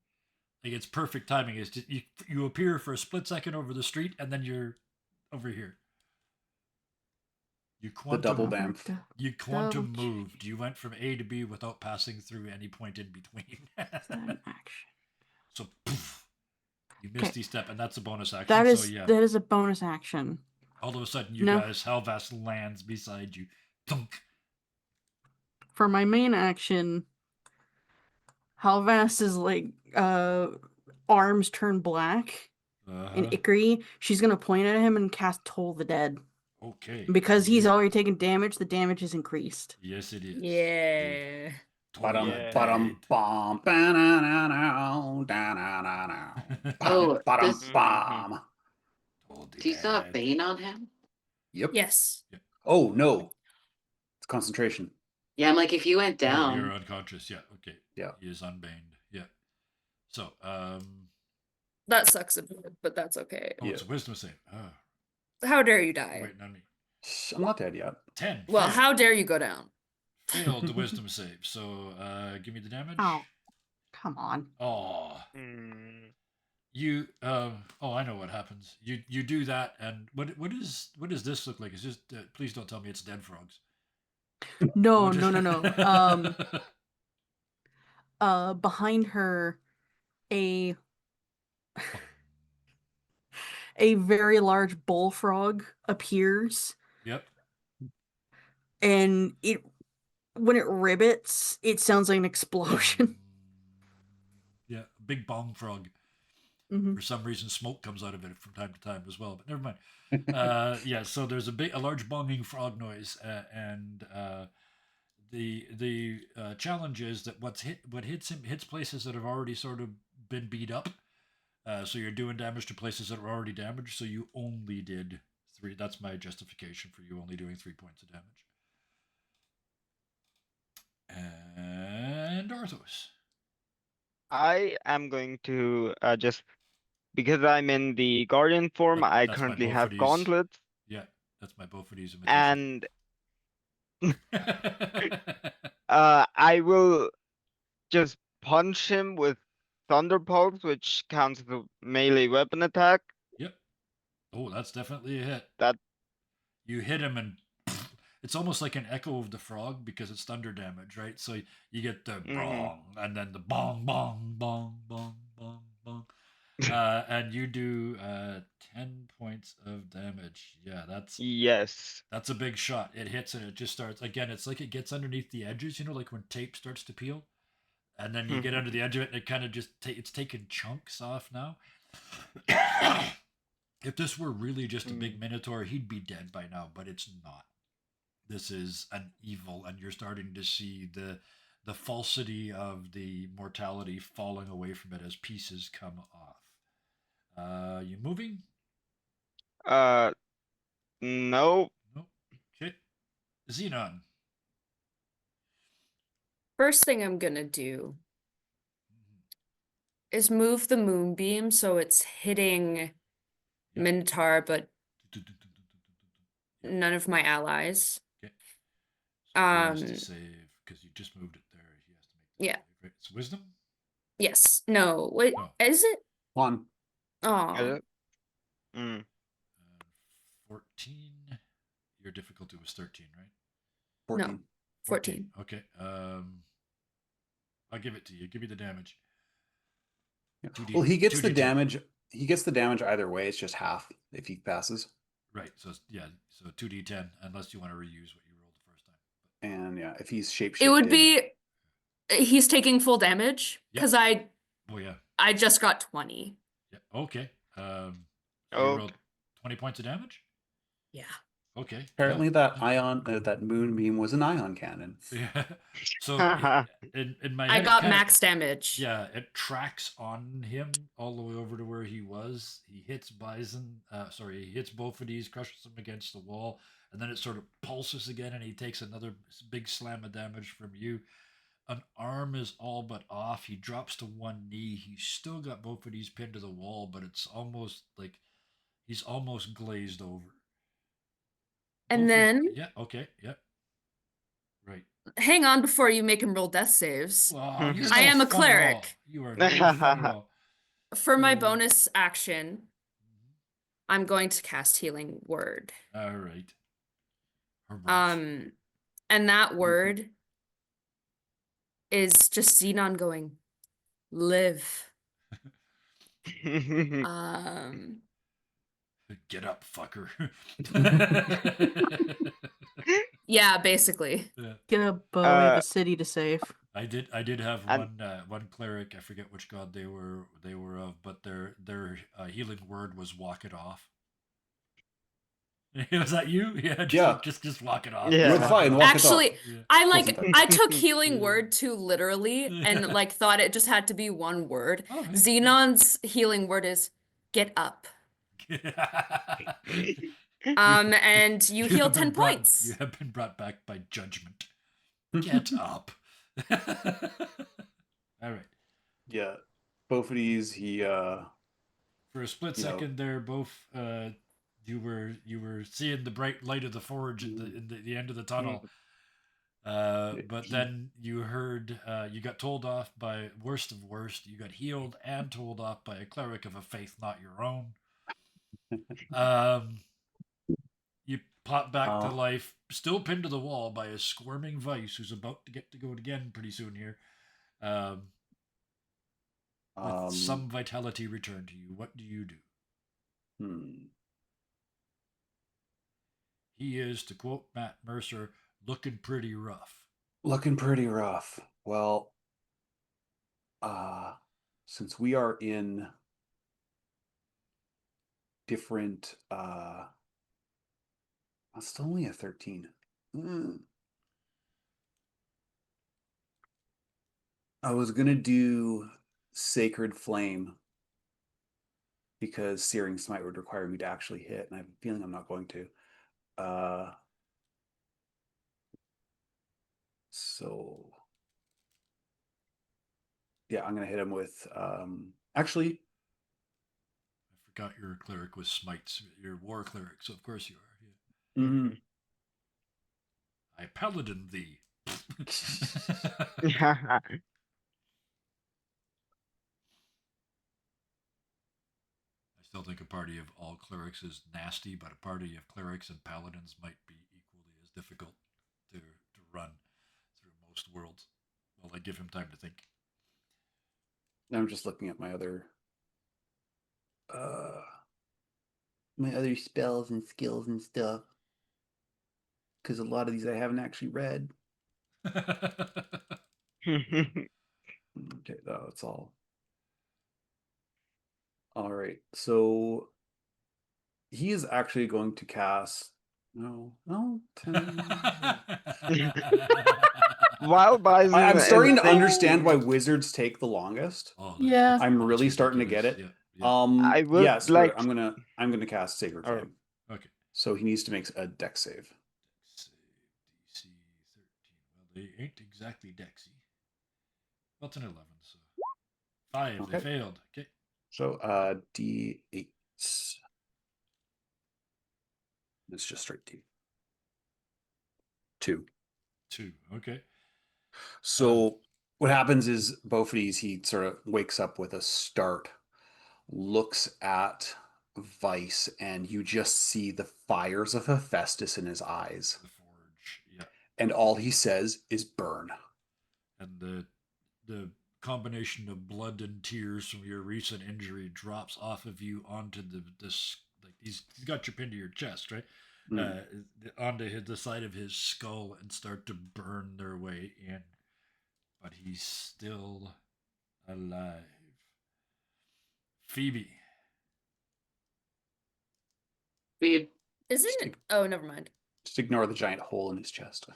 Like it's perfect timing. It's just, you appear for a split second over the street, and then you're over here. You quantum, the double bamf. You quantum moved. You went from A to B without passing through any point in between. Action. So poof, you Misty Step, and that's a bonus action. That is a bonus action. All of a sudden, guys, Halvas lands beside you. Thunk. For my main action, Halvas is like arms turn black and Ikari. She's gonna point at him and cast Toll the Dead. Okay. And because he's Yeah. already taken damage, the damage is increased. Yes, it is. Yeah. Ba-dum, Yeah. ba-dum, bum, ba-na-na-na, da-na-na-na, Oh, ba-dum, this. bum. Do you still have Bane on him? Yep. Yes. Oh, no. It's concentration. Yeah, I'm like, if you went Oh, down. you're unconscious. Yeah. Okay. Yeah. He is unbaned. Yeah. So, That sucks a bit, but that's okay. oh, Yeah. it's a wisdom save. Oh, How dare you die? waiting on me. I'm not dead yet. 10. Well, failed. how dare you go down? Failed the wisdom save. So, give me the damage. Oh, come on. Oh. Mm. You oh, I know what happens. You do that, and what does this look like? It's just please don't tell me it's dead frogs. No, What is- no, no, no. Behind her, a a very large bullfrog appears, Yep. and when it ribbits, it sounds like an explosion. Yeah, big bong frog. Mhm. For some reason, smoke comes out of it from time to time as well. But never mind. Yeah, so there's a large bonging frog noise, and the challenge is that what hits him hits places that have already sort of been beat up. So you're doing damage to places that are already damaged. So you only did 3. That's my justification for you only doing 3 points of damage. And Arthos. I am going to just because I'm in the Guardian form. I That's my currently have Boffides. gauntlets, Yeah, that's my Boffides imitation. and I will just punch him with Thunder Pulse, which counts as a melee weapon attack. Yep. Oh, that's definitely a hit. That You hit him and it's almost like an echo of the frog because it's thunder damage, right? So you get the bong and then the bong, bong, bong, bong, bong, bong. And you do 10 points of damage. Yeah, yes. that's a big shot. It hits and it just starts again. It's like it gets underneath the edges, like when tape starts to peel, and then you get under the edge of it, and it kind of just it's taking chunks off now. If this were really just a big minotaur, he'd be dead by now, but it's not. This is an evil, and you're starting to see the falsity of the mortality falling away from it as pieces come off. You moving? No. Nope. Okay. Xenon. First thing I'm gonna do is move the moonbeam so it's hitting Yeah. Minotaur, but none of my allies. Okay. So he has to Um, save because you just moved it there. He has to make Yeah. save, right? It's wisdom. Yes. No. Wait. No. Is it? One. Oh. Mm. 14. Your difficulty was 13, right? 14. 14. Okay. I'll give it to you. Give me the damage. Yeah. 2D Well, he gets the 2d10. damage. He gets the damage either way. It's just half if he passes. Right. So yeah. So 2d10, unless you want to reuse what you rolled the first time. And yeah, if he's shapeshifted, It would be. He's taking full damage Yep. because Oh yeah. I just got 20. Yeah. Okay. So you Oh. rolled 20 points of damage. Yeah. Okay. Apparently, that that moonbeam was an ion cannon. Yeah. So in my I head, it got kinda- max damage. Yeah, it tracks on him all the way over to where he was. He hits Bison. He hits both of these, crushes him against the wall, and then it sort of pulses again, and he takes another big slam of damage from you. An arm is all but off. He drops to one knee. He's still got both of these pinned to the wall, but it's almost like he's almost glazed over. And then yeah, okay, yeah, right. hang on before you make him roll death saves. Wow, you're I no am a fun at all. cleric. You are no fun at all. For my Mm. bonus action, I'm going to cast Healing Word. All right. Herbal. And that word is just Xenon going, live. Get up, fucker. Yeah, basically. Yeah. Get up, we have a city to save. I did have And- one cleric. I forget which god they were of, but their healing word was walk it off. Was that you? Yeah, Yeah. just walk it off. Yeah. Just You're walk fine, it off. walk it Actually, off. Yeah. I Wasn't that I good? took healing word too literally and like thought it just had to be one word. Oh, hey. Xenon's healing word is get up. And you heal have 10 been brought- points. You have been brought back by judgment. Get up. All right. Yeah. Both of these, he For a split You know. second there, both you were seeing the bright light of the forge at the end of the tunnel. But then you heard you got told off by worst of worst. You got healed and told off by a cleric of a faith not your own. You pop back to life, still pinned to the wall by a squirming Vice who's about to get to go again pretty soon here. With some vitality returned to you, what do you do? He is, to quote Matt Mercer, looking pretty rough. Looking pretty rough. Well, since we are in different it's only a 13. I was gonna do Sacred Flame because Searing Smite would require me to actually hit, and I have a feeling I'm not going to. So yeah, I'm gonna hit him with actually. I forgot you're a cleric with smites. You're a war cleric, so of course you are. Yeah. I paladin thee. I still think a party of all clerics is nasty, but a party of clerics and paladins might be equally as difficult to run through most worlds. Well, I give him time to think. I'm just looking at my other spells and skills and stuff, because a lot of these I haven't actually read. Okay, that's all. All right, so he is actually going to cast. No. 10. While Bison I'm starting is to understand why wizards take the longest. Oh, Yeah. I'm really starting to get it. Yeah. I would Yeah, screw it. like I'm gonna cast Sacred Flame. Okay. So he needs to make a dex save. Save DC 13. Well, they ain't exactly Dexy. Well, it's an 11, so 5. Okay. They failed. Okay. So D8. It's just straight D. 2. 2. Okay. So what happens is both of these, he sort of wakes up with a start, looks at Vice, and you just see the fires of Hephaestus in his eyes. The forge. Yeah. And all he says is burn. And the combination of blood and tears from your recent injury drops off of you onto this like he's got you pinned to your chest, right? Onto the side of his skull and start to burn their way in, but he's still alive. Phoebe. Phoebe, Isn't it? Oh, never mind. Just ignore the giant hole in his chest.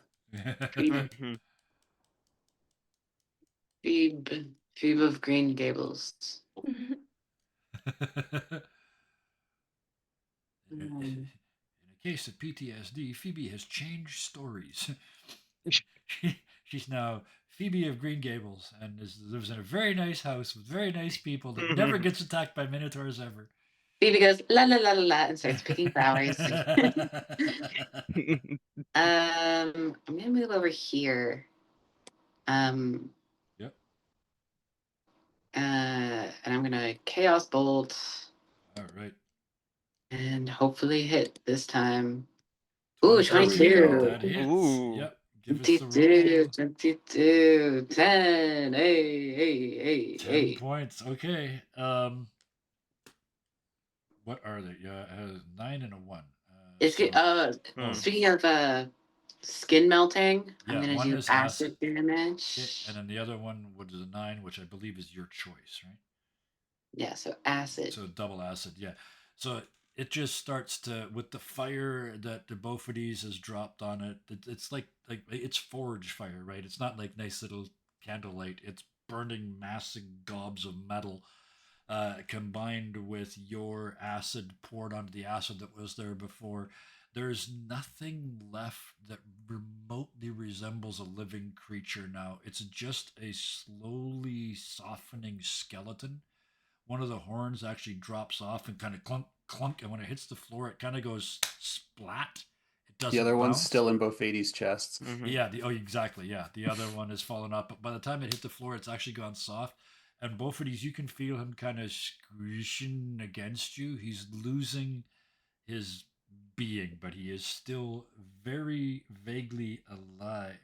Phoebe of Green Gables. In a case of PTSD, Phoebe has changed stories. She's now Phoebe of Green Gables and lives in a very nice house with very nice people that never gets attacked by minotaurs ever. Phoebe goes la la la la la and starts picking flowers. I'm gonna move over here. Yep. And I'm gonna Chaos Bolt. All right. And hopefully hit this time. Ooh, 22. That hits. Ooh. Yep. Give us the 22, 10. Hey. 10 points. Okay. What are they? Yeah, it has 9 and a 1. Speaking of skin melting, Yeah, I'm gonna one do is acid acid. damage. Okay, and then the other one was a 9, which I believe is your choice, right? Yeah, so acid. So double acid, yeah. So it just starts to, with the fire that the Bophades has dropped on it. It's like it's forge fire, right? It's not like nice little candlelight. It's burning massive gobs of metal, combined with your acid poured onto the acid that was there before. There's nothing left that remotely resembles a living creature now. It's just a slowly softening skeleton. One of the horns actually drops off and kind of clunk, clunk, and when it hits the floor, it kind of goes splat. It The doesn't other one's bounce. still in Bophades' chests. Mhm. Yeah, exactly. Yeah, the other one has fallen up, but by the time it hit the floor, it's actually gone soft. And both of these, you can feel him kind of squishing against you. He's losing his being, but he is still very vaguely alive.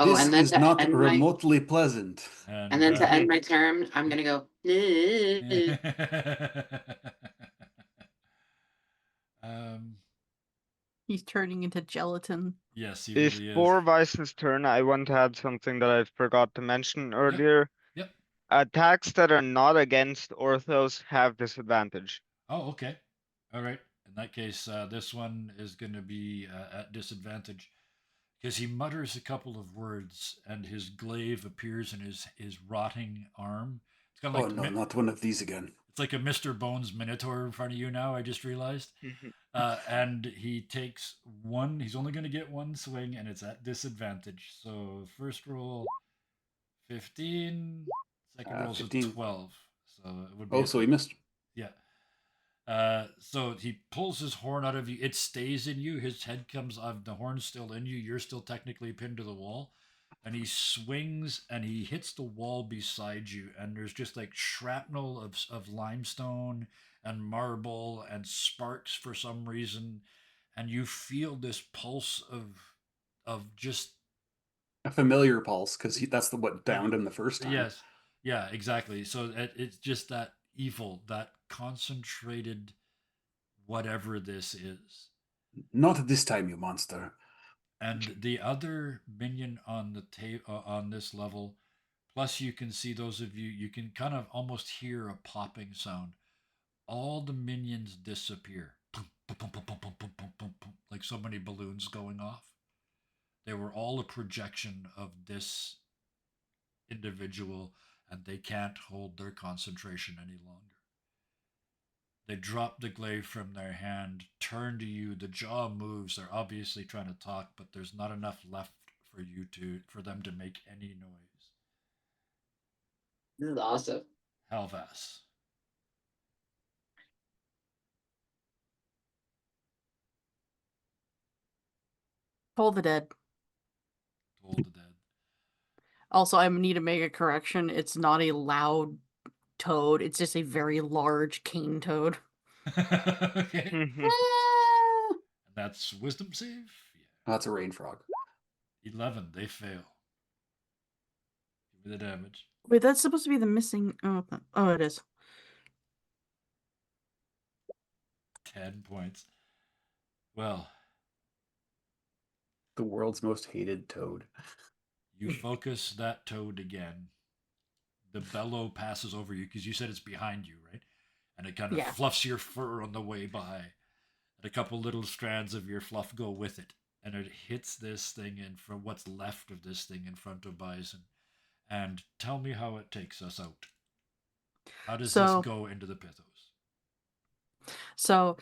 Oh, This and then is to not end my remotely pleasant. and then to end my turn, I'm gonna go. um, He's turning into gelatin. yes, he really is. Before Vice's turn, I want to add something that I forgot to mention earlier. Yep. Attacks that are not against orthos have disadvantage. Oh, okay. All right. In that case, this one is going to be at disadvantage because he mutters a couple of words and his glaive appears in his rotting arm. It's kind of Oh like no, not one of these again. it's like a Mr. Bones Minotaur in front of you now. I just realized. And he takes one. He's only going to get one swing, and it's at disadvantage. So first roll, 15. Second roll's a 15. 12. So it would be. Oh, so he missed. Yeah. So he pulls his horn out of you. It stays in you. His head comes off. The horn's still in you. You're still technically pinned to the wall. And he swings and he hits the wall beside you. And there's just like shrapnel of limestone and marble and sparks for some reason. And you feel this pulse of just A familiar pulse, because that's what downed him the first time. yes, yeah, exactly. So it's just that evil, that concentrated whatever this is. Not this time, you monster. And the other minion on the on this level, plus you can see, those of you, you can kind of almost hear a popping sound. All the minions disappear. Like so many balloons going off. They were all a projection of this individual, and they can't hold their concentration any longer. They drop the glaive from their hand, turn to you, the jaw moves. They're obviously trying to talk, but there's not enough left for them to make any noise. This is awesome. Halvas. Toll the Dead. Toll the Dead. Also, I need to make a correction. It's not a loud toad. It's just a very large cane toad. Okay. Mhm. And that's wisdom save? Yeah. That's a rain frog. 11. They fail. Give me the damage. Wait, that's supposed to be the missing. Oh, it is. 10 points. Well, The world's most hated toad. you focus that toad again. The bellow passes over you because you said it's behind you, right? And it kind of Yeah. fluffs your fur on the way by. And a couple little strands of your fluff go with it. And it hits this thing in from what's left of this thing in front of Bison. And tell me how it takes us out. How does this go into the Pithos? So,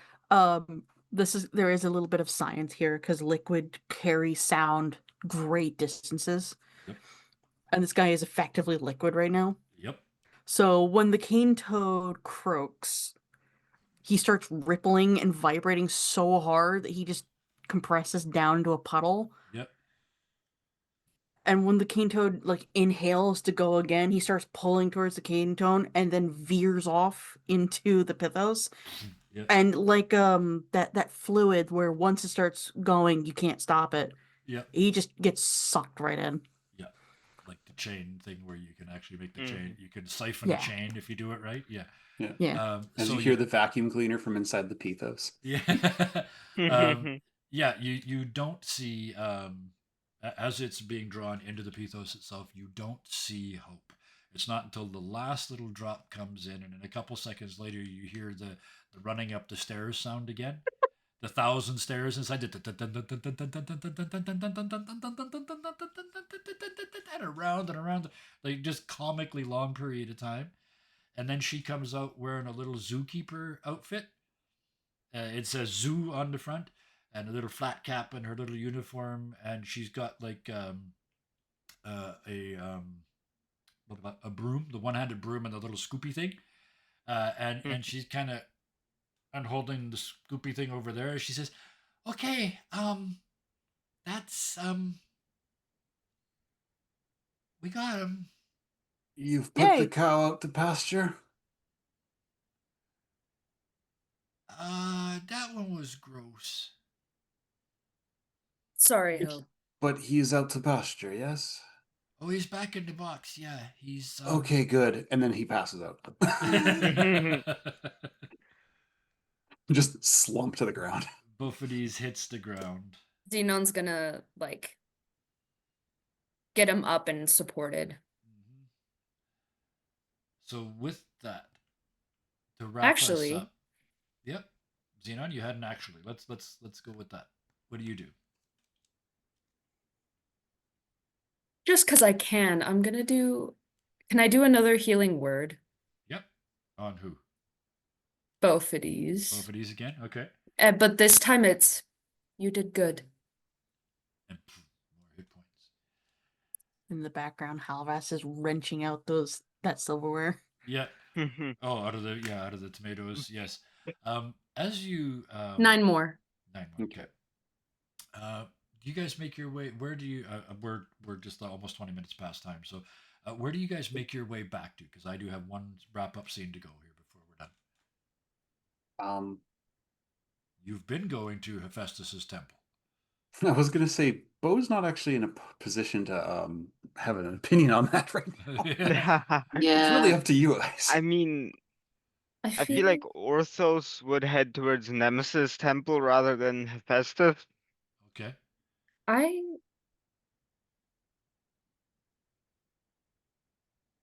there is a little bit of science here because liquid carries sound great distances. Yep. And this guy is effectively liquid right now. Yep. So when the cane toad croaks, he starts rippling and vibrating so hard that he just compresses down into a puddle. Yep. And when the cane toad inhales to go again, he starts pulling towards the cane toad and then veers off into the Pithos. Yep. And that fluid where once it starts going, you can't stop it. Yep. He just gets sucked right in. Yeah. Like the chain thing where you can actually make the chain. You can siphon Yeah. a chain if you do it right. Yeah. Yeah. As so you hear the vacuum cleaner from inside the Pithos. Yeah. Yeah, you don't see as it's being drawn into the Pithos itself, you don't see hope. It's not until the last little drop comes in, and then a couple seconds later, you hear the running up the stairs sound again. The 1,000 stairs inside, and around and around, like just comically long period of time. And then she comes out wearing a little zookeeper outfit. It says zoo on the front, and a little flat cap and her little uniform, and she's got like a a broom, the one-handed broom, and the little scoopy thing. And she's kind of unholding the scoopy thing over there. She says, "Okay, that's we got him." You've put the Yay. cow out to pasture? That one was gross. Sorry, Hope. But he's out to pasture, yes? Oh, he's back in the box. Yeah, he's Okay, good. And then he passes out. Just slump to the ground. Both of these hits the ground. Xenon's gonna like get him up and supported. Mhm. So with that, to wrap us Actually, up. Yep, Xenon, you had an actually. Let's go with that. What do you do? just because I can, I'm gonna do. Can I do another healing word? Yep. On who? Both of these. Both of these again. Okay. But this time it's you did good. And more hit points. In the background, Halvas is wrenching out that silverware. Yeah. Oh, out of the tomatoes. Yes. As you 9 more. 9 more. Okay. Do you guys make your way? Where do you? We're just almost 20 minutes past time. So, where do you guys make your way back to? Because I do have one wrap up scene to go here before we're done. You've been going to Hephaestus's temple. I was gonna say Bo's not actually in a position to have an opinion on that right now. It's really Yeah. up to you guys. I mean, I feel like Orthos would head towards Nemesis Temple rather than Hephaestus. Okay. I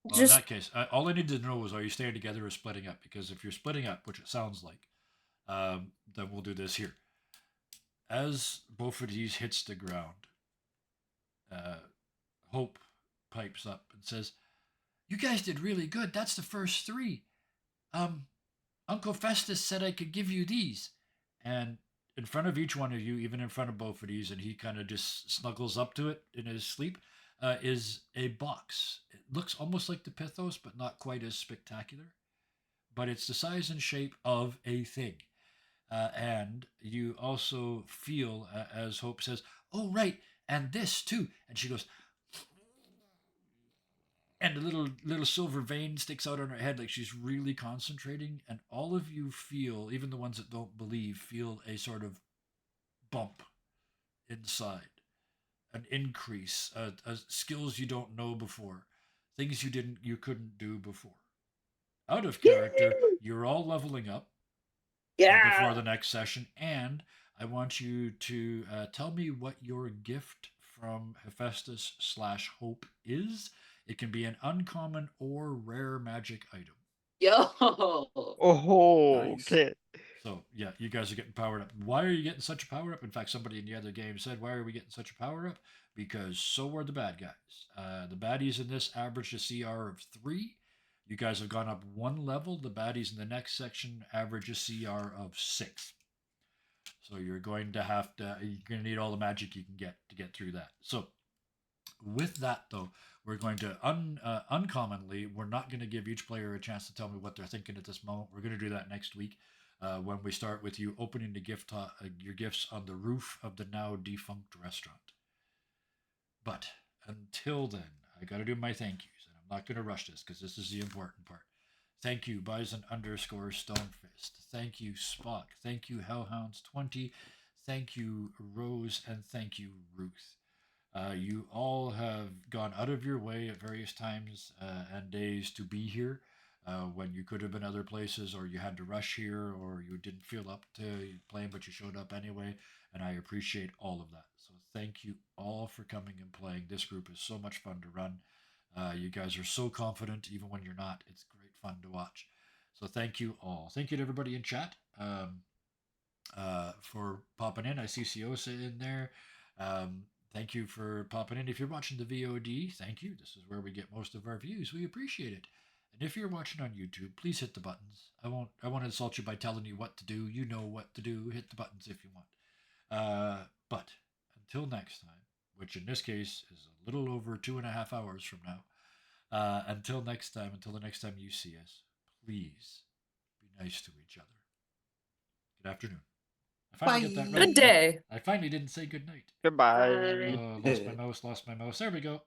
Well, in that case, all I need to know is, are you staying together or splitting up? Because if you're splitting up, which it sounds like, then we'll do this here. As both of these hits the ground, Hope pipes up and says, "You guys did really good. That's the first 3. Uncle Festus said I could give you these." And in front of each one of you, even in front of both of these, and he kind of just snuggles up to it in his sleep, is a box. It looks almost like the Pythos, but not quite as spectacular. But it's the size and shape of a thing. And you also feel, as Hope says, "Oh, right, and this too." And she goes, and a little silver vein sticks out on her head like she's really concentrating, and all of you feel, even the ones that don't believe, feel a sort of bump inside, an increase, skills you don't know before, things you couldn't do before. Out of character, you're all leveling up before the next session, and I want you to tell me what your gift from Hephaestus/Hope is. It can be an uncommon or rare magic item. Yo. Oh, Nice. okay. So yeah, you guys are getting powered up. Why are you getting such a power up? In fact, somebody in the other game said, "Why are we getting such a power up?" Because so are the bad guys. The baddies in this average a CR of 3. You guys have gone up 1 level. The baddies in the next section average a CR of 6. So you're going to need all the magic you can get to get through that. So with that though, we're going to uncommonly, we're not going to give each player a chance to tell me what they're thinking at this moment. We're going to do that next week when we start with you opening your gifts on the roof of the now defunct restaurant. But until then, I got to do my thank yous, and I'm not going to rush this because this is the important part. Thank you, Bison_Stonefist. Thank you, Spock. Thank you, Hellhounds20. Thank you, Rose, and thank you, Ruth. You all have gone out of your way at various times and days to be here when you could have been other places, or you had to rush here, or you didn't feel up to playing, but you showed up anyway. And I appreciate all of that. So thank you all for coming and playing. This group is so much fun to run. You guys are so confident, even when you're not. It's great fun to watch. So thank you all. Thank you to everybody in chat for popping in. I see Siosa in there. Thank you for popping in. If you're watching the VOD, thank you. This is where we get most of our views. We appreciate it. And if you're watching on YouTube, please hit the buttons. I won't insult you by telling you what to do. You know what to do. Hit the buttons if you want. But until next time, which in this case is a little over 2.5 hours from now. Until the next time you see us, please be nice to each other. Good afternoon. I finally get that Bye. right. Good day. I finally didn't say good night. Goodbye. Lost my mouse. There we go.